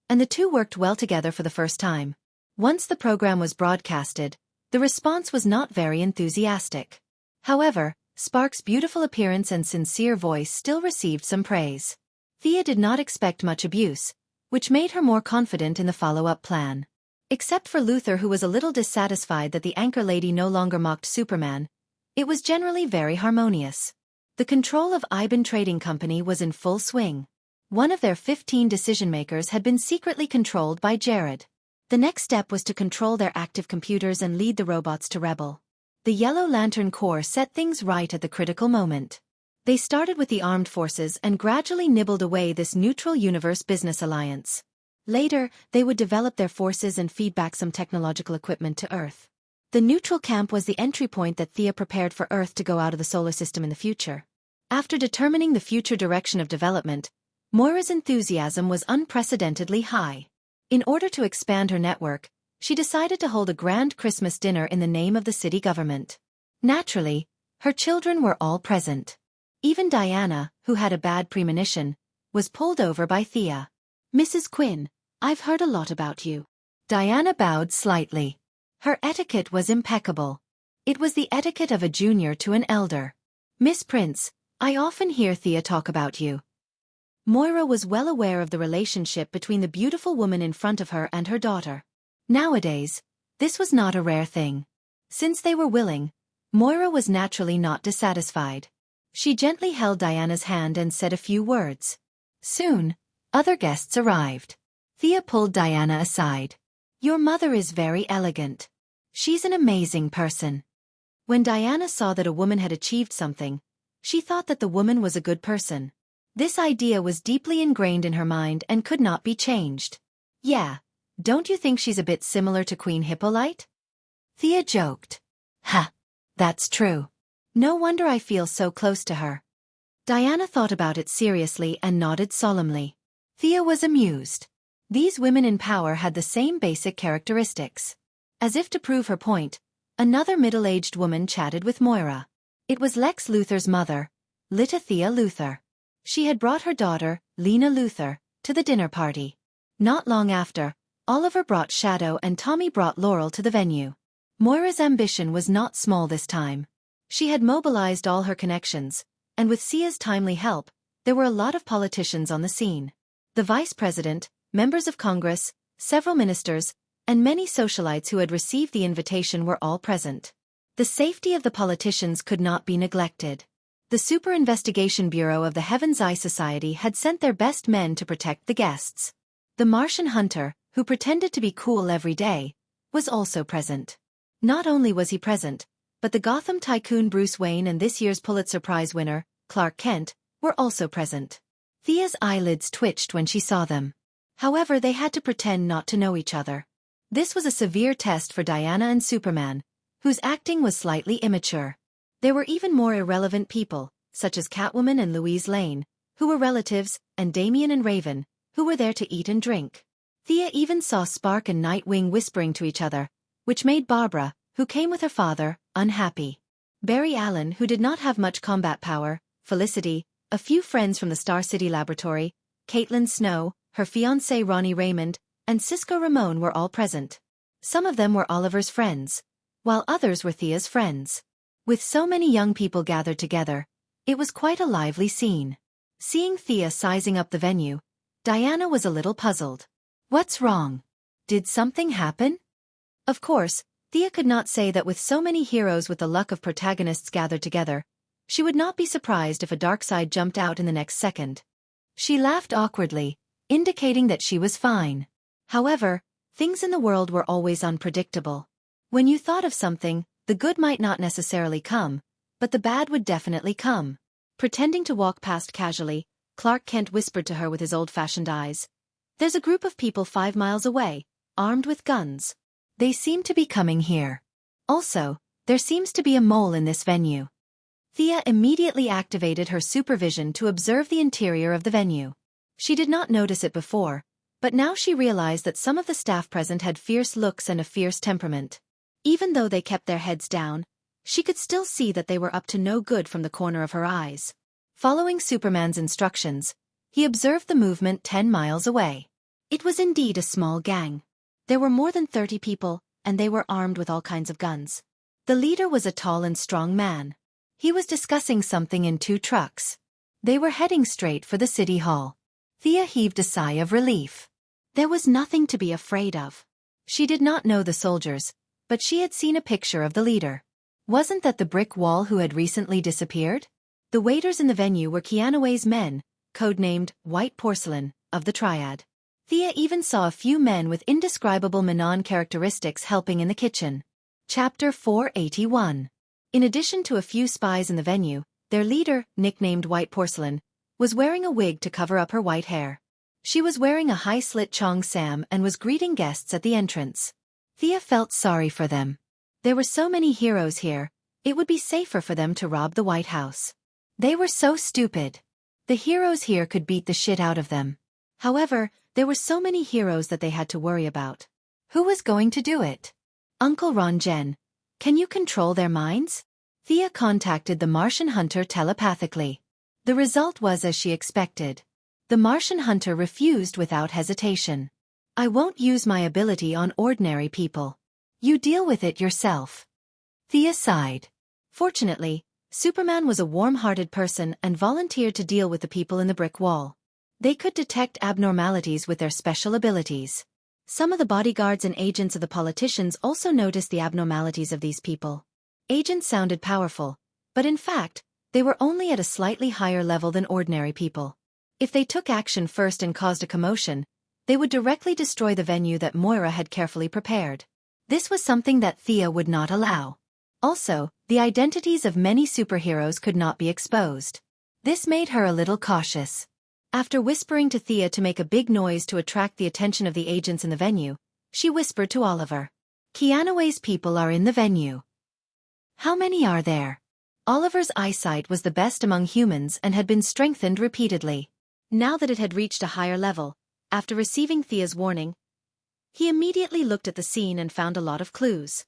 and the two worked well together for the first time. Once the program was broadcasted, the response was not very enthusiastic. However, Spark's beautiful appearance and sincere voice still received some praise. Thea did not expect much abuse, which made her more confident in the follow-up plan. Except for Luther, who was a little dissatisfied that the anchor lady no longer mocked Superman, it was generally very harmonious. The control of Iban Trading Company was in full swing. One of their 15 decision-makers had been secretly controlled by Jared. The next step was to control their active computers and lead the robots to rebel. The Yellow Lantern Corps set things right at the critical moment. They started with the armed forces and gradually nibbled away this neutral universe business alliance. Later, they would develop their forces and feed back some technological equipment to Earth. The neutral camp was the entry point that Thea prepared for Earth to go out of the solar system in the future. After determining the future direction of development, Moira's enthusiasm was unprecedentedly high. In order to expand her network, she decided to hold a grand Christmas dinner in the name of the city government. Naturally, her children were all present. Even Diana, who had a bad premonition, was pulled over by Thea. "Mrs. Quinn, I've heard a lot about you." Diana bowed slightly. Her etiquette was impeccable. It was the etiquette of a junior to an elder. "Miss Prince, I often hear Thea talk about you." Moira was well aware of the relationship between the beautiful woman in front of her and her daughter. Nowadays, this was not a rare thing. Since they were willing, Moira was naturally not dissatisfied. She gently held Diana's hand and said a few words. Soon, other guests arrived. Thea pulled Diana aside. "Your mother is very elegant. She's an amazing person." When Diana saw that a woman had achieved something, she thought that the woman was a good person. This idea was deeply ingrained in her mind and could not be changed. "Yeah, don't you think she's a bit similar to Queen Hippolyte?" Thea joked. "Ha, that's true. No wonder I feel so close to her." Diana thought about it seriously and nodded solemnly. Thea was amused. These women in power had the same basic characteristics. As if to prove her point, another middle-aged woman chatted with Moira. It was Lex Luthor's mother, Thea Luthor. She had brought her daughter, Lena Luthor, to the dinner party. Not long after, Oliver brought Shadow and Tommy brought Laurel to the venue. Moira's ambition was not small this time. She had mobilized all her connections, and with Sia's timely help, there were a lot of politicians on the scene. The vice president, members of Congress, several ministers, and many socialites who had received the invitation were all present. The safety of the politicians could not be neglected. The Super Investigation Bureau of the Heaven's Eye Society had sent their best men to protect the guests. The Martian hunter, who pretended to be cool every day, was also present. Not only was he present, but the Gotham tycoon Bruce Wayne and this year's Pulitzer Prize winner, Clark Kent, were also present. Thea's eyelids twitched when she saw them. However, they had to pretend not to know each other. This was a severe test for Diana and Superman, whose acting was slightly immature. There were even more irrelevant people, such as Catwoman and Louise Lane, who were relatives, and Damian and Raven, who were there to eat and drink. Thea even saw Spark and Nightwing whispering to each other, which made Barbara, who came with her father, unhappy. Barry Allen, who did not have much combat power, Felicity, a few friends from the Star City Laboratory, Caitlin Snow, her fiancé Ronnie Raymond, and Cisco Ramon were all present. Some of them were Oliver's friends, while others were Thea's friends. With so many young people gathered together, it was quite a lively scene. Seeing Thea sizing up the venue, Diana was a little puzzled. What's wrong? Did something happen? Of course, Thea could not say that with so many heroes with the luck of protagonists gathered together, she would not be surprised if a dark side jumped out in the next second. She laughed awkwardly, indicating that she was fine. However, things in the world were always unpredictable. When you thought of something, the good might not necessarily come, but the bad would definitely come. Pretending to walk past casually, Clark Kent whispered to her with his old-fashioned eyes. There's a group of people 5 miles away, armed with guns. They seem to be coming here. Also, there seems to be a mole in this venue. Thea immediately activated her supervision to observe the interior of the venue. She did not notice it before, but now she realized that some of the staff present had fierce looks and a fierce temperament. Even though they kept their heads down, she could still see that they were up to no good from the corner of her eyes. Following Superman's instructions, he observed the movement 10 miles away. It was indeed a small gang. There were more than 30 people, and they were armed with all kinds of guns. The leader was a tall and strong man. He was discussing something in 2 trucks. They were heading straight for the city hall. Thea heaved a sigh of relief. There was nothing to be afraid of. She did not know the soldiers, but she had seen a picture of the leader. Wasn't that the brick wall who had recently disappeared? The waiters in the venue were Keanu's men, codenamed White Porcelain, of the Triad. Thea even saw a few men with indescribable Manon characteristics helping in the kitchen. Chapter 481. In addition to a few spies in the venue, their leader, nicknamed White Porcelain, was wearing a wig to cover up her white hair. She was wearing a high-slit Chong Sam and was greeting guests at the entrance. Thea felt sorry for them. There were so many heroes here, it would be safer for them to rob the White House. They were so stupid. The heroes here could beat the shit out of them. However, there were so many heroes that they had to worry about. Who was going to do it? Uncle Ron Jen. Can you control their minds? Thea contacted the Martian hunter telepathically. The result was as she expected. The Martian hunter refused without hesitation. I won't use my ability on ordinary people. You deal with it yourself. Thea sighed. Fortunately, Superman was a warm-hearted person and volunteered to deal with the people in the brick wall. They could detect abnormalities with their special abilities. Some of the bodyguards and agents of the politicians also noticed the abnormalities of these people. Agents sounded powerful, but in fact, they were only at a slightly higher level than ordinary people. If they took action first and caused a commotion, they would directly destroy the venue that Moira had carefully prepared. This was something that Thea would not allow. Also, the identities of many superheroes could not be exposed. This made her a little cautious. After whispering to Thea to make a big noise to attract the attention of the agents in the venue, she whispered to Oliver. Keanu's people are in the venue. How many are there? Oliver's eyesight was the best among humans and had been strengthened repeatedly. Now that it had reached a higher level, after receiving Thea's warning, he immediately looked at the scene and found a lot of clues.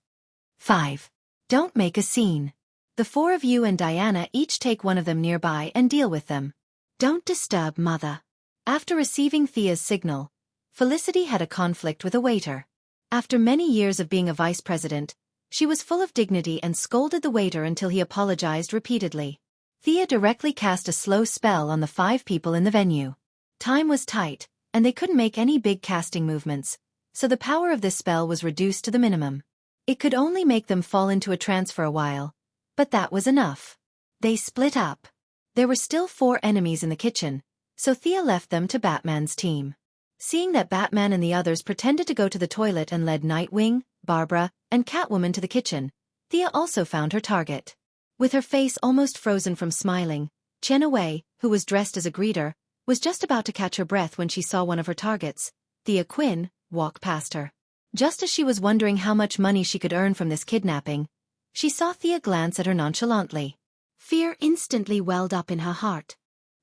5. Don't make a scene. The 4 of you and Diana each take one of them nearby and deal with them. Don't disturb Mother. After receiving Thea's signal, Felicity had a conflict with a waiter. After many years of being a vice president, she was full of dignity and scolded the waiter until he apologized repeatedly. Thea directly cast a slow spell on the 5 people in the venue. Time was tight, and they couldn't make any big casting movements, so the power of this spell was reduced to the minimum. It could only make them fall into a trance for a while, but that was enough. They split up. There were still 4 enemies in the kitchen, so Thea left them to Batman's team. Seeing that Batman and the others pretended to go to the toilet and led Nightwing, Barbara, and Catwoman to the kitchen, Thea also found her target. With her face almost frozen from smiling, Chen Wei, who was dressed as a greeter, was just about to catch her breath when she saw one of her targets, Thea Quinn, walk past her. Just as she was wondering how much money she could earn from this kidnapping, she saw Thea glance at her nonchalantly. Fear instantly welled up in her heart.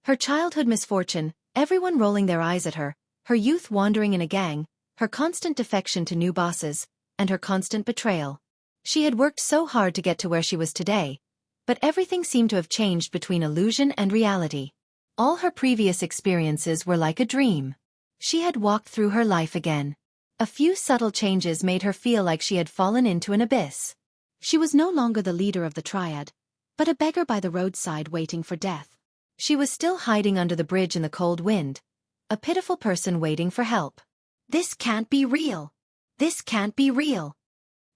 Her childhood misfortune, everyone rolling their eyes at her, her youth wandering in a gang, her constant defection to new bosses, and her constant betrayal. She had worked so hard to get to where she was today, But everything seemed to have changed between illusion and reality. All her previous experiences were like a dream. She had walked through her life again. A few subtle changes made her feel like she had fallen into an abyss. She was no longer the leader of the triad, but a beggar by the roadside waiting for death. She was still hiding under the bridge in the cold wind, a pitiful person waiting for help. "This can't be real. This can't be real,"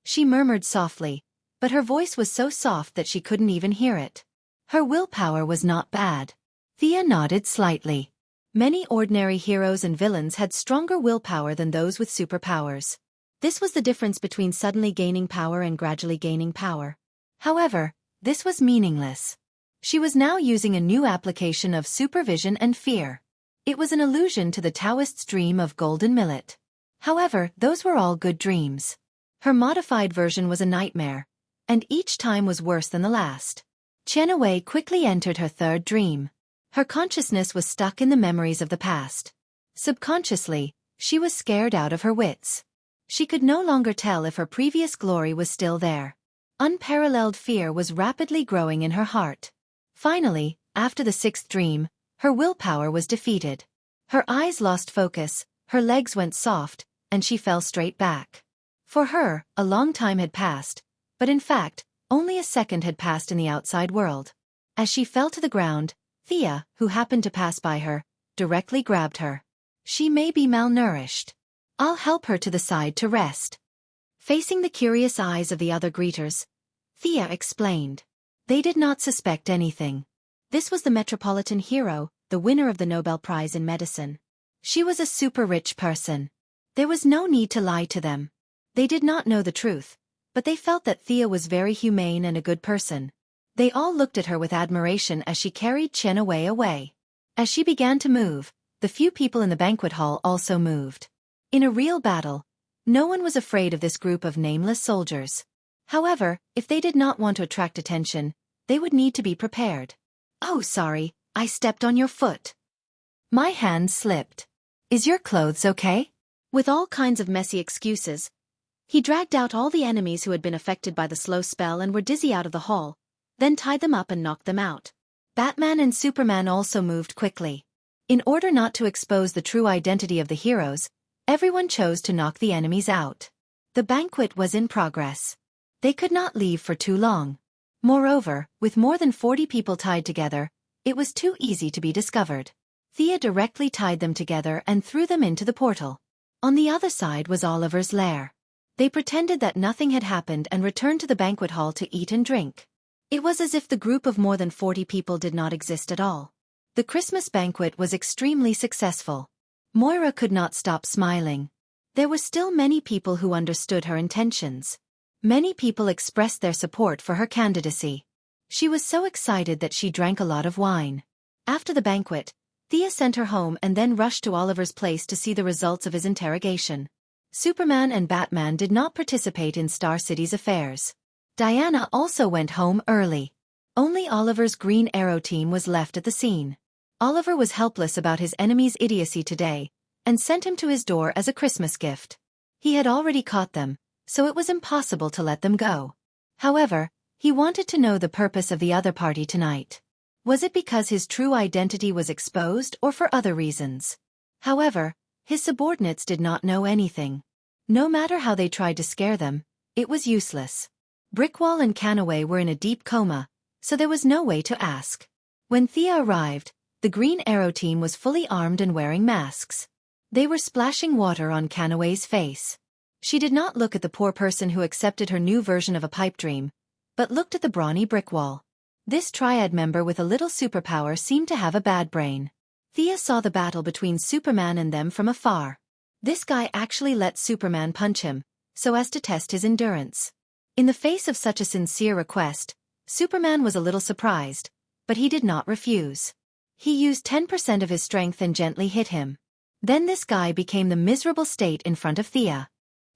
she murmured softly, but her voice was so soft that she couldn't even hear it. Her willpower was not bad. Thea nodded slightly. Many ordinary heroes and villains had stronger willpower than those with superpowers. This was the difference between suddenly gaining power and gradually gaining power. However, this was meaningless. She was now using a new application of supervision and fear. It was an allusion to the Taoist's dream of golden millet. However, those were all good dreams. Her modified version was a nightmare, and each time was worse than the last. Qianwei quickly entered her third dream. Her consciousness was stuck in the memories of the past. Subconsciously, she was scared out of her wits. She could no longer tell if her previous glory was still there. Unparalleled fear was rapidly growing in her heart. Finally, after the sixth dream, her willpower was defeated. Her eyes lost focus, her legs went soft, and she fell straight back. For her, a long time had passed, but in fact, only a second had passed in the outside world. As she fell to the ground, Thea, who happened to pass by her, directly grabbed her. "She may be malnourished. I'll help her to the side to rest." Facing the curious eyes of the other greeters, Thea explained. They did not suspect anything. This was the metropolitan hero, the winner of the Nobel Prize in Medicine. She was a super rich person. There was no need to lie to them. They did not know the truth, but they felt that Thea was very humane and a good person. They all looked at her with admiration as she carried Qianwei away. As she began to move, the few people in the banquet hall also moved. In a real battle, no one was afraid of this group of nameless soldiers. However, if they did not want to attract attention, they would need to be prepared. "Oh, sorry, I stepped on your foot. My hand slipped. Is your clothes okay?" With all kinds of messy excuses, he dragged out all the enemies who had been affected by the slow spell and were dizzy out of the hall, then tied them up and knocked them out. Batman and Superman also moved quickly. In order not to expose the true identity of the heroes, everyone chose to knock the enemies out. The banquet was in progress. They could not leave for too long. Moreover, with more than 40 people tied together, it was too easy to be discovered. Thea directly tied them together and threw them into the portal. On the other side was Oliver's lair. They pretended that nothing had happened and returned to the banquet hall to eat and drink. It was as if the group of more than 40 people did not exist at all. The Christmas banquet was extremely successful. Moira could not stop smiling. There were still many people who understood her intentions. Many people expressed their support for her candidacy. She was so excited that she drank a lot of wine. After the banquet, Thea sent her home and then rushed to Oliver's place to see the results of his interrogation. Superman and Batman did not participate in Star City's affairs. Diana also went home early. Only Oliver's Green Arrow team was left at the scene. Oliver was helpless about his enemy's idiocy today, and sent him to his door as a Christmas gift. He had already caught them, so it was impossible to let them go. However, he wanted to know the purpose of the other party tonight. Was it because his true identity was exposed or for other reasons? However, his subordinates did not know anything. No matter how they tried to scare them, it was useless. Brickwall and Canaway were in a deep coma, so there was no way to ask. When Thea arrived, the Green Arrow team was fully armed and wearing masks. They were splashing water on Canaway's face. She did not look at the poor person who accepted her new version of a pipe dream, but looked at the brawny Brickwall. This triad member with a little superpower seemed to have a bad brain. Thea saw the battle between Superman and them from afar. This guy actually let Superman punch him, so as to test his endurance. In the face of such a sincere request, Superman was a little surprised, but he did not refuse. He used 10% of his strength and gently hit him. Then this guy became the miserable state in front of Thea.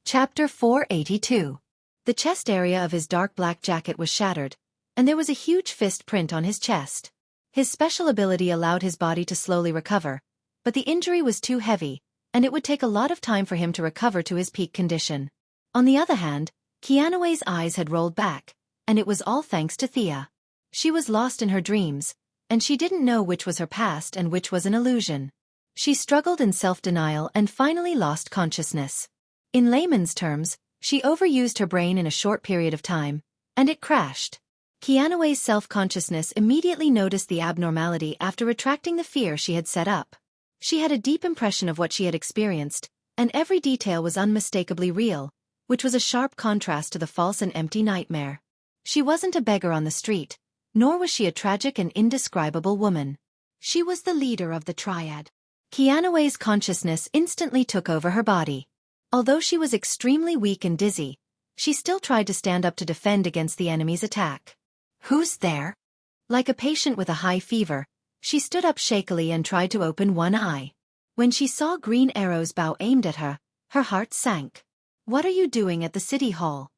Chapter 482. The chest area of his dark black jacket was shattered, and there was a huge fist print on his chest. His special ability allowed his body to slowly recover, but the injury was too heavy, and it would take a lot of time for him to recover to his peak condition. On the other hand, Keanuway's eyes had rolled back, and it was all thanks to Thea. She was lost in her dreams, and she didn't know which was her past and which was an illusion. She struggled in self-denial and finally lost consciousness. In layman's terms, she overused her brain in a short period of time, and it crashed. Kianoe's self-consciousness immediately noticed the abnormality after retracting the fear she had set up. She had a deep impression of what she had experienced, and every detail was unmistakably real, which was a sharp contrast to the false and empty nightmare. She wasn't a beggar on the street, nor was she a tragic and indescribable woman. She was the leader of the triad. Kianoe's consciousness instantly took over her body. Although she was extremely weak and dizzy, she still tried to stand up to defend against the enemy's attack. "Who's there?" Like a patient with a high fever, she stood up shakily and tried to open one eye. When she saw green arrows bow aimed at her, her heart sank. "What are you doing at the city hall?"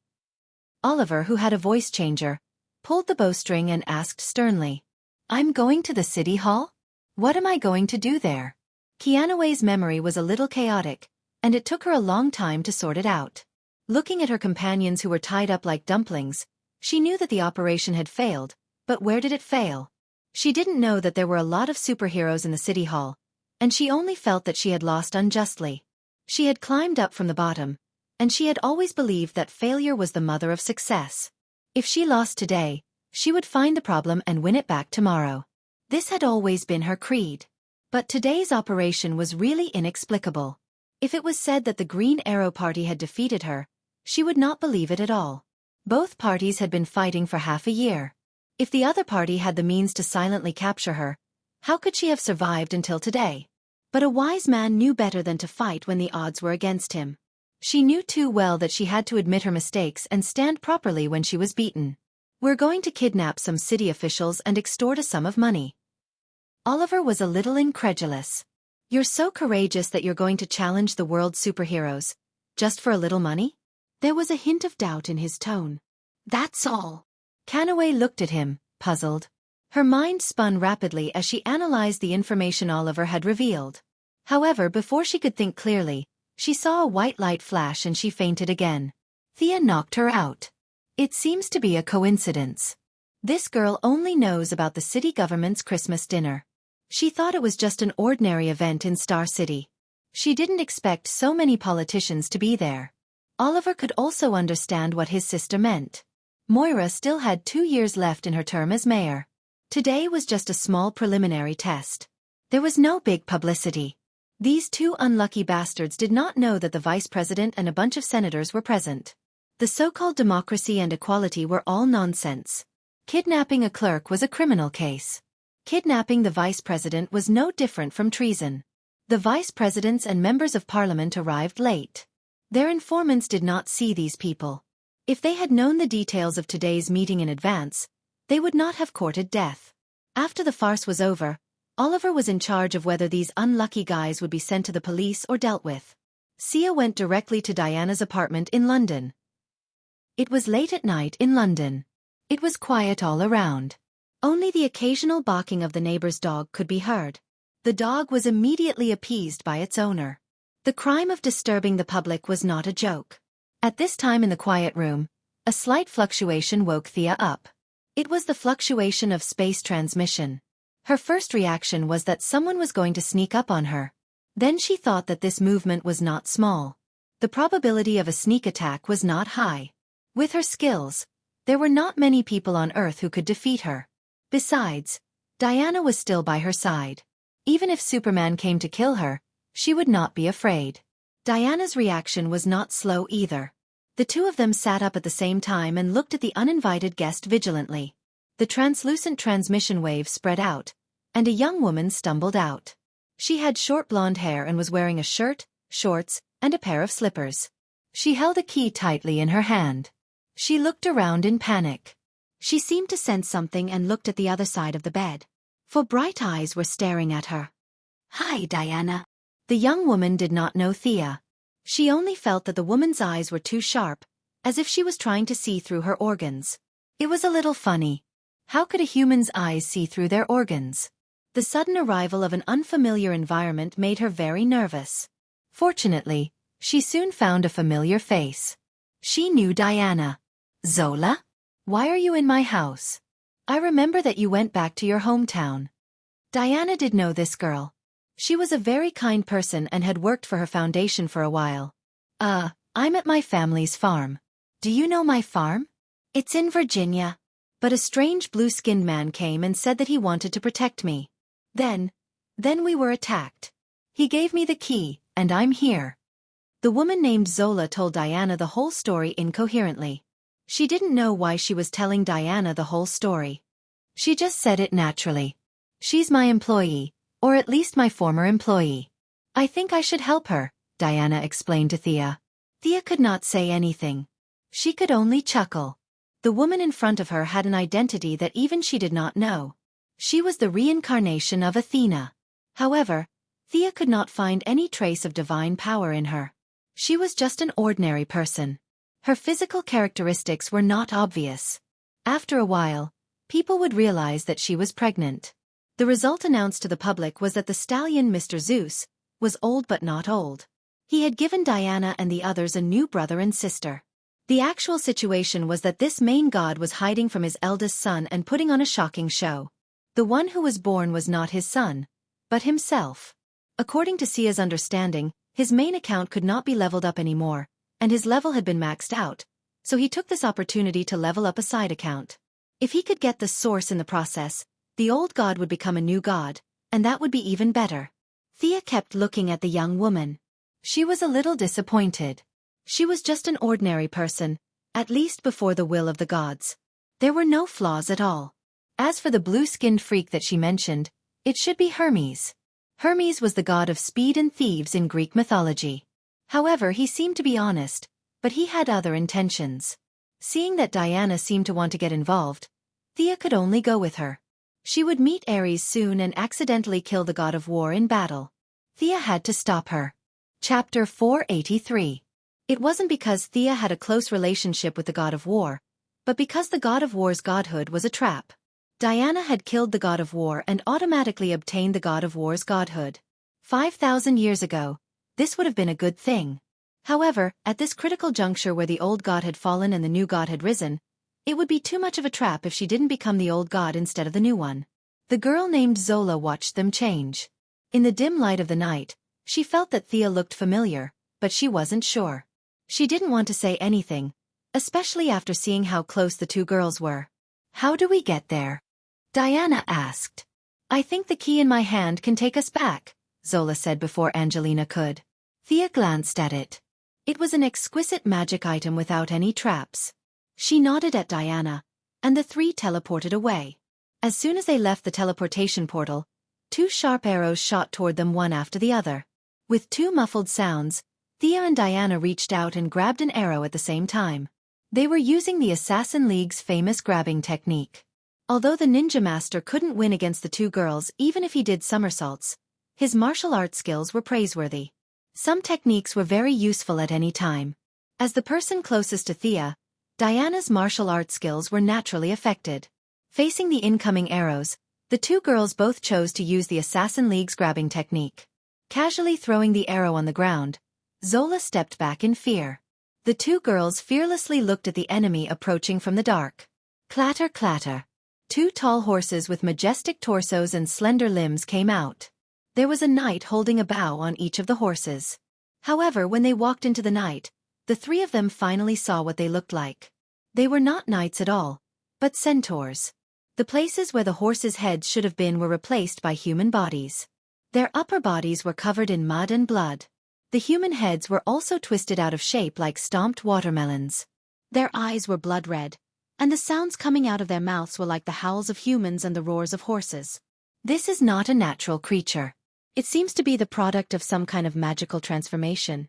Oliver, who had a voice changer, pulled the bowstring and asked sternly. "I'm going to the city hall? What am I going to do there?" Kianoe's memory was a little chaotic, and it took her a long time to sort it out. Looking at her companions who were tied up like dumplings, she knew that the operation had failed, but where did it fail? She didn't know that there were a lot of superheroes in the city hall, and she only felt that she had lost unjustly. She had climbed up from the bottom, and she had always believed that failure was the mother of success. If she lost today, she would find the problem and win it back tomorrow. This had always been her creed. But today's operation was really inexplicable. If it was said that the Green Arrow Party had defeated her, she would not believe it at all. Both parties had been fighting for half a year. If the other party had the means to silently capture her, how could she have survived until today? But a wise man knew better than to fight when the odds were against him. She knew too well that she had to admit her mistakes and stand properly when she was beaten. "We're going to kidnap some city officials and extort a sum of money." Oliver was a little incredulous. "You're so courageous that you're going to challenge the world's superheroes, just for a little money?" There was a hint of doubt in his tone. "That's all." Kianoe looked at him, puzzled. Her mind spun rapidly as she analyzed the information Oliver had revealed. However, before she could think clearly, she saw a white light flash and she fainted again. Thea knocked her out. It seems to be a coincidence. This girl only knows about the city government's Christmas dinner. She thought it was just an ordinary event in Star City. She didn't expect so many politicians to be there. Oliver could also understand what his sister meant. Moira still had 2 years left in her term as mayor. Today was just a small preliminary test. There was no big publicity. These two unlucky bastards did not know that the vice president and a bunch of senators were present. The so-called democracy and equality were all nonsense. Kidnapping a clerk was a criminal case. Kidnapping the vice president was no different from treason. The vice presidents and members of parliament arrived late. Their informants did not see these people. If they had known the details of today's meeting in advance, they would not have courted death. After the farce was over, Oliver was in charge of whether these unlucky guys would be sent to the police or dealt with. Sia went directly to Diana's apartment in London. It was late at night in London. It was quiet all around. Only the occasional barking of the neighbor's dog could be heard. The dog was immediately appeased by its owner. The crime of disturbing the public was not a joke. At this time in the quiet room, a slight fluctuation woke Thea up. It was the fluctuation of space transmission. Her first reaction was that someone was going to sneak up on her. Then she thought that this movement was not small. The probability of a sneak attack was not high. With her skills, there were not many people on Earth who could defeat her. Besides, Diana was still by her side. Even if Superman came to kill her, she would not be afraid. Diana's reaction was not slow either. The two of them sat up at the same time and looked at the uninvited guest vigilantly. The translucent transmission wave spread out, and a young woman stumbled out. She had short blonde hair and was wearing a shirt, shorts, and a pair of slippers. She held a key tightly in her hand. She looked around in panic. She seemed to sense something and looked at the other side of the bed. 4 bright eyes were staring at her. "Hi, Diana." The young woman did not know Thea. She only felt that the woman's eyes were too sharp, as if she was trying to see through her organs. It was a little funny. How could a human's eyes see through their organs? The sudden arrival of an unfamiliar environment made her very nervous. Fortunately, she soon found a familiar face. She knew Diana. "Zola? Why are you in my house?" I remember that you went back to your hometown. Diana did know this girl. She was a very kind person and had worked for her foundation for a while. I'm at my family's farm. Do you know my farm? It's in Virginia. But a strange blue-skinned man came and said that he wanted to protect me. Then we were attacked. He gave me the key, and I'm here. The woman named Zola told Diana the whole story incoherently. She didn't know why she was telling Diana the whole story. She just said it naturally. She's my employee, or at least my former employee. I think I should help her, Diana explained to Thea. Thea could not say anything. She could only chuckle. The woman in front of her had an identity that even she did not know. She was the reincarnation of Athena. However, Thea could not find any trace of divine power in her. She was just an ordinary person. Her physical characteristics were not obvious. After a while, people would realize that she was pregnant. The result announced to the public was that the stallion Mr. Zeus was old but not old. He had given Diana and the others a new brother and sister. The actual situation was that this main god was hiding from his eldest son and putting on a shocking show. The one who was born was not his son, but himself. According to Sia's understanding, his main account could not be leveled up anymore, and his level had been maxed out, so he took this opportunity to level up a side account. If he could get the source in the process, the old god would become a new god, and that would be even better. Thea kept looking at the young woman. She was a little disappointed. She was just an ordinary person, at least before the will of the gods. There were no flaws at all. As for the blue-skinned freak that she mentioned, it should be Hermes. Hermes was the god of speed and thieves in Greek mythology. However, he seemed to be honest, but he had other intentions. Seeing that Diana seemed to want to get involved, Thea could only go with her. She would meet Ares soon and accidentally kill the god of war in battle. Thea had to stop her. Chapter 483. It wasn't because Thea had a close relationship with the god of war, but because the god of war's godhood was a trap. Diana had killed the god of war and automatically obtained the god of war's godhood. 5,000 years ago, this would have been a good thing. However, at this critical juncture where the old god had fallen and the new god had risen, it would be too much of a trap if she didn't become the old god instead of the new one. The girl named Zola watched them change. In the dim light of the night, she felt that Thea looked familiar, but she wasn't sure. She didn't want to say anything, especially after seeing how close the two girls were. How do we get there? Diana asked. I think the key in my hand can take us back, Zola said before Angelina could. Thea glanced at it. It was an exquisite magic item without any traps. She nodded at Diana, and the three teleported away. As soon as they left the teleportation portal, two sharp arrows shot toward them one after the other. With two muffled sounds, Thea and Diana reached out and grabbed an arrow at the same time. They were using the Assassin League's famous grabbing technique. Although the ninja master couldn't win against the two girls even if he did somersaults, his martial arts skills were praiseworthy. Some techniques were very useful at any time. As the person closest to Thea, Diana's martial arts skills were naturally affected. Facing the incoming arrows, the two girls both chose to use the Assassin League's grabbing technique. Casually throwing the arrow on the ground, Zola stepped back in fear. The two girls fearlessly looked at the enemy approaching from the dark. Clatter, clatter. Two tall horses with majestic torsos and slender limbs came out. There was a knight holding a bow on each of the horses. However, when they walked into the night, the three of them finally saw what they looked like. They were not knights at all, but centaurs. The places where the horses' heads should have been were replaced by human bodies. Their upper bodies were covered in mud and blood. The human heads were also twisted out of shape like stomped watermelons. Their eyes were blood red, and the sounds coming out of their mouths were like the howls of humans and the roars of horses. This is not a natural creature. It seems to be the product of some kind of magical transformation,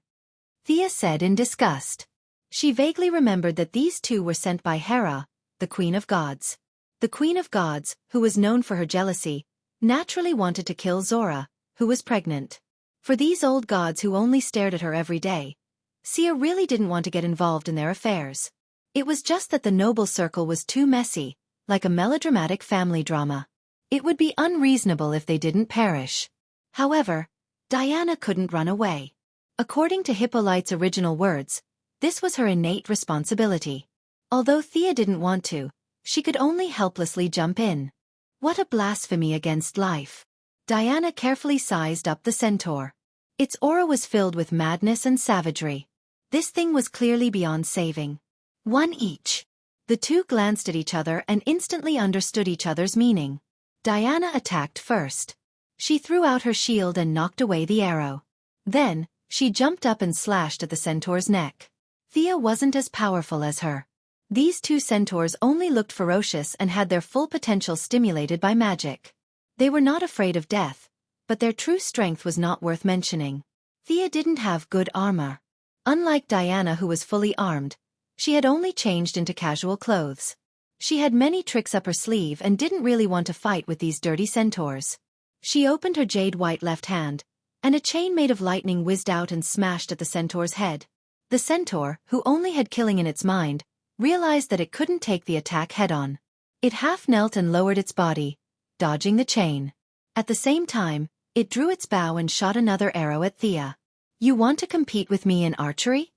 Thea said in disgust. She vaguely remembered that these two were sent by Hera, the Queen of Gods. The Queen of Gods, who was known for her jealousy, naturally wanted to kill Zora, who was pregnant. For these old gods who only stared at her every day, Sia really didn't want to get involved in their affairs. It was just that the noble circle was too messy, like a melodramatic family drama. It would be unreasonable if they didn't perish. However, Diana couldn't run away. According to Hippolyte's original words, this was her innate responsibility. Although Thea didn't want to, She could only helplessly jump in. What a blasphemy against life. Diana carefully sized up the centaur. Its aura was filled with madness and savagery. This thing was clearly beyond saving. One each. The two glanced at each other and instantly understood each other's meaning. Diana attacked first. She threw out her shield and knocked away the arrow. Then, she jumped up and slashed at the centaur's neck. Thea wasn't as powerful as her. These two centaurs only looked ferocious and had their full potential stimulated by magic. They were not afraid of death, but their true strength was not worth mentioning. Thea didn't have good armor. Unlike Diana, who was fully armed, she had only changed into casual clothes. She had many tricks up her sleeve and didn't really want to fight with these dirty centaurs. She opened her jade-white left hand, and a chain made of lightning whizzed out and smashed at the centaur's head. The centaur, who only had killing in its mind, realized that it couldn't take the attack head-on. It half-knelt and lowered its body, dodging the chain. At the same time, it drew its bow and shot another arrow at Thea. "You want to compete with me in archery?"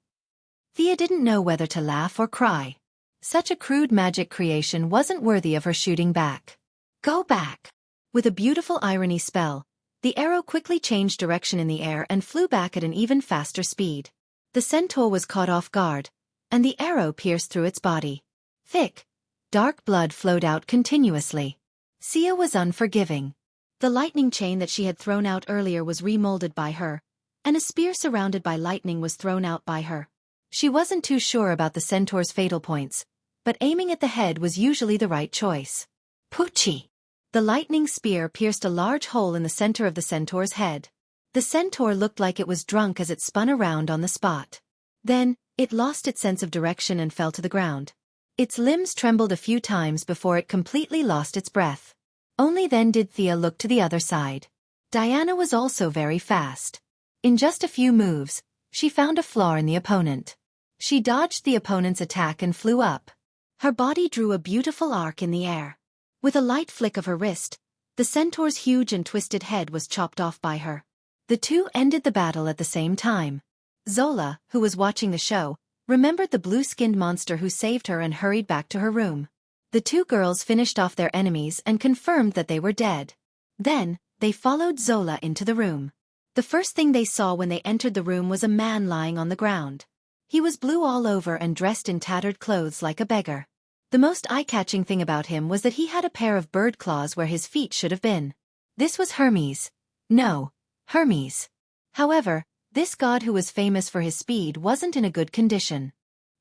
Thea didn't know whether to laugh or cry. Such a crude magic creation wasn't worthy of her shooting back. "Go back!" With a beautiful irony spell, the arrow quickly changed direction in the air and flew back at an even faster speed. The centaur was caught off guard, and the arrow pierced through its body. Thick, dark blood flowed out continuously. Sia was unforgiving. The lightning chain that she had thrown out earlier was remolded by her, and a spear surrounded by lightning was thrown out by her. She wasn't too sure about the centaur's fatal points, but aiming at the head was usually the right choice. Poochie! The lightning spear pierced a large hole in the center of the centaur's head. The centaur looked like it was drunk as it spun around on the spot. Then, it lost its sense of direction and fell to the ground. Its limbs trembled a few times before it completely lost its breath. Only then did Thea look to the other side. Diana was also very fast. In just a few moves, she found a flaw in the opponent. She dodged the opponent's attack and flew up. Her body drew a beautiful arc in the air. With a light flick of her wrist, the centaur's huge and twisted head was chopped off by her. The two ended the battle at the same time. Zola, who was watching the show, remembered the blue-skinned monster who saved her and hurried back to her room. The two girls finished off their enemies and confirmed that they were dead. Then, they followed Zola into the room. The first thing they saw when they entered the room was a man lying on the ground. He was blue all over and dressed in tattered clothes like a beggar. The most eye-catching thing about him was that he had a pair of bird claws where his feet should have been. This was Hermes. No, Hermes. However, this god who was famous for his speed wasn't in a good condition.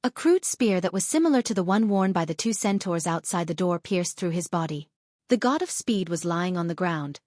A crude spear that was similar to the one worn by the two centaurs outside the door pierced through his body. The god of speed was lying on the ground,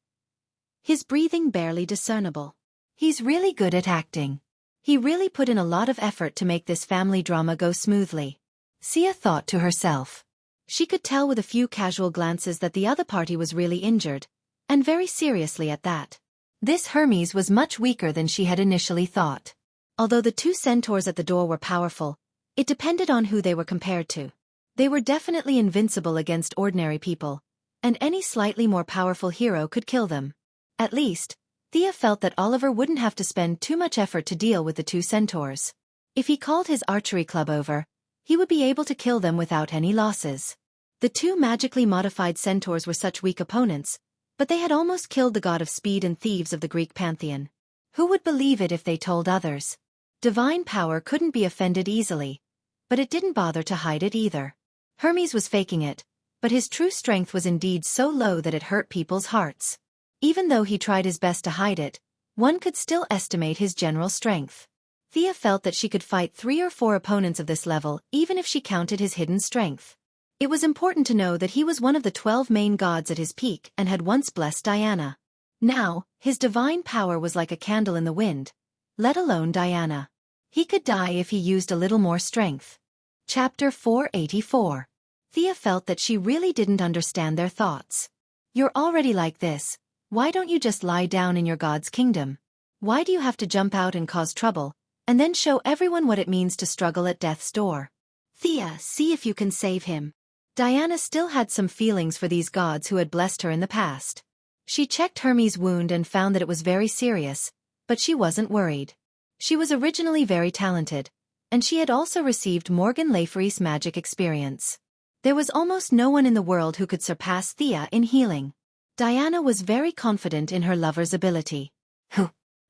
his breathing barely discernible. He's really good at acting. He really put in a lot of effort to make this family drama go smoothly. Sia thought to herself. She could tell with a few casual glances that the other party was really injured, and very seriously at that. This Hermes was much weaker than she had initially thought. Although the two centaurs at the door were powerful, it depended on who they were compared to. They were definitely invincible against ordinary people, and any slightly more powerful hero could kill them. At least, Thea felt that Oliver wouldn't have to spend too much effort to deal with the two centaurs. If he called his archery club over, he would be able to kill them without any losses. The two magically modified centaurs were such weak opponents, but they had almost killed the god of speed and thieves of the Greek pantheon. Who would believe it if they told others? Divine power couldn't be offended easily, but it didn't bother to hide it either. Hermes was faking it, but his true strength was indeed so low that it hurt people's hearts. Even though he tried his best to hide it, one could still estimate his general strength. Thea felt that she could fight 3 or 4 opponents of this level even if she counted his hidden strength. It was important to know that he was one of the 12 main gods at his peak and had once blessed Diana. Now, his divine power was like a candle in the wind, let alone Diana. He could die if he used a little more strength. Chapter 484. Thea felt that she really didn't understand their thoughts. You're already like this. Why don't you just lie down in your god's kingdom? Why do you have to jump out and cause trouble, and then show everyone what it means to struggle at death's door? Thea, see if you can save him. Diana still had some feelings for these gods who had blessed her in the past. She checked Hermes' wound and found that it was very serious, but she wasn't worried. She was originally very talented, and she had also received Morgan Le Faris's magic experience. There was almost no one in the world who could surpass Thea in healing. Diana was very confident in her lover's ability.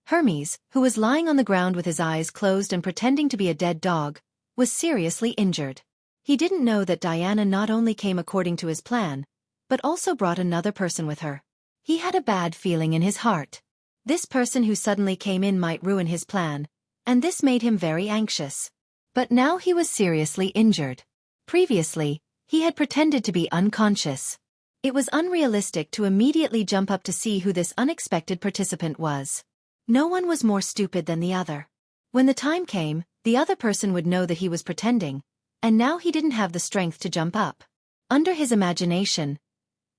Hermes, who was lying on the ground with his eyes closed and pretending to be a dead dog, was seriously injured. He didn't know that Diana not only came according to his plan, but also brought another person with her. He had a bad feeling in his heart. This person who suddenly came in might ruin his plan, and this made him very anxious. But now he was seriously injured. Previously, he had pretended to be unconscious. It was unrealistic to immediately jump up to see who this unexpected participant was. No one was more stupid than the other. When the time came, the other person would know that he was pretending, and now he didn't have the strength to jump up. Under his imagination,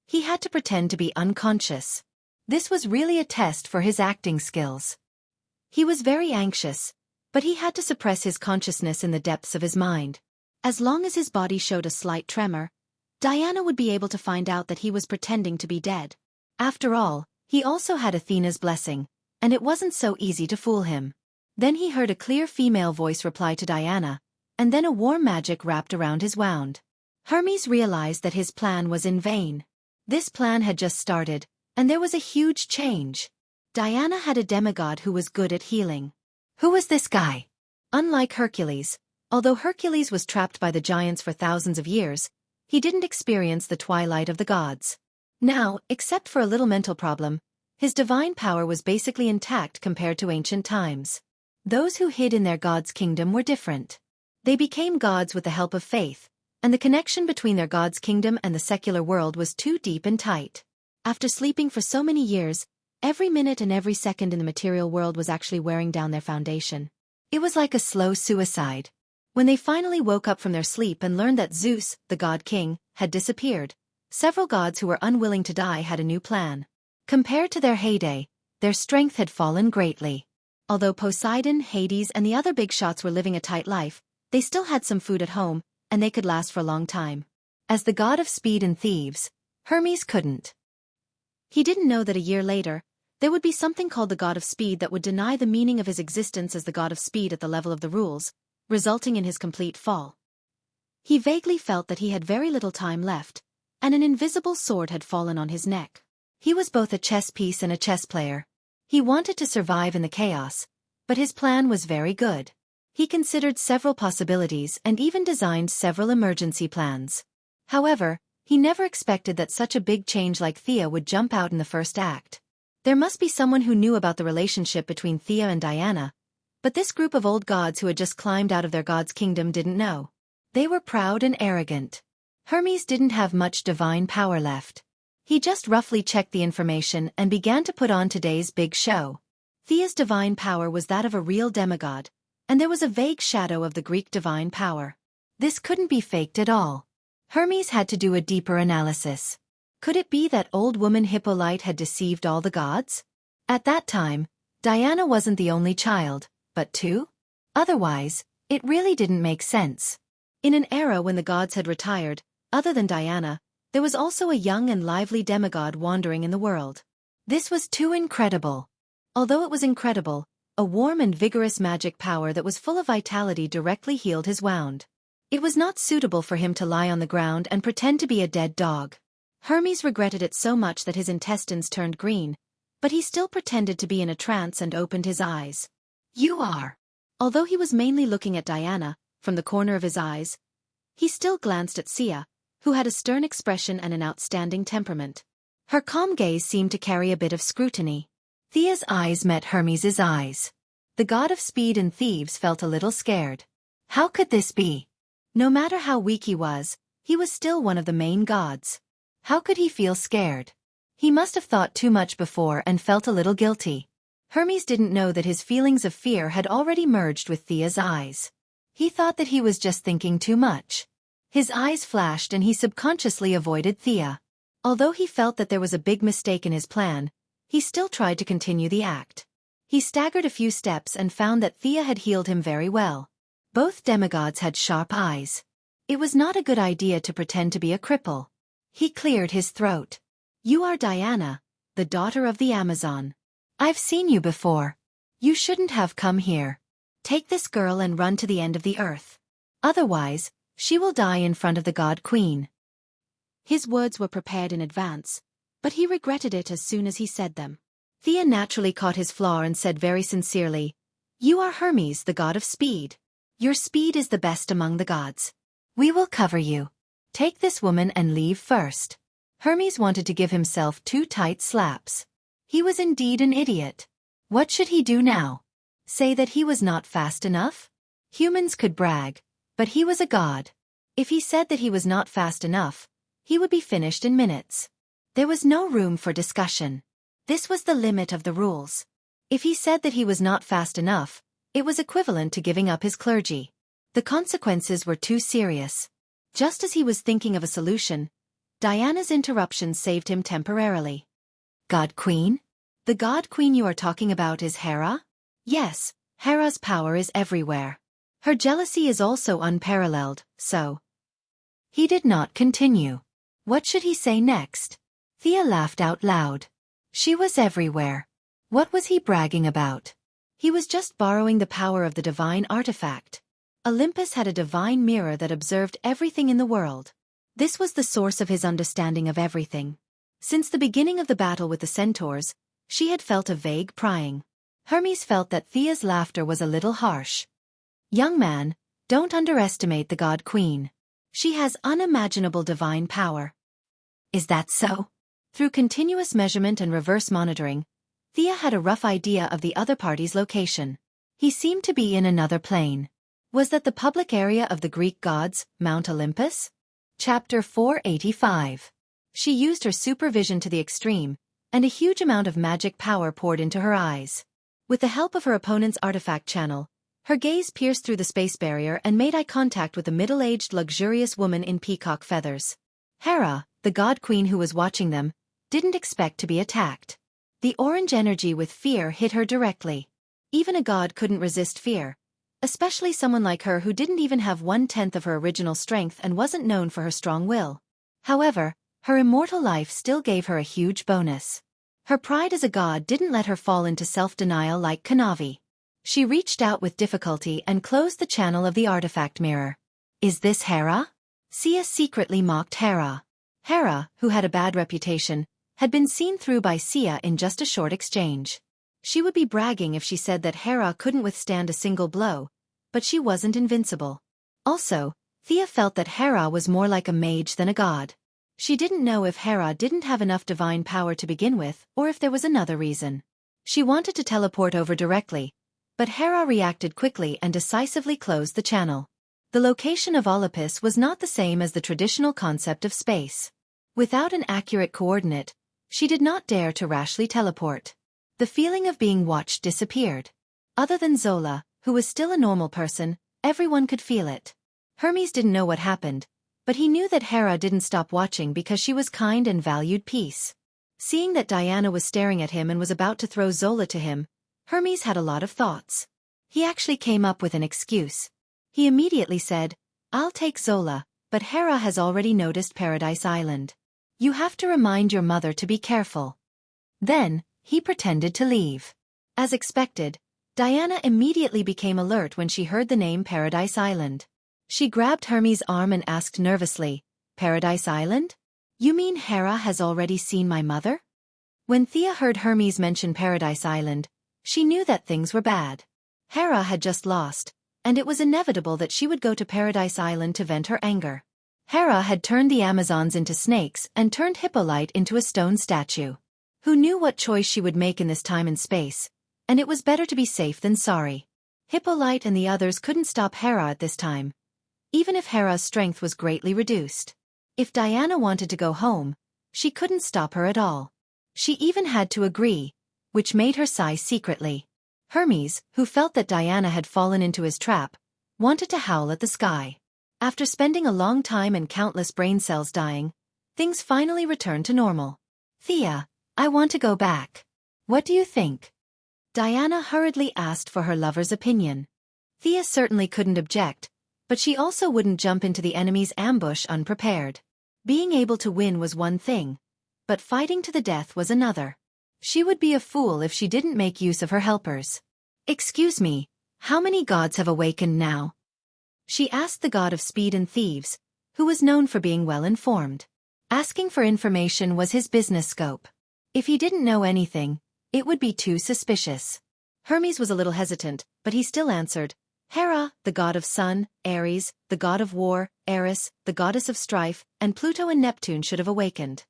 he had to pretend to be unconscious. This was really a test for his acting skills. He was very anxious, but he had to suppress his consciousness in the depths of his mind. As long as his body showed a slight tremor, Diana would be able to find out that he was pretending to be dead. After all, he also had Athena's blessing, and it wasn't so easy to fool him. Then he heard a clear female voice reply to Diana, and then a warm magic wrapped around his wound. Hermes realized that his plan was in vain. This plan had just started, and there was a huge change. Diana had a demigod who was good at healing. Who was this guy? Unlike Hercules, although Hercules was trapped by the giants for thousands of years, he didn't experience the twilight of the gods. Now, except for a little mental problem, his divine power was basically intact compared to ancient times. Those who hid in their god's kingdom were different. They became gods with the help of faith, and the connection between their god's kingdom and the secular world was too deep and tight. After sleeping for so many years, every minute and every second in the material world was actually wearing down their foundation. It was like a slow suicide. When they finally woke up from their sleep and learned that Zeus, the god-king, had disappeared, several gods who were unwilling to die had a new plan. Compared to their heyday, their strength had fallen greatly. Although Poseidon, Hades, and the other big shots were living a tight life, they still had some food at home, and they could last for a long time. As the god of speed and thieves, Hermes couldn't. He didn't know that a year later, there would be something called the god of speed that would deny the meaning of his existence as the god of speed at the level of the rules, resulting in his complete fall. He vaguely felt that he had very little time left, and an invisible sword had fallen on his neck. He was both a chess piece and a chess player. He wanted to survive in the chaos, but his plan was very good. He considered several possibilities and even designed several emergency plans. However, he never expected that such a big change like Thea would jump out in the first act. There must be someone who knew about the relationship between Thea and Diana, but this group of old gods who had just climbed out of their god's kingdom didn't know. They were proud and arrogant. Hermes didn't have much divine power left. He just roughly checked the information and began to put on today's big show. Thea's divine power was that of a real demigod, and there was a vague shadow of the Greek divine power. This couldn't be faked at all. Hermes had to do a deeper analysis. Could it be that old woman Hippolyte had deceived all the gods? At that time, Diana wasn't the only child, but two? Otherwise, it really didn't make sense. In an era when the gods had retired, other than Diana, there was also a young and lively demigod wandering in the world. This was too incredible. Although it was incredible, a warm and vigorous magic power that was full of vitality directly healed his wound. It was not suitable for him to lie on the ground and pretend to be a dead dog. Hermes regretted it so much that his intestines turned green, but he still pretended to be in a trance and opened his eyes. "You are." Although he was mainly looking at Diana, from the corner of his eyes, he still glanced at Sia, who had a stern expression and an outstanding temperament. Her calm gaze seemed to carry a bit of scrutiny. Thea's eyes met Hermes's eyes. The god of speed and thieves felt a little scared. How could this be? No matter how weak he was still one of the main gods. How could he feel scared? He must have thought too much before and felt a little guilty. Hermes didn't know that his feelings of fear had already merged with Thea's eyes. He thought that he was just thinking too much. His eyes flashed and he subconsciously avoided Thea. Although he felt that there was a big mistake in his plan, he still tried to continue the act. He staggered a few steps and found that Thea had healed him very well. Both demigods had sharp eyes. It was not a good idea to pretend to be a cripple. He cleared his throat. "You are Diana, the daughter of the Amazon. I've seen you before. You shouldn't have come here. Take this girl and run to the end of the earth. Otherwise, She will die in front of the God Queen. His words were prepared in advance, but he regretted it as soon as he said them. Thea naturally caught his flaw and said very sincerely, "You are Hermes, the god of speed. Your speed is the best among the gods. We will cover you. Take this woman and leave first." Hermes wanted to give himself 2 tight slaps. He was indeed an idiot. What should he do now? Say that he was not fast enough? Humans could brag, but he was a god. If he said that he was not fast enough, he would be finished in minutes. There was no room for discussion. This was the limit of the rules. If he said that he was not fast enough, it was equivalent to giving up his clergy. The consequences were too serious. Just as he was thinking of a solution, Diana's interruption saved him temporarily. God Queen? The God Queen you are talking about is Hera? Yes, Hera's power is everywhere. Her jealousy is also unparalleled, so. He did not continue. What should he say next? Thea laughed out loud. She was everywhere. What was he bragging about? He was just borrowing the power of the divine artifact. Olympus had a divine mirror that observed everything in the world. This was the source of his understanding of everything. Since the beginning of the battle with the centaurs, she had felt a vague prying. Hermes felt that Thea's laughter was a little harsh. Young man, don't underestimate the God Queen. She has unimaginable divine power. Is that so? Through continuous measurement and reverse monitoring, Thea had a rough idea of the other party's location. He seemed to be in another plane. Was that the public area of the Greek gods, Mount Olympus? Chapter 485. She used her supervision to the extreme, and a huge amount of magic power poured into her eyes. With the help of her opponent's artifact channel, her gaze pierced through the space barrier and made eye contact with a middle-aged luxurious woman in peacock feathers. Hera, the God Queen who was watching them, didn't expect to be attacked. The orange energy with fear hit her directly. Even a god couldn't resist fear, especially someone like her who didn't even have 1/10 of her original strength and wasn't known for her strong will. However, her immortal life still gave her a huge bonus. Her pride as a god didn't let her fall into self-denial like Kanavi. She reached out with difficulty and closed the channel of the artifact mirror. Is this Hera? Sia secretly mocked Hera. Hera, who had a bad reputation, had been seen through by Sia in just a short exchange. She would be bragging if she said that Hera couldn't withstand a single blow, but she wasn't invincible. Also, Thea felt that Hera was more like a mage than a god. She didn't know if Hera didn't have enough divine power to begin with or if there was another reason. She wanted to teleport over directly, but Hera reacted quickly and decisively closed the channel. The location of Olympus was not the same as the traditional concept of space. Without an accurate coordinate, she did not dare to rashly teleport. The feeling of being watched disappeared. Other than Zola, who was still a normal person, everyone could feel it. Hermes didn't know what happened, but he knew that Hera didn't stop watching because she was kind and valued peace. Seeing that Diana was staring at him and was about to throw Zola to him, Hermes had a lot of thoughts. He actually came up with an excuse. He immediately said, "I'll take Zola, but Hera has already noticed Paradise Island. You have to remind your mother to be careful." Then, he pretended to leave. As expected, Diana immediately became alert when she heard the name Paradise Island. She grabbed Hermes' arm and asked nervously, "Paradise Island? You mean Hera has already seen my mother?" When Thea heard Hermes mention Paradise Island, she knew that things were bad. Hera had just lost, and it was inevitable that she would go to Paradise Island to vent her anger. Hera had turned the Amazons into snakes and turned Hippolyte into a stone statue. Who knew what choice she would make in this time and space, and it was better to be safe than sorry. Hippolyte and the others couldn't stop Hera at this time, even if Hera's strength was greatly reduced. If Diana wanted to go home, she couldn't stop her at all. She even had to agree, which made her sigh secretly. Hermes, who felt that Diana had fallen into his trap, wanted to howl at the sky. After spending a long time and countless brain cells dying, things finally returned to normal. "Thea, I want to go back. What do you think?" Diana hurriedly asked for her lover's opinion. Thea certainly couldn't object, but she also wouldn't jump into the enemy's ambush unprepared. Being able to win was one thing, but fighting to the death was another. She would be a fool if she didn't make use of her helpers. "Excuse me, how many gods have awakened now?" She asked the god of speed and thieves, who was known for being well-informed. Asking for information was his business scope. If he didn't know anything, it would be too suspicious. Hermes was a little hesitant, but he still answered, Hera, the god of sun, Ares, the god of war, Eris, the goddess of strife, and Pluto and Neptune should have awakened.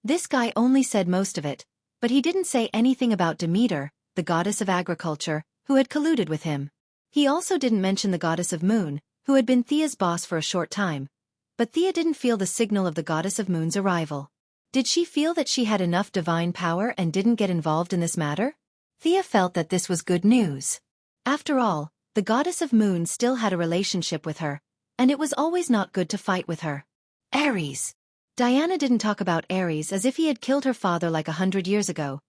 This guy only said most of it, but he didn't say anything about Demeter, the goddess of agriculture, who had colluded with him. He also didn't mention the goddess of moon, who had been Thea's boss for a short time. But Thea didn't feel the signal of the goddess of moon's arrival. Did she feel that she had enough divine power and didn't get involved in this matter? Thea felt that this was good news. After all, the goddess of moon still had a relationship with her, and it was always not good to fight with her. Ares. Diana didn't talk about Ares as if he had killed her father like 100 years ago,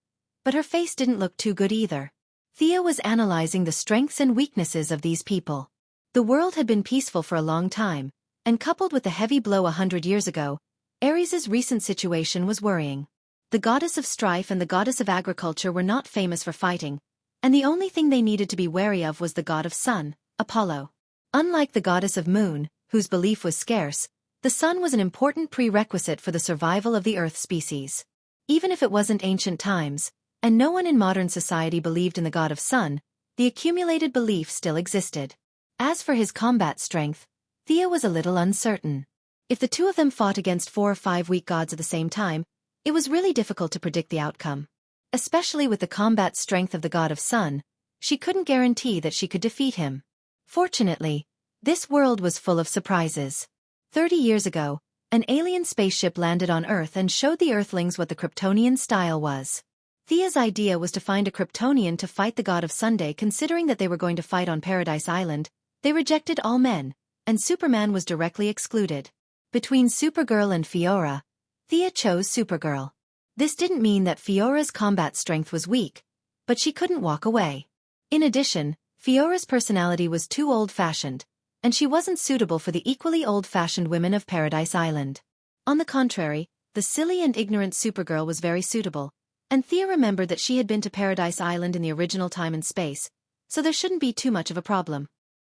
but her face didn't look too good either. Thea was analyzing the strengths and weaknesses of these people. The world had been peaceful for a long time, and coupled with the heavy blow 100 years ago, Ares's recent situation was worrying. The goddess of strife and the goddess of agriculture were not famous for fighting, and the only thing they needed to be wary of was the god of sun, Apollo. Unlike the goddess of moon, whose belief was scarce, the sun was an important prerequisite for the survival of the Earth species. Even if it wasn't ancient times, and no one in modern society believed in the god of sun, the accumulated belief still existed. As for his combat strength, Thea was a little uncertain. If the two of them fought against 4 or 5 weak gods at the same time, it was really difficult to predict the outcome. Especially with the combat strength of the god of sun, she couldn't guarantee that she could defeat him. Fortunately, this world was full of surprises. 30 years ago, an alien spaceship landed on Earth and showed the Earthlings what the Kryptonian style was. Thea's idea was to find a Kryptonian to fight the god of Sunday. Considering that they were going to fight on Paradise Island, they rejected all men, and Superman was directly excluded. Between Supergirl and Fiora, Thea chose Supergirl. This didn't mean that Fiora's combat strength was weak, but she couldn't walk away. In addition, Fiora's personality was too old-fashioned, and she wasn't suitable for the equally old-fashioned women of Paradise Island. On the contrary, the silly and ignorant Supergirl was very suitable, and Thea remembered that she had been to Paradise Island in the original time and space, so there shouldn't be too much of a problem.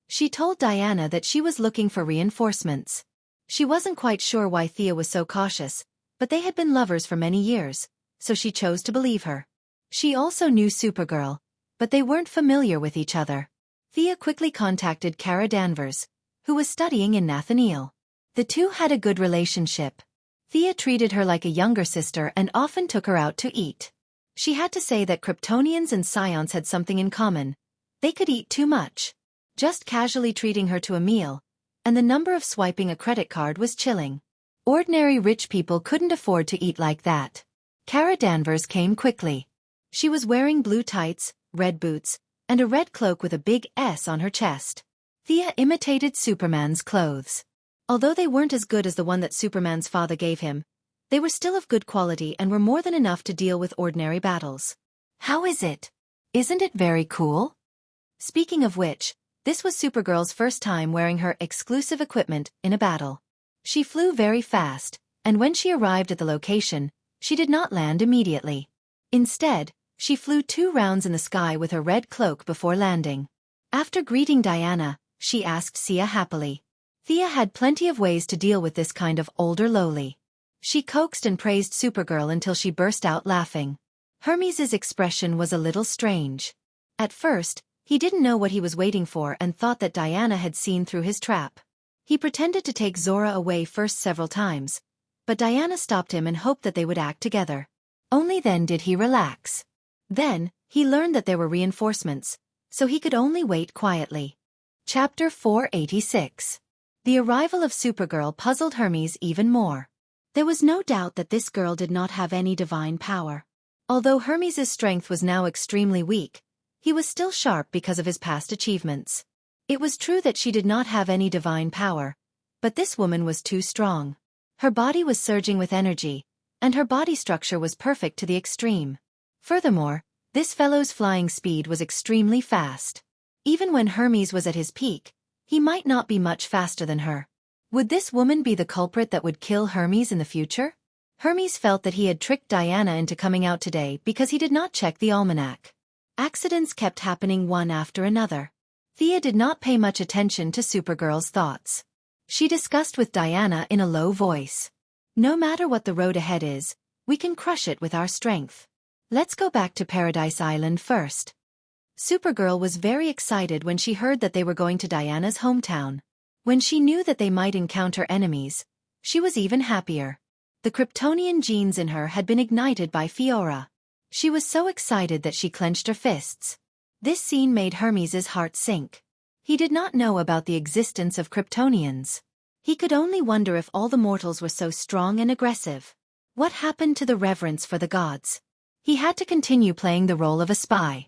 She told Diana that she was looking for reinforcements. She wasn't quite sure why Thea was so cautious, but they had been lovers for many years, so she chose to believe her. She also knew Supergirl, but they weren't familiar with each other. Thea quickly contacted Kara Danvers, who was studying in Nathaniel. The two had a good relationship. Thea treated her like a younger sister and often took her out to eat. She had to say that Kryptonians and Psions had something in common. They could eat too much. Just casually treating her to a meal, and the number of swiping a credit card was chilling. Ordinary rich people couldn't afford to eat like that. Kara Danvers came quickly. She was wearing blue tights, red boots, and a red cloak with a big S on her chest. Thea imitated Superman's clothes. Although they weren't as good as the one that Superman's father gave him, they were still of good quality and were more than enough to deal with ordinary battles. How is it? Isn't it very cool? Speaking of which, this was Supergirl's first time wearing her exclusive equipment in a battle. She flew very fast, and when she arrived at the location, she did not land immediately. Instead, she flew 2 rounds in the sky with her red cloak before landing. After greeting Diana, she asked Sia happily. Thea had plenty of ways to deal with this kind of older lowly. She coaxed and praised Supergirl until she burst out laughing. Hermes's expression was a little strange. At first, he didn't know what he was waiting for and thought that Diana had seen through his trap. He pretended to take Zora away first several times, but Diana stopped him and hoped that they would act together. Only then did he relax. Then, he learned that there were reinforcements, so he could only wait quietly. Chapter 486. The arrival of Supergirl puzzled Hermes even more. There was no doubt that this girl did not have any divine power. Although Hermes's strength was now extremely weak, he was still sharp because of his past achievements. It was true that she did not have any divine power, but this woman was too strong. Her body was surging with energy, and her body structure was perfect to the extreme. Furthermore, this fellow's flying speed was extremely fast. Even when Hermes was at his peak, he might not be much faster than her. Would this woman be the culprit that would kill Hermes in the future? Hermes felt that he had tricked Diana into coming out today because he did not check the almanac. Accidents kept happening one after another. Thea did not pay much attention to Supergirl's thoughts. She discussed with Diana in a low voice. No matter what the road ahead is, we can crush it with our strength. Let's go back to Paradise Island first. Supergirl was very excited when she heard that they were going to Diana's hometown. When she knew that they might encounter enemies, she was even happier. The Kryptonian genes in her had been ignited by Fiora. She was so excited that she clenched her fists. This scene made Hermes's heart sink. He did not know about the existence of Kryptonians. He could only wonder if all the mortals were so strong and aggressive. What happened to the reverence for the gods? He had to continue playing the role of a spy.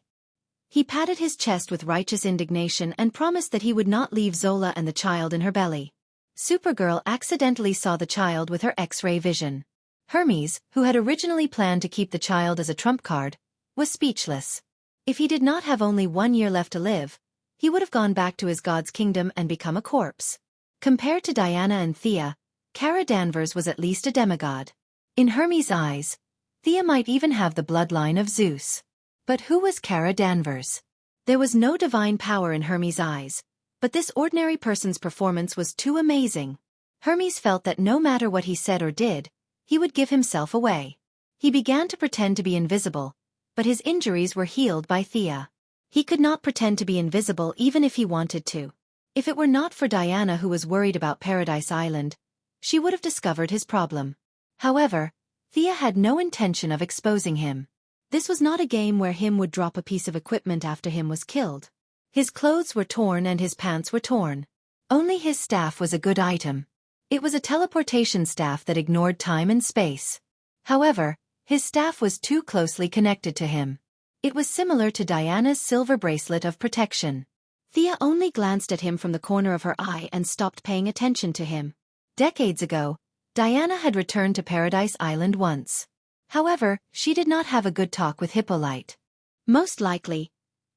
He patted his chest with righteous indignation and promised that he would not leave Zola and the child in her belly. Supergirl accidentally saw the child with her X-ray vision. Hermes, who had originally planned to keep the child as a trump card, was speechless. If he did not have only 1 year left to live, he would have gone back to his god's kingdom and become a corpse. Compared to Diana and Thea, Kara Danvers was at least a demigod. In Hermes' eyes, Thea might even have the bloodline of Zeus. But who was Kara Danvers? There was no divine power in Hermes' eyes, but this ordinary person's performance was too amazing. Hermes felt that no matter what he said or did, he would give himself away. He began to pretend to be invisible, but his injuries were healed by Thea. He could not pretend to be invisible even if he wanted to. If it were not for Diana, who was worried about Paradise Island, she would have discovered his problem. However, Thea had no intention of exposing him. This was not a game where him would drop a piece of equipment after him was killed. His clothes were torn and his pants were torn. Only his staff was a good item. It was a teleportation staff that ignored time and space. However, his staff was too closely connected to him. It was similar to Diana's silver bracelet of protection. Thea only glanced at him from the corner of her eye and stopped paying attention to him. Decades ago, Diana had returned to Paradise Island once. However, she did not have a good talk with Hippolyte. Most likely,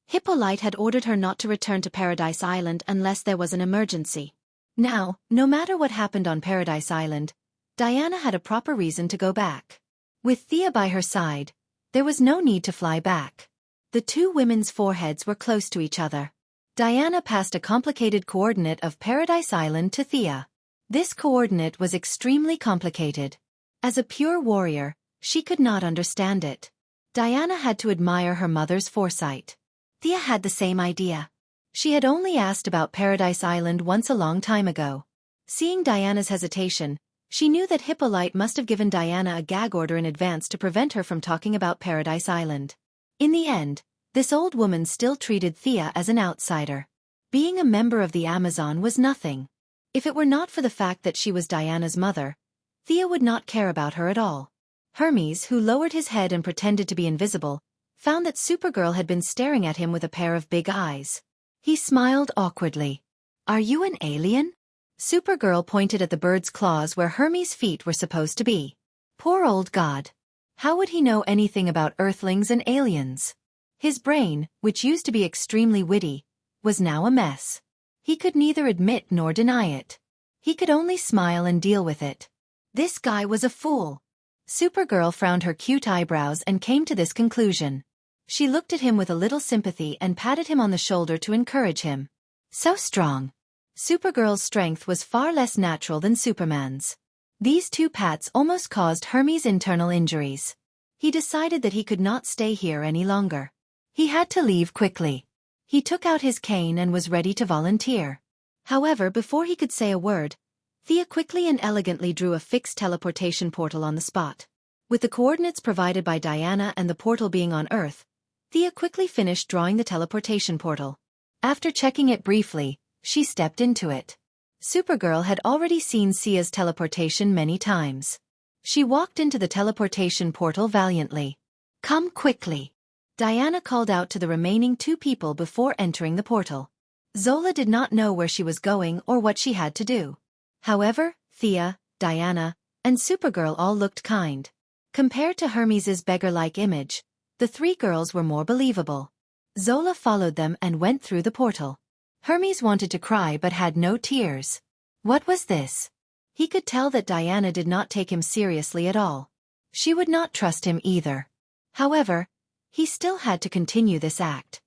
Hippolyte had ordered her not to return to Paradise Island unless there was an emergency. Now, no matter what happened on Paradise Island, Diana had a proper reason to go back. With Thea by her side, there was no need to fly back. The two women's foreheads were close to each other. Diana passed a complicated coordinate of Paradise Island to Thea. This coordinate was extremely complicated. As a pure warrior, she could not understand it. Diana had to admire her mother's foresight. Thea had the same idea. She had only asked about Paradise Island once a long time ago. Seeing Diana's hesitation, she knew that Hippolyte must have given Diana a gag order in advance to prevent her from talking about Paradise Island. In the end, this old woman still treated Thea as an outsider. Being a member of the Amazon was nothing. If it were not for the fact that she was Diana's mother, Thea would not care about her at all. Hermes, who lowered his head and pretended to be invisible, found that Supergirl had been staring at him with a pair of big eyes. He smiled awkwardly. "Are you an alien?" Supergirl pointed at the bird's claws where Hermes' feet were supposed to be. Poor old god. How would he know anything about Earthlings and aliens? His brain, which used to be extremely witty, was now a mess. He could neither admit nor deny it. He could only smile and deal with it. This guy was a fool. Supergirl frowned her cute eyebrows and came to this conclusion. She looked at him with a little sympathy and patted him on the shoulder to encourage him. So strong. Supergirl's strength was far less natural than Superman's. These two pats almost caused Hermes internal injuries. He decided that he could not stay here any longer. He had to leave quickly. He took out his cane and was ready to volunteer. However, before he could say a word, Thea quickly and elegantly drew a fixed teleportation portal on the spot. With the coordinates provided by Diana and the portal being on Earth, Thea quickly finished drawing the teleportation portal. After checking it briefly, she stepped into it. Supergirl had already seen Sia's teleportation many times. She walked into the teleportation portal valiantly. "Come quickly." Diana called out to the remaining two people before entering the portal. Zola did not know where she was going or what she had to do. However, Thea, Diana, and Supergirl all looked kind. Compared to Hermes's beggar-like image, the three girls were more believable. Zola followed them and went through the portal. Hermes wanted to cry but had no tears. What was this? He could tell that Diana did not take him seriously at all. She would not trust him either. However, he still had to continue this act.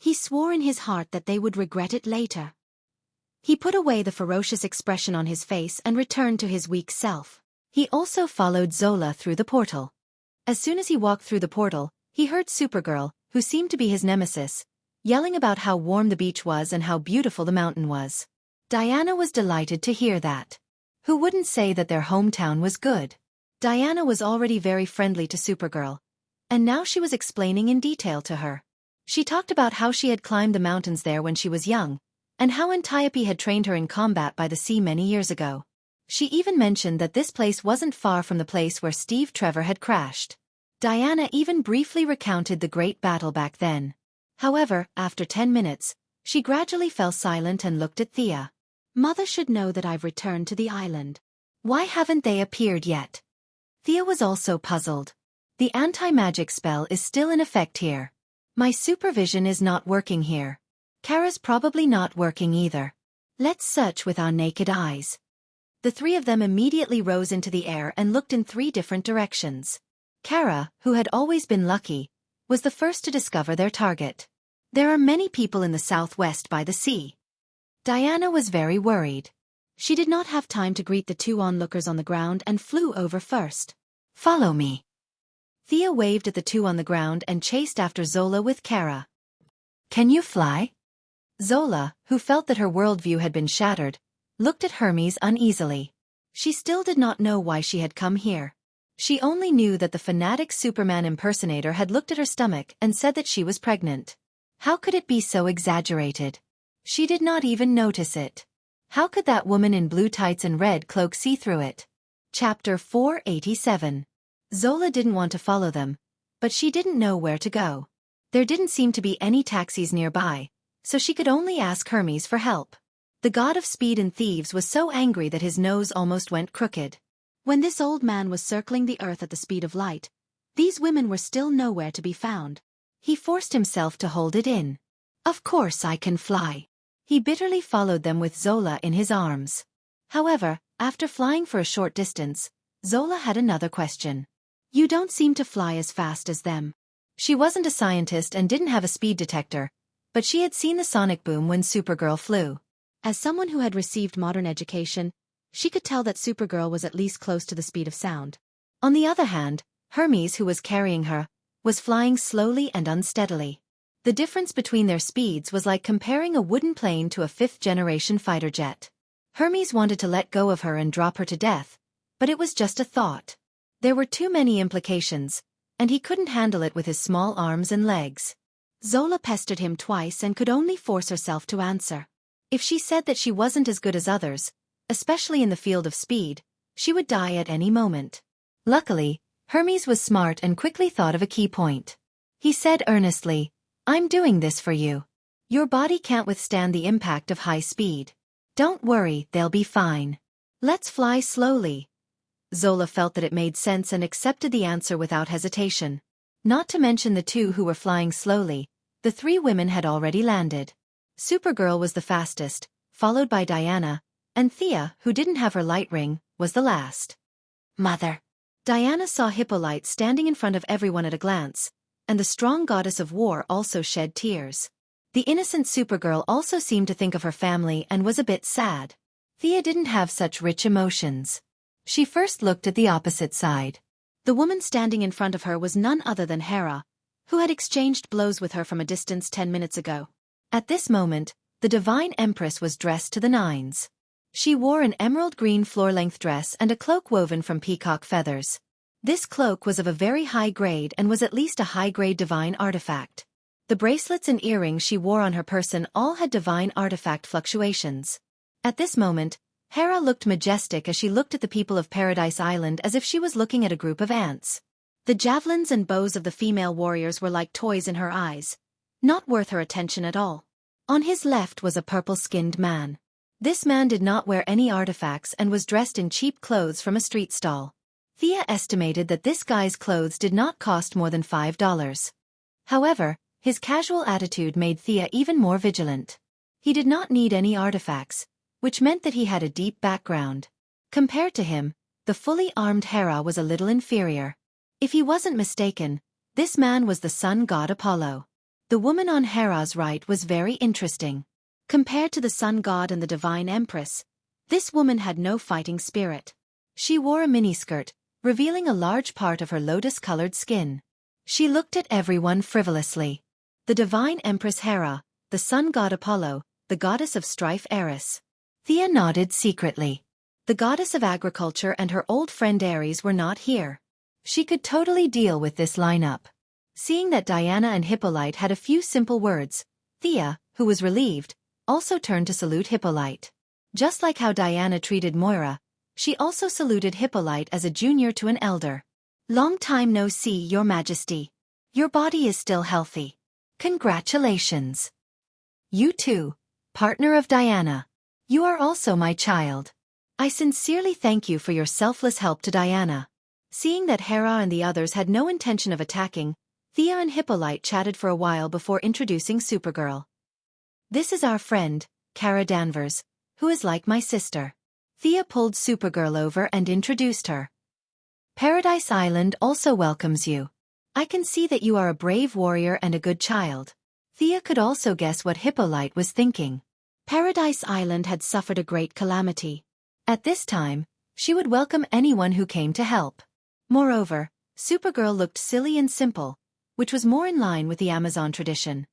He swore in his heart that they would regret it later. He put away the ferocious expression on his face and returned to his weak self. He also followed Zola through the portal. As soon as he walked through the portal, he heard Supergirl, who seemed to be his nemesis, yelling about how warm the beach was and how beautiful the mountain was. Diana was delighted to hear that. Who wouldn't say that their hometown was good? Diana was already very friendly to Supergirl, and now she was explaining in detail to her. She talked about how she had climbed the mountains there when she was young, and how Antiope had trained her in combat by the sea many years ago. She even mentioned that this place wasn't far from the place where Steve Trevor had crashed. Diana even briefly recounted the great battle back then. However, after 10 minutes, she gradually fell silent and looked at Thea. Mother should know that I've returned to the island. Why haven't they appeared yet? Thea was also puzzled. The anti-magic spell is still in effect here. My supervision is not working here. Kara's probably not working either. Let's search with our naked eyes. The three of them immediately rose into the air and looked in 3 different directions. Kara, who had always been lucky, was the first to discover their target. There are many people in the southwest by the sea. Diana was very worried. She did not have time to greet the 2 onlookers on the ground and flew over first. Follow me. Thea waved at the 2 on the ground and chased after Zola with Kara. Can you fly? Zola, who felt that her worldview had been shattered, looked at Hermes uneasily. She still did not know why she had come here. She only knew that the fanatic Superman impersonator had looked at her stomach and said that she was pregnant. How could it be so exaggerated? She did not even notice it. How could that woman in blue tights and red cloak see through it? Chapter 487. Zola didn't want to follow them, but she didn't know where to go. There didn't seem to be any taxis nearby, so she could only ask Hermes for help. The god of speed and thieves was so angry that his nose almost went crooked. When this old man was circling the earth at the speed of light, these women were still nowhere to be found. He forced himself to hold it in. Of course I can fly. He bitterly followed them with Zola in his arms. However, after flying for a short distance, Zola had another question. You don't seem to fly as fast as them. She wasn't a scientist and didn't have a speed detector, but she had seen the sonic boom when Supergirl flew. As someone who had received modern education, she could tell that Supergirl was at least close to the speed of sound. On the other hand, Hermes, who was carrying her, was flying slowly and unsteadily. The difference between their speeds was like comparing a wooden plane to a 5th-generation fighter jet. Hermes wanted to let go of her and drop her to death, but it was just a thought. There were too many implications, and he couldn't handle it with his small arms and legs. Zola pestered him twice and could only force herself to answer. If she said that she wasn't as good as others, especially in the field of speed, she would die at any moment. Luckily, Hermes was smart and quickly thought of a key point. He said earnestly, I'm doing this for you. Your body can't withstand the impact of high speed. Don't worry, they'll be fine. Let's fly slowly. Zola felt that it made sense and accepted the answer without hesitation. Not to mention the 2 who were flying slowly, the 3 women had already landed. Supergirl was the fastest, followed by Diana, and Thea, who didn't have her light ring, was the last. Mother. Diana saw Hippolyte standing in front of everyone at a glance, and the strong goddess of war also shed tears. The innocent Supergirl also seemed to think of her family and was a bit sad. Thea didn't have such rich emotions. She first looked at the opposite side. The woman standing in front of her was none other than Hera, who had exchanged blows with her from a distance 10 minutes ago. At this moment, the Divine Empress was dressed to the nines. She wore an emerald green floor-length dress and a cloak woven from peacock feathers. This cloak was of a very high grade and was at least a high-grade divine artifact. The bracelets and earrings she wore on her person all had divine artifact fluctuations. At this moment, Hera looked majestic as she looked at the people of Paradise Island as if she was looking at a group of ants. The javelins and bows of the female warriors were like toys in her eyes, not worth her attention at all. On his left was a purple-skinned man. This man did not wear any artifacts and was dressed in cheap clothes from a street stall. Thea estimated that this guy's clothes did not cost more than $5. However, his casual attitude made Thea even more vigilant. He did not need any artifacts, which meant that he had a deep background. Compared to him, the fully armed Hera was a little inferior. If he wasn't mistaken, this man was the sun god Apollo. The woman on Hera's right was very interesting. Compared to the sun god and the divine empress, this woman had no fighting spirit. She wore a miniskirt, revealing a large part of her lotus-colored skin. She looked at everyone frivolously. The divine empress Hera, the sun god Apollo, the goddess of strife Eris. Thea nodded secretly. The goddess of agriculture and her old friend Ares were not here. She could totally deal with this lineup. Seeing that Diana and Hippolyte had a few simple words, Thea, who was relieved, also turned to salute Hippolyte. Just like how Diana treated Moira, she also saluted Hippolyte as a junior to an elder. "Long time no see, Your Majesty. Your body is still healthy. Congratulations. You too, partner of Diana. You are also my child. I sincerely thank you for your selfless help to Diana." Seeing that Hera and the others had no intention of attacking, Thea and Hippolyte chatted for a while before introducing Supergirl. "This is our friend, Kara Danvers, who is like my sister." Thea pulled Supergirl over and introduced her. "Paradise Island also welcomes you. I can see that you are a brave warrior and a good child." Thea could also guess what Hippolyte was thinking. Paradise Island had suffered a great calamity. At this time, she would welcome anyone who came to help. Moreover, Supergirl looked silly and simple, which was more in line with the Amazon tradition.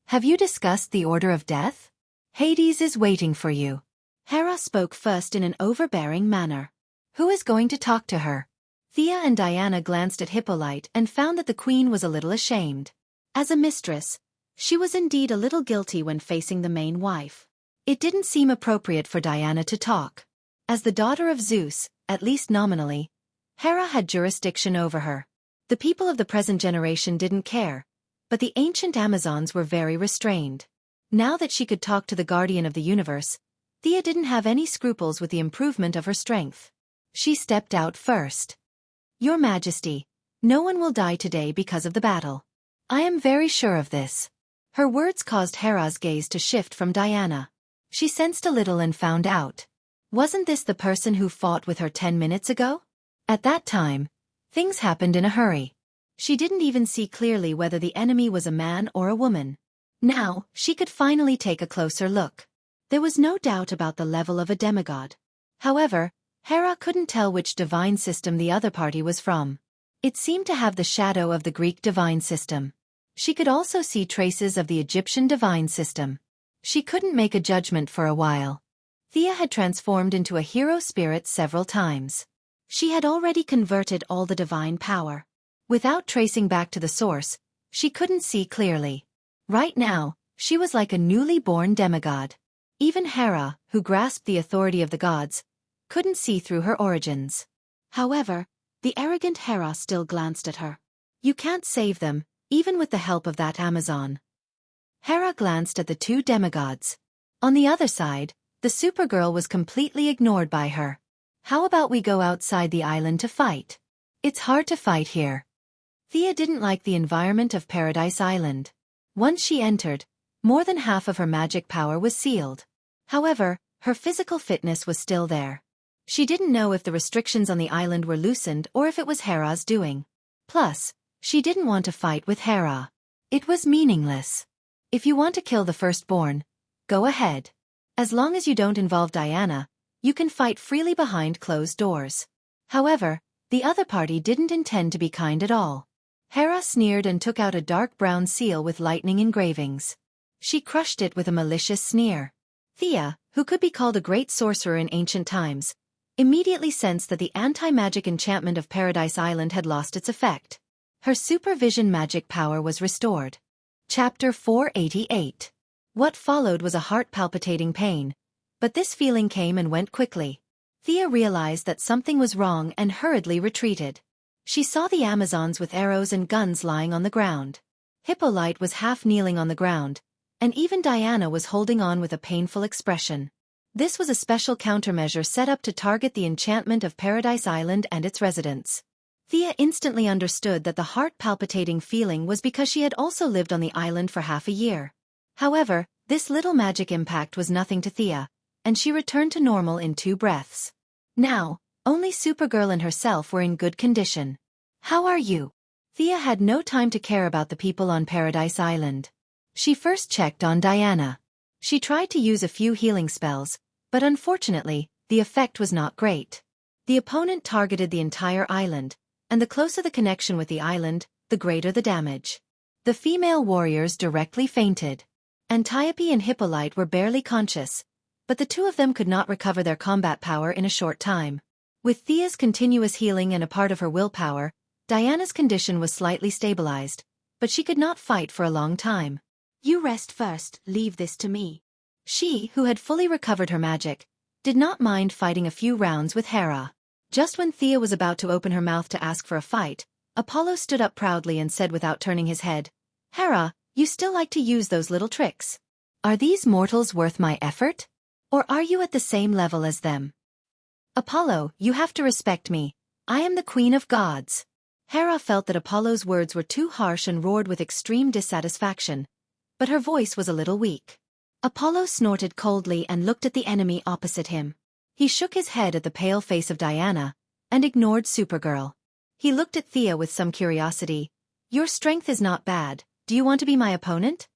"Have you discussed the order of death? Hades is waiting for you." Hera spoke first in an overbearing manner. "Who is going to talk to her?" Thea and Diana glanced at Hippolyte and found that the queen was a little ashamed. As a mistress, she was indeed a little guilty when facing the main wife. It didn't seem appropriate for Diana to talk. As the daughter of Zeus, at least nominally, Hera had jurisdiction over her. The people of the present generation didn't care, but the ancient Amazons were very restrained. Now that she could talk to the guardian of the universe, Thea didn't have any scruples with the improvement of her strength. She stepped out first. "Your Majesty, no one will die today because of the battle. I am very sure of this." Her words caused Hera's gaze to shift from Diana. She sensed a little and found out. Wasn't this the person who fought with her 10 minutes ago? At that time, things happened in a hurry. She didn't even see clearly whether the enemy was a man or a woman. Now, she could finally take a closer look. There was no doubt about the level of a demigod. However, Hera couldn't tell which divine system the other party was from. It seemed to have the shadow of the Greek divine system. She could also see traces of the Egyptian divine system. She couldn't make a judgment for a while. Thea had transformed into a hero spirit several times. She had already converted all the divine power. Without tracing back to the source, she couldn't see clearly. Right now, she was like a newly born demigod. Even Hera, who grasped the authority of the gods, couldn't see through her origins. However, the arrogant Hera still glanced at her. "You can't save them, even with the help of that Amazon." Hera glanced at the two demigods. On the other side, the Supergirl was completely ignored by her. "How about we go outside the island to fight? It's hard to fight here." Thea didn't like the environment of Paradise Island. Once she entered, more than half of her magic power was sealed. However, her physical fitness was still there. She didn't know if the restrictions on the island were loosened or if it was Hera's doing. Plus, she didn't want to fight with Hera. It was meaningless. If you want to kill the firstborn, go ahead. As long as you don't involve Diana, you can fight freely behind closed doors. However, the other party didn't intend to be kind at all. Hera sneered and took out a dark brown seal with lightning engravings. She crushed it with a malicious sneer. Thea, who could be called a great sorcerer in ancient times, immediately sensed that the anti-magic enchantment of Paradise Island had lost its effect. Her supervision magic power was restored. Chapter 488. What followed was a heart-palpitating pain, but this feeling came and went quickly. Thea realized that something was wrong and hurriedly retreated. She saw the Amazons with arrows and guns lying on the ground. Hippolyte was half kneeling on the ground, and even Diana was holding on with a painful expression. This was a special countermeasure set up to target the enchantment of Paradise Island and its residents. Thea instantly understood that the heart-palpitating feeling was because she had also lived on the island for half a year. However, this little magic impact was nothing to Thea, and she returned to normal in 2 breaths. Now, only Supergirl and herself were in good condition. "How are you?" Thea had no time to care about the people on Paradise Island. She first checked on Diana. She tried to use a few healing spells, but unfortunately, the effect was not great. The opponent targeted the entire island, and the closer the connection with the island, the greater the damage. The female warriors directly fainted. Antiope and Hippolyte were barely conscious, but the two of them could not recover their combat power in a short time. With Thea's continuous healing and a part of her willpower, Diana's condition was slightly stabilized, but she could not fight for a long time. You rest first, leave this to me. She, who had fully recovered her magic, did not mind fighting a few rounds with Hera. Just when Thea was about to open her mouth to ask for a fight, Apollo stood up proudly and said without turning his head, "Hera, you still like to use those little tricks. Are these mortals worth my effort? Or are you at the same level as them? Apollo, you have to respect me. I am the queen of gods." Hera felt that Apollo's words were too harsh and roared with extreme dissatisfaction, but her voice was a little weak. Apollo snorted coldly and looked at the enemy opposite him. He shook his head at the pale face of Diana, and ignored Supergirl. He looked at Thea with some curiosity. "Your strength is not bad, do you want to be my opponent?"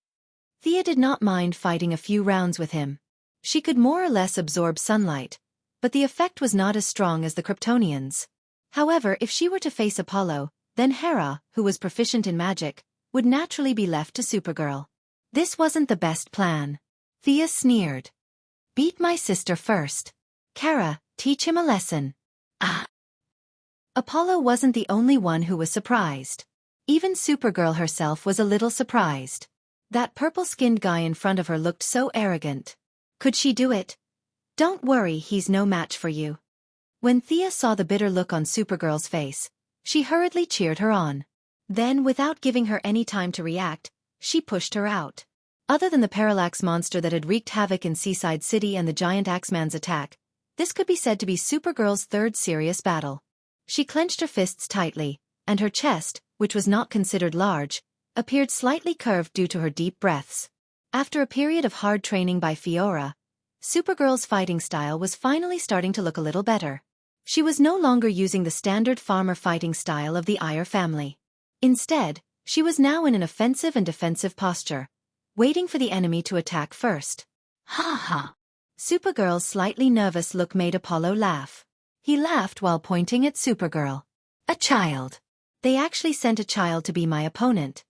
Thea did not mind fighting a few rounds with him. She could more or less absorb sunlight, but the effect was not as strong as the Kryptonians. However, if she were to face Apollo, then Hera, who was proficient in magic, would naturally be left to Supergirl. This wasn't the best plan. Thea sneered. "Beat my sister first. Kara, teach him a lesson." Ah! Apollo wasn't the only one who was surprised. Even Supergirl herself was a little surprised. That purple-skinned guy in front of her looked so arrogant. Could she do it? "Don't worry, he's no match for you." When Thea saw the bitter look on Supergirl's face, she hurriedly cheered her on. Then, without giving her any time to react, she pushed her out. Other than the Parallax monster that had wreaked havoc in Seaside City and the giant Axeman's attack, this could be said to be Supergirl's third serious battle. She clenched her fists tightly, and her chest, which was not considered large, appeared slightly curved due to her deep breaths. After a period of hard training by Fiora, Supergirl's fighting style was finally starting to look a little better. She was no longer using the standard farmer fighting style of the Iyer family. Instead, she was now in an offensive and defensive posture, waiting for the enemy to attack first. Ha ha! Supergirl's slightly nervous look made Apollo laugh. He laughed while pointing at Supergirl. "A child. They actually sent a child to be my opponent.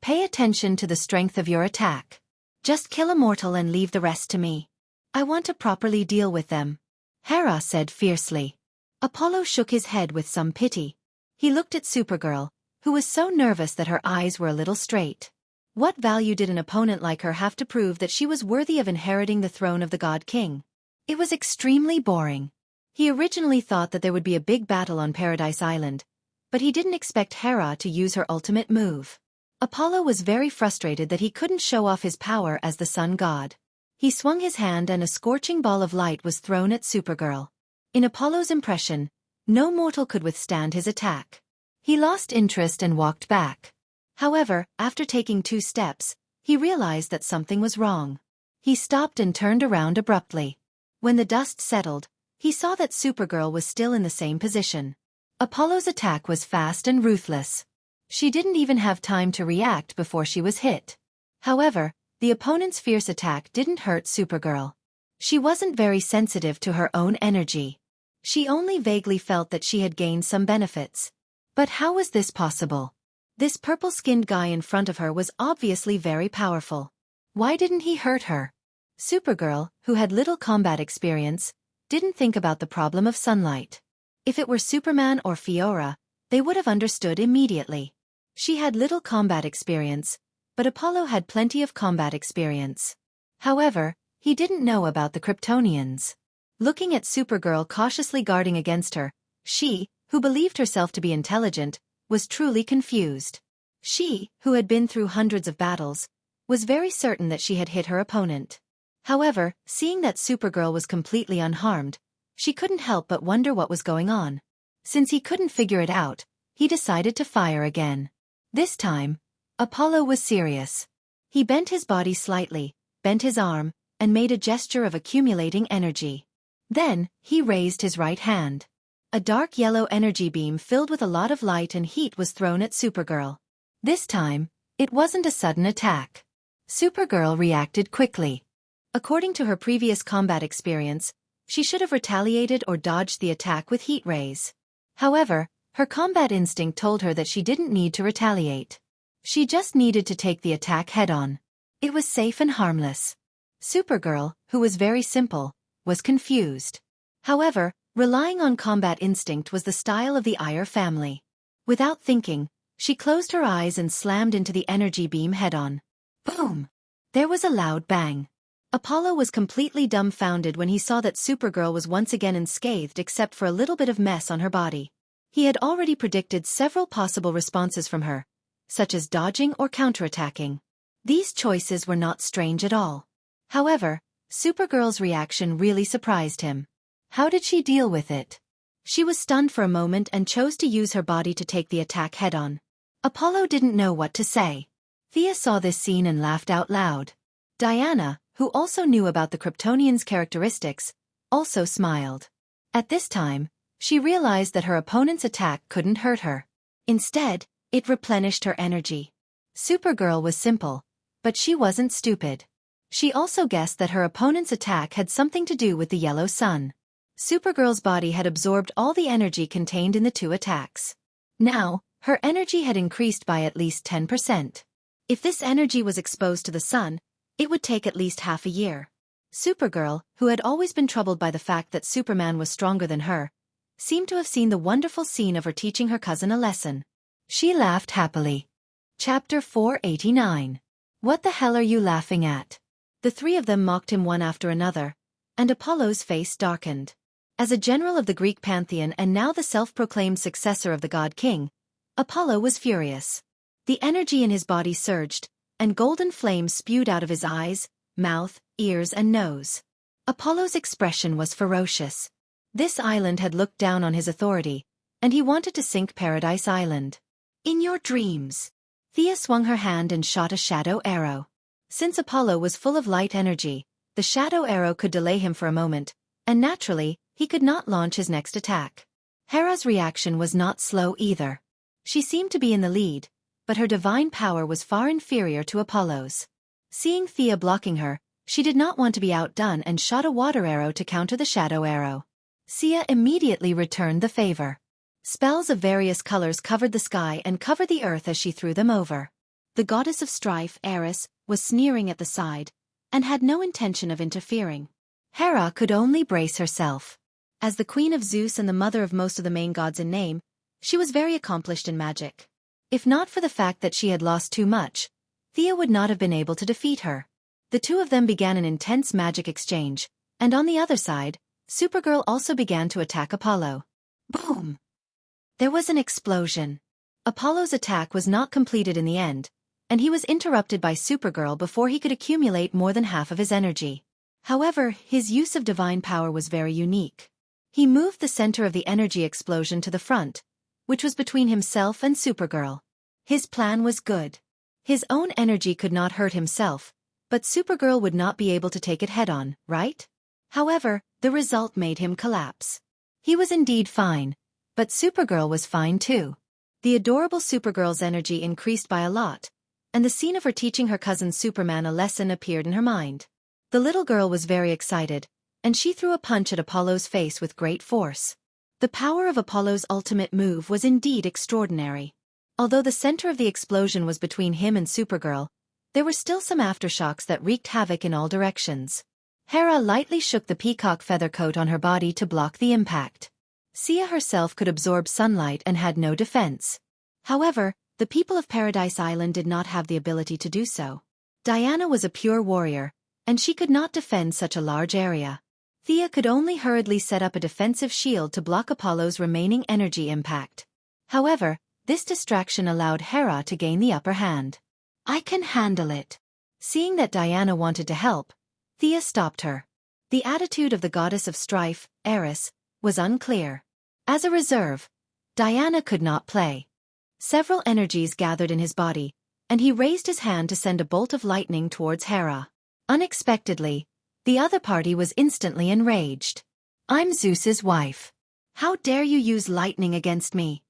Pay attention to the strength of your attack. Just kill a mortal and leave the rest to me. I want to properly deal with them," Hera said fiercely. Apollo shook his head with some pity. He looked at Supergirl, who was so nervous that her eyes were a little straight. What value did an opponent like her have to prove that she was worthy of inheriting the throne of the God King? It was extremely boring. He originally thought that there would be a big battle on Paradise Island, but he didn't expect Hera to use her ultimate move. Apollo was very frustrated that he couldn't show off his power as the sun god. He swung his hand and a scorching ball of light was thrown at Supergirl. In Apollo's impression, no mortal could withstand his attack. He lost interest and walked back. However, after taking 2 steps, he realized that something was wrong. He stopped and turned around abruptly. When the dust settled, he saw that Supergirl was still in the same position. Apollo's attack was fast and ruthless. She didn't even have time to react before she was hit. However, the opponent's fierce attack didn't hurt Supergirl. She wasn't very sensitive to her own energy. She only vaguely felt that she had gained some benefits. But how was this possible? This purple-skinned guy in front of her was obviously very powerful. Why didn't he hurt her? Supergirl, who had little combat experience, didn't think about the problem of sunlight. If it were Superman or Fiora, they would have understood immediately. She had little combat experience, but Apollo had plenty of combat experience. However, he didn't know about the Kryptonians. Looking at Supergirl cautiously guarding against her, she, who believed herself to be intelligent, was truly confused. She, who had been through hundreds of battles, was very certain that she had hit her opponent. However, seeing that Supergirl was completely unharmed, she couldn't help but wonder what was going on. Since he couldn't figure it out, he decided to fire again. This time, Apollo was serious. He bent his body slightly, bent his arm, and made a gesture of accumulating energy. Then, he raised his right hand. A dark yellow energy beam filled with a lot of light and heat was thrown at Supergirl. This time, it wasn't a sudden attack. Supergirl reacted quickly. According to her previous combat experience, she should have retaliated or dodged the attack with heat rays. However, her combat instinct told her that she didn't need to retaliate. She just needed to take the attack head-on. It was safe and harmless. Supergirl, who was very simple, was confused. However, relying on combat instinct was the style of the Iyer family. Without thinking, she closed her eyes and slammed into the energy beam head-on. Boom! There was a loud bang. Apollo was completely dumbfounded when he saw that Supergirl was once again unscathed except for a little bit of mess on her body. He had already predicted several possible responses from her, such as dodging or counterattacking. These choices were not strange at all. However, Supergirl's reaction really surprised him. How did she deal with it? She was stunned for a moment and chose to use her body to take the attack head-on. Apollo didn't know what to say. Thea saw this scene and laughed out loud. Diana, who also knew about the Kryptonian's characteristics, also smiled. At this time, she realized that her opponent's attack couldn't hurt her. Instead, it replenished her energy. Supergirl was simple, but she wasn't stupid. She also guessed that her opponent's attack had something to do with the yellow sun. Supergirl's body had absorbed all the energy contained in the two attacks. Now, her energy had increased by at least 10%. If this energy was exposed to the sun, it would take at least half a year. Supergirl, who had always been troubled by the fact that Superman was stronger than her, seemed to have seen the wonderful scene of her teaching her cousin a lesson. She laughed happily. Chapter 489. What the hell are you laughing at? The three of them mocked him one after another, and Apollo's face darkened. As a general of the Greek pantheon and now the self-proclaimed successor of the god king, Apollo was furious. The energy in his body surged, and golden flames spewed out of his eyes, mouth, ears and nose. Apollo's expression was ferocious. This island had looked down on his authority, and he wanted to sink Paradise Island. In your dreams. Thea swung her hand and shot a shadow arrow. Since Apollo was full of light energy, the shadow arrow could delay him for a moment, and naturally, he could not launch his next attack. Hera's reaction was not slow either. She seemed to be in the lead, but her divine power was far inferior to Apollo's. Seeing Thea blocking her, she did not want to be outdone and shot a water arrow to counter the shadow arrow. Thea immediately returned the favor. Spells of various colors covered the sky and covered the earth as she threw them over. The goddess of strife, Eris, was sneering at the side, and had no intention of interfering. Hera could only brace herself. As the queen of Zeus and the mother of most of the main gods in name, she was very accomplished in magic. If not for the fact that she had lost too much, Thea would not have been able to defeat her. The two of them began an intense magic exchange, and on the other side, Supergirl also began to attack Apollo. Boom! There was an explosion. Apollo's attack was not completed in the end, and he was interrupted by Supergirl before he could accumulate more than half of his energy. However, his use of divine power was very unique. He moved the center of the energy explosion to the front, which was between himself and Supergirl. His plan was good. His own energy could not hurt himself, but Supergirl would not be able to take it head-on, right? However, the result made him collapse. He was indeed fine, but Supergirl was fine too. The adorable Supergirl's energy increased by a lot, and the scene of her teaching her cousin Superman a lesson appeared in her mind. The little girl was very excited, and she threw a punch at Apollo's face with great force. The power of Apollo's ultimate move was indeed extraordinary. Although the center of the explosion was between him and Supergirl, there were still some aftershocks that wreaked havoc in all directions. Hera lightly shook the peacock feather coat on her body to block the impact. Sia herself could absorb sunlight and had no defense. However, the people of Paradise Island did not have the ability to do so. Diana was a pure warrior, and she could not defend such a large area. Thea could only hurriedly set up a defensive shield to block Apollo's remaining energy impact. However, this distraction allowed Hera to gain the upper hand. I can handle it. Seeing that Diana wanted to help, Thea stopped her. The attitude of the goddess of strife, Eris, was unclear. As a reserve, Diana could not play. Several energies gathered in his body, and he raised his hand to send a bolt of lightning towards Hera. Unexpectedly, the other party was instantly enraged. I'm Zeus's wife. How dare you use lightning against me?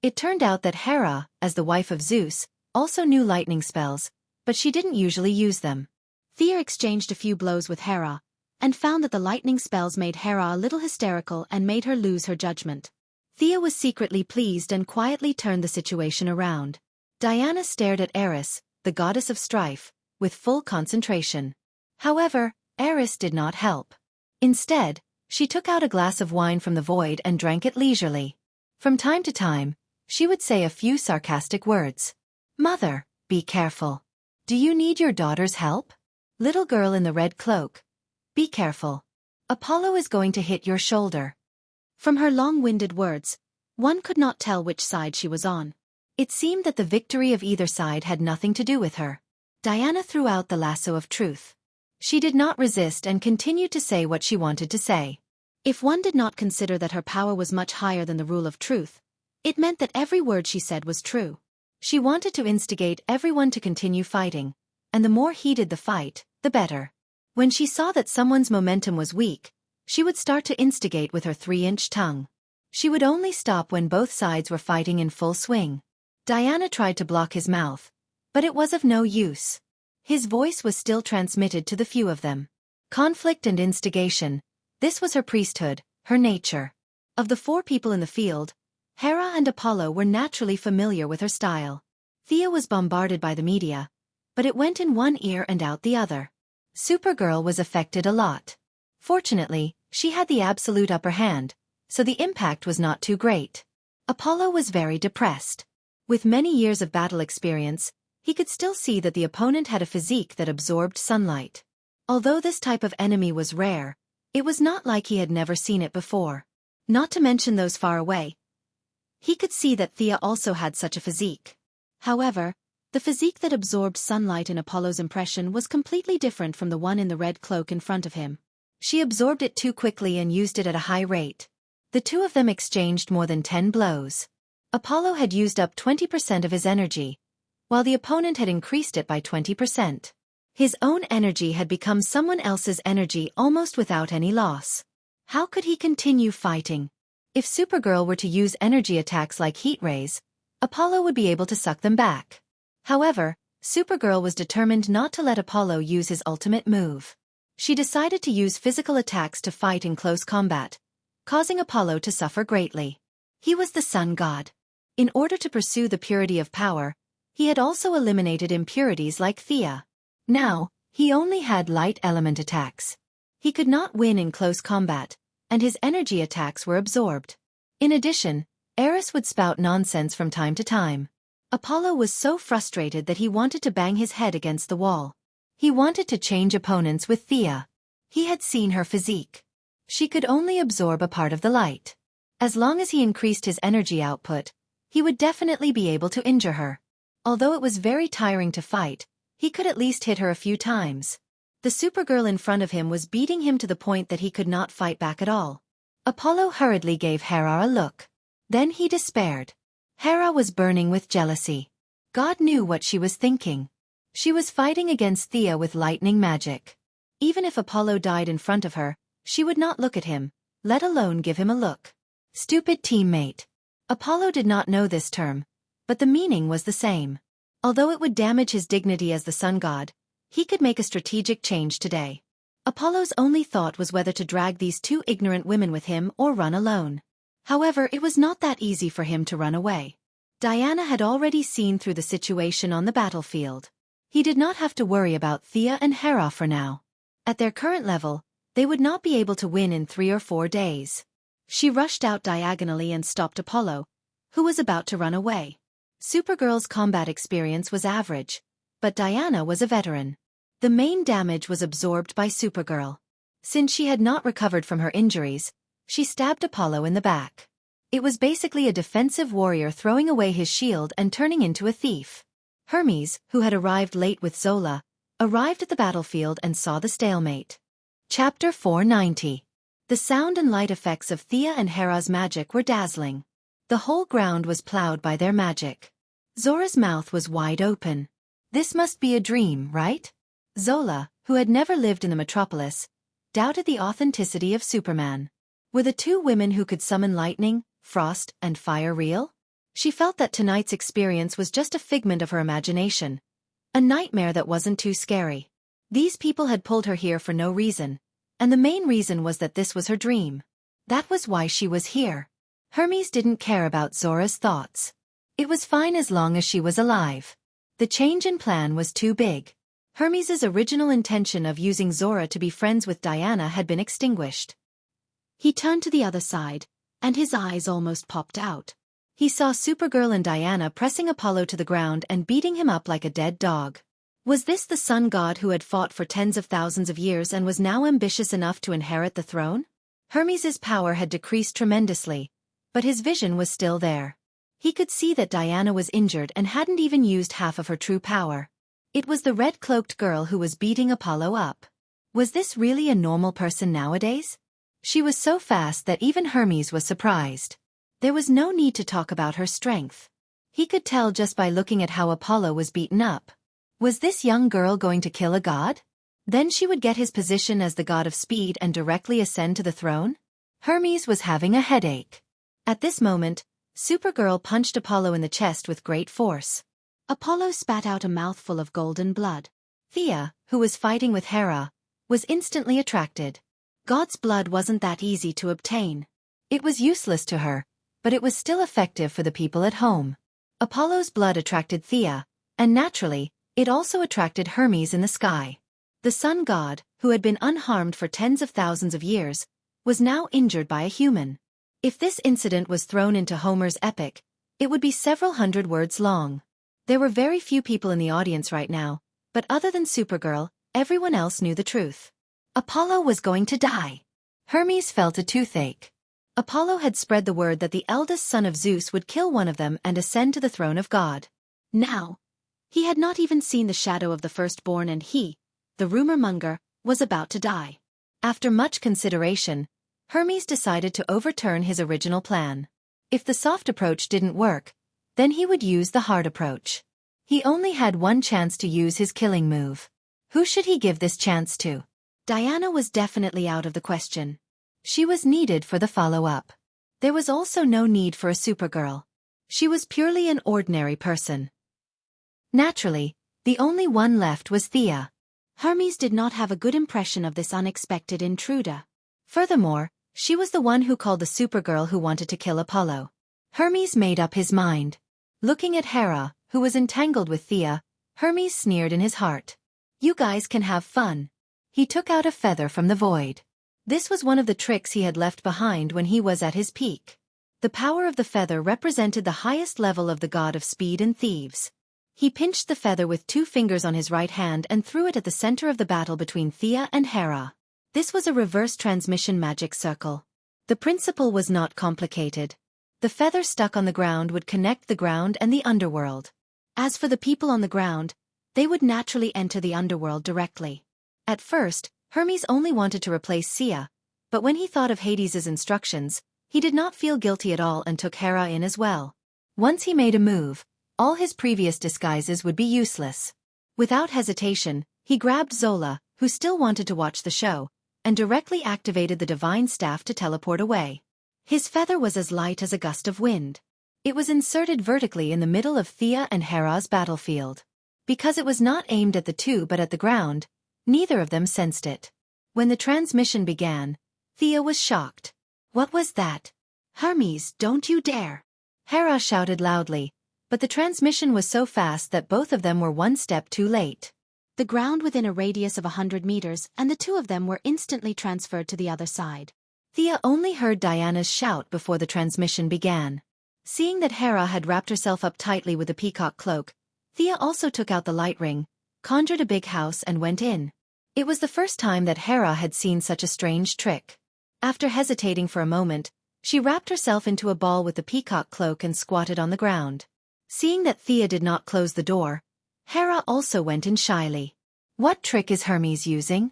It turned out that Hera, as the wife of Zeus, also knew lightning spells, but she didn't usually use them. Thea exchanged a few blows with Hera, and found that the lightning spells made Hera a little hysterical and made her lose her judgment. Thea was secretly pleased and quietly turned the situation around. Diana stared at Eris, the goddess of strife, with full concentration. However, Eris did not help. Instead, she took out a glass of wine from the void and drank it leisurely. From time to time, she would say a few sarcastic words. "Mother, be careful. Do you need your daughter's help? Little girl in the red cloak. Be careful. Apollo is going to hit your shoulder." From her long-winded words, one could not tell which side she was on. It seemed that the victory of either side had nothing to do with her. Diana threw out the lasso of truth. She did not resist and continued to say what she wanted to say. If one did not consider that her power was much higher than the rule of truth, it meant that every word she said was true. She wanted to instigate everyone to continue fighting, and the more heated the fight, the better. When she saw that someone's momentum was weak, she would start to instigate with her 3-inch tongue. She would only stop when both sides were fighting in full swing. Diana tried to block his mouth, but it was of no use. His voice was still transmitted to the few of them. Conflict and instigation, this was her priesthood, her nature. Of the 4 people in the field, Hera and Apollo were naturally familiar with her style. Thea was bombarded by the media, but it went in one ear and out the other. Supergirl was affected a lot. Fortunately, she had the absolute upper hand, so the impact was not too great. Apollo was very depressed. With many years of battle experience, he could still see that the opponent had a physique that absorbed sunlight. Although this type of enemy was rare, it was not like he had never seen it before. Not to mention those far away. He could see that Thea also had such a physique. However, the physique that absorbed sunlight in Apollo's impression was completely different from the one in the red cloak in front of him. She absorbed it too quickly and used it at a high rate. The two of them exchanged more than 10 blows. Apollo had used up 20% of his energy, while the opponent had increased it by 20%. His own energy had become someone else's energy almost without any loss. How could he continue fighting? If Supergirl were to use energy attacks like heat rays, Apollo would be able to suck them back. However, Supergirl was determined not to let Apollo use his ultimate move. She decided to use physical attacks to fight in close combat, causing Apollo to suffer greatly. He was the sun god. In order to pursue the purity of power, he had also eliminated impurities like Thea. Now, he only had light element attacks. He could not win in close combat, and his energy attacks were absorbed. In addition, Eris would spout nonsense from time to time. Apollo was so frustrated that he wanted to bang his head against the wall. He wanted to change opponents with Thea. He had seen her physique. She could only absorb a part of the light. As long as he increased his energy output, he would definitely be able to injure her. Although it was very tiring to fight, he could at least hit her a few times. The Supergirl in front of him was beating him to the point that he could not fight back at all. Apollo hurriedly gave Hera a look. Then he despaired. Hera was burning with jealousy. God knew what she was thinking. She was fighting against Thea with lightning magic. Even if Apollo died in front of her, she would not look at him, let alone give him a look. Stupid teammate. Apollo did not know this term, but the meaning was the same. Although it would damage his dignity as the sun god, he could make a strategic change today. Apollo's only thought was whether to drag these 2 ignorant women with him or run alone. However, it was not that easy for him to run away. Diana had already seen through the situation on the battlefield. He did not have to worry about Thea and Hera for now. At their current level, they would not be able to win in 3 or 4 days. She rushed out diagonally and stopped Apollo, who was about to run away. Supergirl's combat experience was average, but Diana was a veteran. The main damage was absorbed by Supergirl. Since she had not recovered from her injuries, she stabbed Apollo in the back. It was basically a defensive warrior throwing away his shield and turning into a thief. Hermes, who had arrived late with Zola, arrived at the battlefield and saw the stalemate. Chapter 490. The sound and light effects of Thea and Hera's magic were dazzling. The whole ground was plowed by their magic. Zora's mouth was wide open. This must be a dream, right? Zola, who had never lived in the metropolis, doubted the authenticity of Superman. Were the 2 women who could summon lightning, frost, and fire real? She felt that tonight's experience was just a figment of her imagination, A nightmare that wasn't too scary. These people had pulled her here for no reason, and the main reason was that this was her dream. That was why she was here. Hermes didn't care about Zora's thoughts. It was fine as long as she was alive. The change in plan was too big. Hermes's original intention of using Zora to be friends with Diana had been extinguished. He turned to the other side, and his eyes almost popped out. He saw Supergirl and Diana pressing Apollo to the ground and beating him up like a dead dog. Was this the sun god who had fought for tens of thousands of years and was now ambitious enough to inherit the throne? Hermes's power had decreased tremendously, but his vision was still there. He could see that Diana was injured and hadn't even used half of her true power. It was the red-cloaked girl who was beating Apollo up. Was this really a normal person nowadays? She was so fast that even Hermes was surprised. There was no need to talk about her strength. He could tell just by looking at how Apollo was beaten up. Was this young girl going to kill a god? Then she would get his position as the god of speed and directly ascend to the throne? Hermes was having a headache. At this moment, Supergirl punched Apollo in the chest with great force. Apollo spat out a mouthful of golden blood. Thea, who was fighting with Hera, was instantly attracted. God's blood wasn't that easy to obtain. It was useless to her, but it was still effective for the people at home. Apollo's blood attracted Thea, and naturally, it also attracted Hermes in the sky. The sun god, who had been unharmed for tens of thousands of years, was now injured by a human. If this incident was thrown into Homer's epic, it would be several hundred words long. There were very few people in the audience right now, but other than Supergirl, everyone else knew the truth. Apollo was going to die. Hermes felt a toothache. Apollo had spread the word that the eldest son of Zeus would kill one of them and ascend to the throne of God. Now, he had not even seen the shadow of the firstborn, and he, the rumor-monger, was about to die. After much consideration, Hermes decided to overturn his original plan. If the soft approach didn't work, then he would use the hard approach. He only had one chance to use his killing move. Who should he give this chance to? Diana was definitely out of the question. She was needed for the follow-up. There was also no need for a Supergirl. She was purely an ordinary person. Naturally, the only one left was Thea. Hermes did not have a good impression of this unexpected intruder. Furthermore, she was the one who called the Supergirl who wanted to kill Apollo. Hermes made up his mind. Looking at Hera, who was entangled with Thea, Hermes sneered in his heart. You guys can have fun. He took out a feather from the void. This was one of the tricks he had left behind when he was at his peak. The power of the feather represented the highest level of the god of speed and thieves. He pinched the feather with 2 fingers on his right hand and threw it at the center of the battle between Thea and Hera. This was a reverse transmission magic circle. The principle was not complicated. The feather stuck on the ground would connect the ground and the underworld. As for the people on the ground, they would naturally enter the underworld directly. At first, Hermes only wanted to replace Sia, but when he thought of Hades's instructions, he did not feel guilty at all and took Hera in as well. Once he made a move, all his previous disguises would be useless. Without hesitation, he grabbed Zola, who still wanted to watch the show, and directly activated the divine staff to teleport away. His feather was as light as a gust of wind. It was inserted vertically in the middle of Thea and Hera's battlefield. Because it was not aimed at the two but at the ground, neither of them sensed it. When the transmission began, Thea was shocked. What was that? Hermes, don't you dare! Hera shouted loudly, but the transmission was so fast that both of them were one step too late. The ground within a radius of 100 meters, and the two of them were instantly transferred to the other side. Thea only heard Diana's shout before the transmission began. Seeing that Hera had wrapped herself up tightly with the peacock cloak, Thea also took out the light ring, conjured a big house and went in. It was the first time that Hera had seen such a strange trick. After hesitating for a moment, she wrapped herself into a ball with the peacock cloak and squatted on the ground. Seeing that Thea did not close the door, Hera also went in shyly. What trick is Hermes using?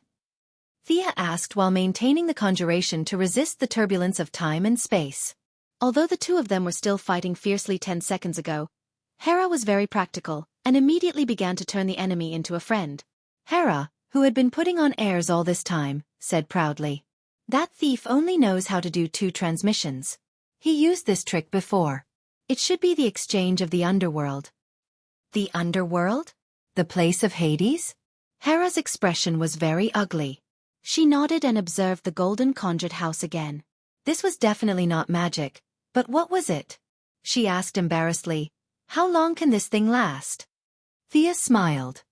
Thea asked while maintaining the conjuration to resist the turbulence of time and space. Although the two of them were still fighting fiercely 10 seconds ago, Hera was very practical and immediately began to turn the enemy into a friend. Hera, who had been putting on airs all this time, said proudly, "That thief only knows how to do 2 transmissions. He used this trick before. It should be the exchange of the underworld." The underworld? The place of Hades? Hera's expression was very ugly. She nodded and observed the golden conjured house again. This was definitely not magic, but what was it? She asked embarrassedly. How long can this thing last? Thea smiled.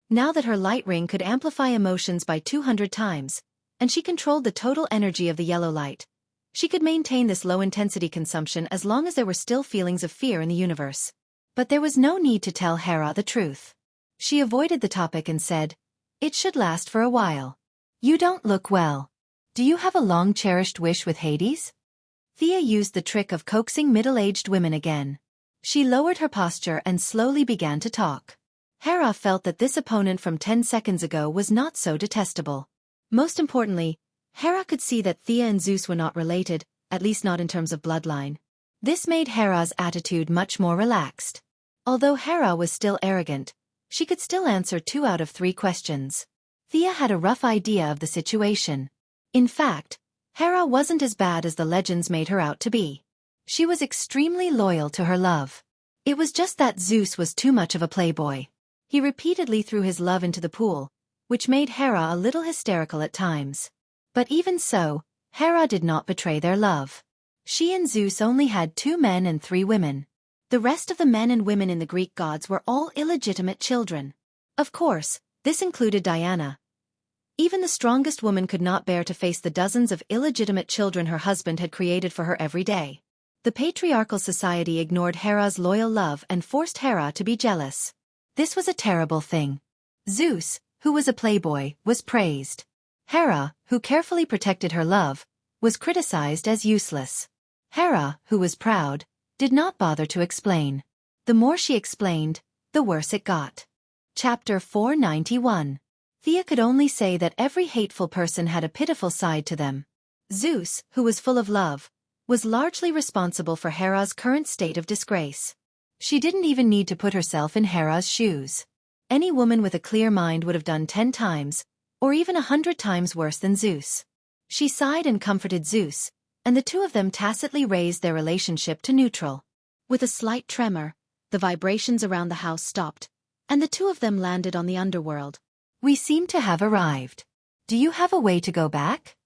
Now that her light ring could amplify emotions by 200 times, and she controlled the total energy of the yellow light, she could maintain this low-intensity consumption as long as there were still feelings of fear in the universe. But there was no need to tell Hera the truth. She avoided the topic and said, "It should last for a while. You don't look well. Do you have a long-cherished wish with Hades?" Thea used the trick of coaxing middle-aged women again. She lowered her posture and slowly began to talk. Hera felt that this opponent from 10 seconds ago was not so detestable. Most importantly, Hera could see that Thea and Zeus were not related, at least not in terms of bloodline. This made Hera's attitude much more relaxed. Although Hera was still arrogant, she could still answer 2 out of 3 questions. Thea had a rough idea of the situation. In fact, Hera wasn't as bad as the legends made her out to be. She was extremely loyal to her love. It was just that Zeus was too much of a playboy. He repeatedly threw his love into the pool, which made Hera a little hysterical at times. But even so, Hera did not betray their love. She and Zeus only had 2 men and 3 women. The rest of the men and women in the Greek gods were all illegitimate children. Of course, this included Diana. Even the strongest woman could not bear to face the dozens of illegitimate children her husband had created for her every day. The patriarchal society ignored Hera's loyal love and forced Hera to be jealous. This was a terrible thing. Zeus, who was a playboy, was praised. Hera, who carefully protected her love, was criticized as useless. Hera, who was proud, did not bother to explain. The more she explained, the worse it got. Chapter 491. Thea could only say that every hateful person had a pitiful side to them. Zeus, who was full of love, was largely responsible for Hera's current state of disgrace. She didn't even need to put herself in Hera's shoes. Any woman with a clear mind would have done 10 times, or even 100 times worse than Zeus. She sighed and comforted Zeus, and the 2 of them tacitly raised their relationship to neutral. With a slight tremor, the vibrations around the house stopped, and the 2 of them landed on the underworld. We seem to have arrived. Do you have a way to go back?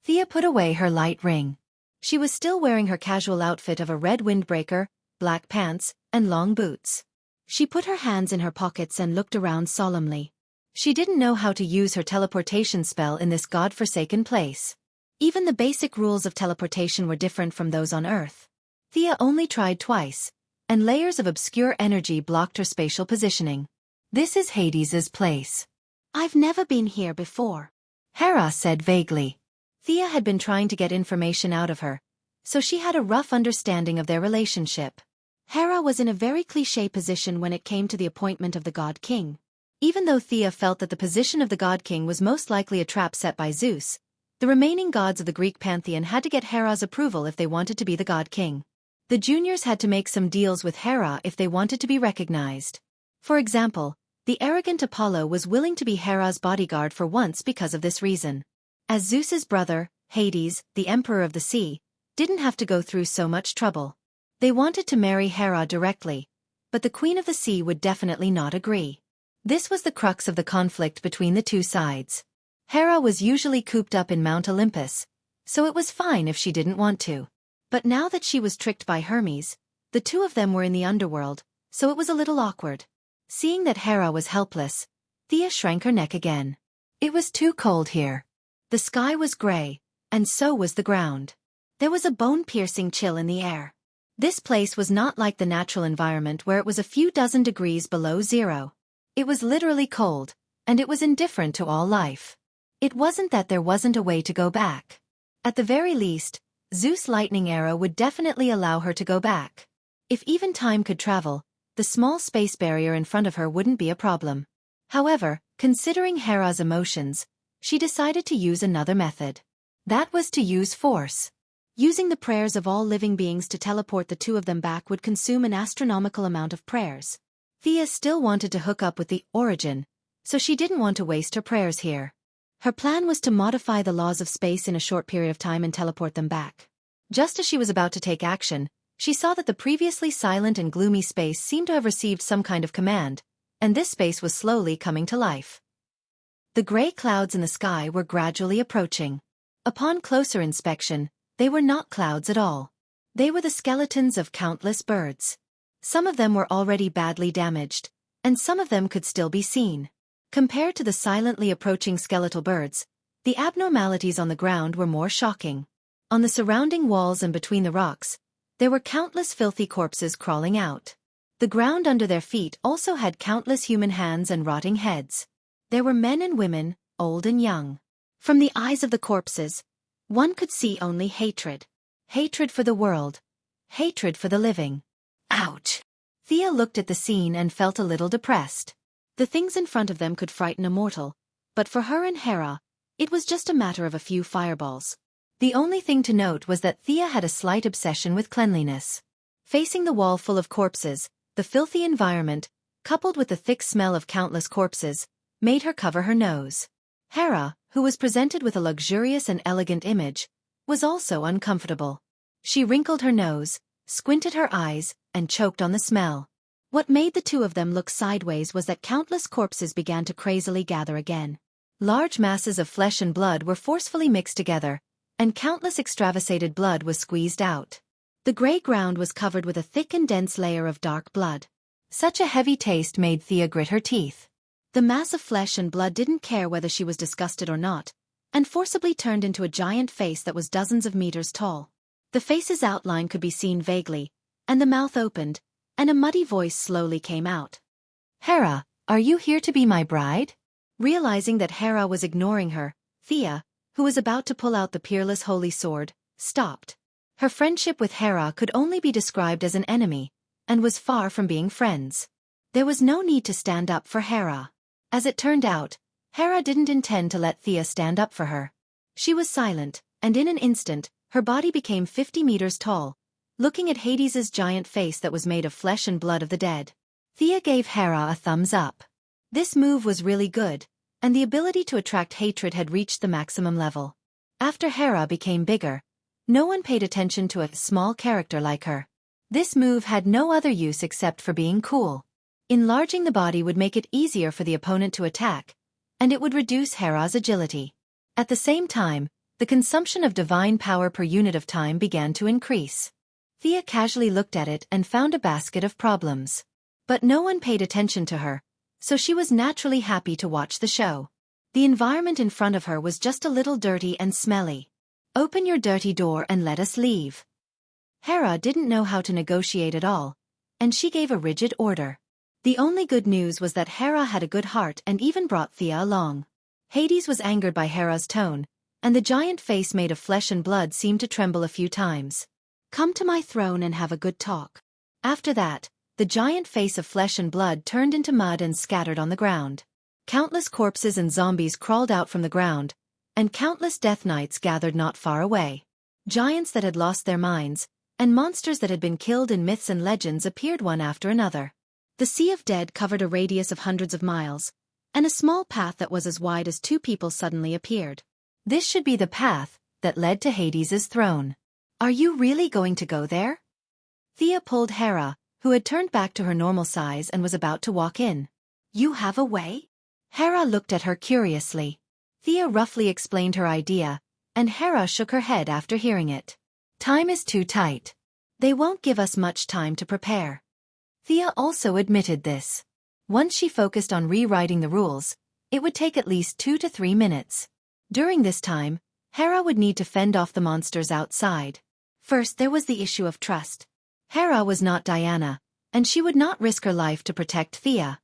Thea put away her light ring. She was still wearing her casual outfit of a red windbreaker, black pants, and long boots. She put her hands in her pockets and looked around solemnly. She didn't know how to use her teleportation spell in this god-forsaken place. Even the basic rules of teleportation were different from those on Earth. Thea only tried twice, and layers of obscure energy blocked her spatial positioning. This is Hades's place. I've never been here before, Hera said vaguely. Thea had been trying to get information out of her, so she had a rough understanding of their relationship. Hera was in a very cliché position when it came to the appointment of the God King. Even though Thea felt that the position of the God King was most likely a trap set by Zeus, the remaining gods of the Greek pantheon had to get Hera's approval if they wanted to be the God King. The juniors had to make some deals with Hera if they wanted to be recognized. For example, the arrogant Apollo was willing to be Hera's bodyguard for once because of this reason. As Zeus's brother, Hades, the Emperor of the Sea, didn't have to go through so much trouble. They wanted to marry Hera directly, but the Queen of the Sea would definitely not agree. This was the crux of the conflict between the 2 sides. Hera was usually cooped up in Mount Olympus, so it was fine if she didn't want to. But now that she was tricked by Hermes, the 2 of them were in the underworld, so it was a little awkward. Seeing that Hera was helpless, Thea shrank her neck again. It was too cold here. The sky was gray, and so was the ground. There was a bone-piercing chill in the air. This place was not like the natural environment where it was a few dozen degrees below zero. It was literally cold, and it was indifferent to all life. It wasn't that there wasn't a way to go back. At the very least, Zeus' lightning arrow would definitely allow her to go back. If even time could travel, the small space barrier in front of her wouldn't be a problem. However, considering Hera's emotions, she decided to use another method. That was to use force. Using the prayers of all living beings to teleport the 2 of them back would consume an astronomical amount of prayers. Thea still wanted to hook up with the Origin, so she didn't want to waste her prayers here. Her plan was to modify the laws of space in a short period of time and teleport them back. Just as she was about to take action, she saw that the previously silent and gloomy space seemed to have received some kind of command, and this space was slowly coming to life. The gray clouds in the sky were gradually approaching. Upon closer inspection, they were not clouds at all. They were the skeletons of countless birds. Some of them were already badly damaged, and some of them could still be seen. Compared to the silently approaching skeletal birds, the abnormalities on the ground were more shocking. On the surrounding walls and between the rocks, there were countless filthy corpses crawling out. The ground under their feet also had countless human hands and rotting heads. There were men and women, old and young. From the eyes of the corpses, one could see only hatred. Hatred for the world. Hatred for the living. Ouch! Thea looked at the scene and felt a little depressed. The things in front of them could frighten a mortal, but for her and Hera, it was just a matter of a few fireballs. The only thing to note was that Thea had a slight obsession with cleanliness. Facing the wall full of corpses, the filthy environment, coupled with the thick smell of countless corpses, made her cover her nose. Hera, who was presented with a luxurious and elegant image, was also uncomfortable. She wrinkled her nose, squinted her eyes, and choked on the smell. What made the two of them look sideways was that countless corpses began to crazily gather again. Large masses of flesh and blood were forcefully mixed together, and countless extravasated blood was squeezed out. The gray ground was covered with a thick and dense layer of dark blood. Such a heavy taste made Thea grit her teeth. The mass of flesh and blood didn't care whether she was disgusted or not, and forcibly turned into a giant face that was dozens of meters tall. The face's outline could be seen vaguely, and the mouth opened, and a muddy voice slowly came out. Hera, are you here to be my bride? Realizing that Hera was ignoring her, Thea, who was about to pull out the peerless holy sword, stopped. Her friendship with Hera could only be described as an enemy, and was far from being friends. There was no need to stand up for Hera. As it turned out, Hera didn't intend to let Thea stand up for her. She was silent, and in an instant, her body became 50 meters tall, looking at Hades's giant face that was made of flesh and blood of the dead. Thea gave Hera a thumbs up. This move was really good, and the ability to attract hatred had reached the maximum level. After Hera became bigger, no one paid attention to a small character like her. This move had no other use except for being cool. Enlarging the body would make it easier for the opponent to attack, and it would reduce Hera's agility. At the same time, the consumption of divine power per unit of time began to increase. Thea casually looked at it and found a basket of problems. But no one paid attention to her, so she was naturally happy to watch the show. The environment in front of her was just a little dirty and smelly. Open your dirty door and let us leave. Hera didn't know how to negotiate at all, and she gave a rigid order. The only good news was that Hera had a good heart and even brought Thea along. Hades was angered by Hera's tone, and the giant face made of flesh and blood seemed to tremble a few times. Come to my throne and have a good talk. After that, the giant face of flesh and blood turned into mud and scattered on the ground. Countless corpses and zombies crawled out from the ground, and countless death knights gathered not far away. Giants that had lost their minds, and monsters that had been killed in myths and legends appeared one after another. The sea of dead covered a radius of hundreds of miles, and a small path that was as wide as two people suddenly appeared. This should be the path that led to Hades's throne. Are you really going to go there? Thea pulled Hera, who had turned back to her normal size and was about to walk in. You have a way? Hera looked at her curiously. Thea roughly explained her idea, and Hera shook her head after hearing it. Time is too tight. They won't give us much time to prepare. Thea also admitted this. Once she focused on rewriting the rules, it would take at least 2 to 3 minutes. During this time, Hera would need to fend off the monsters outside. First, there was the issue of trust. Hera was not Diana, and she would not risk her life to protect Thea.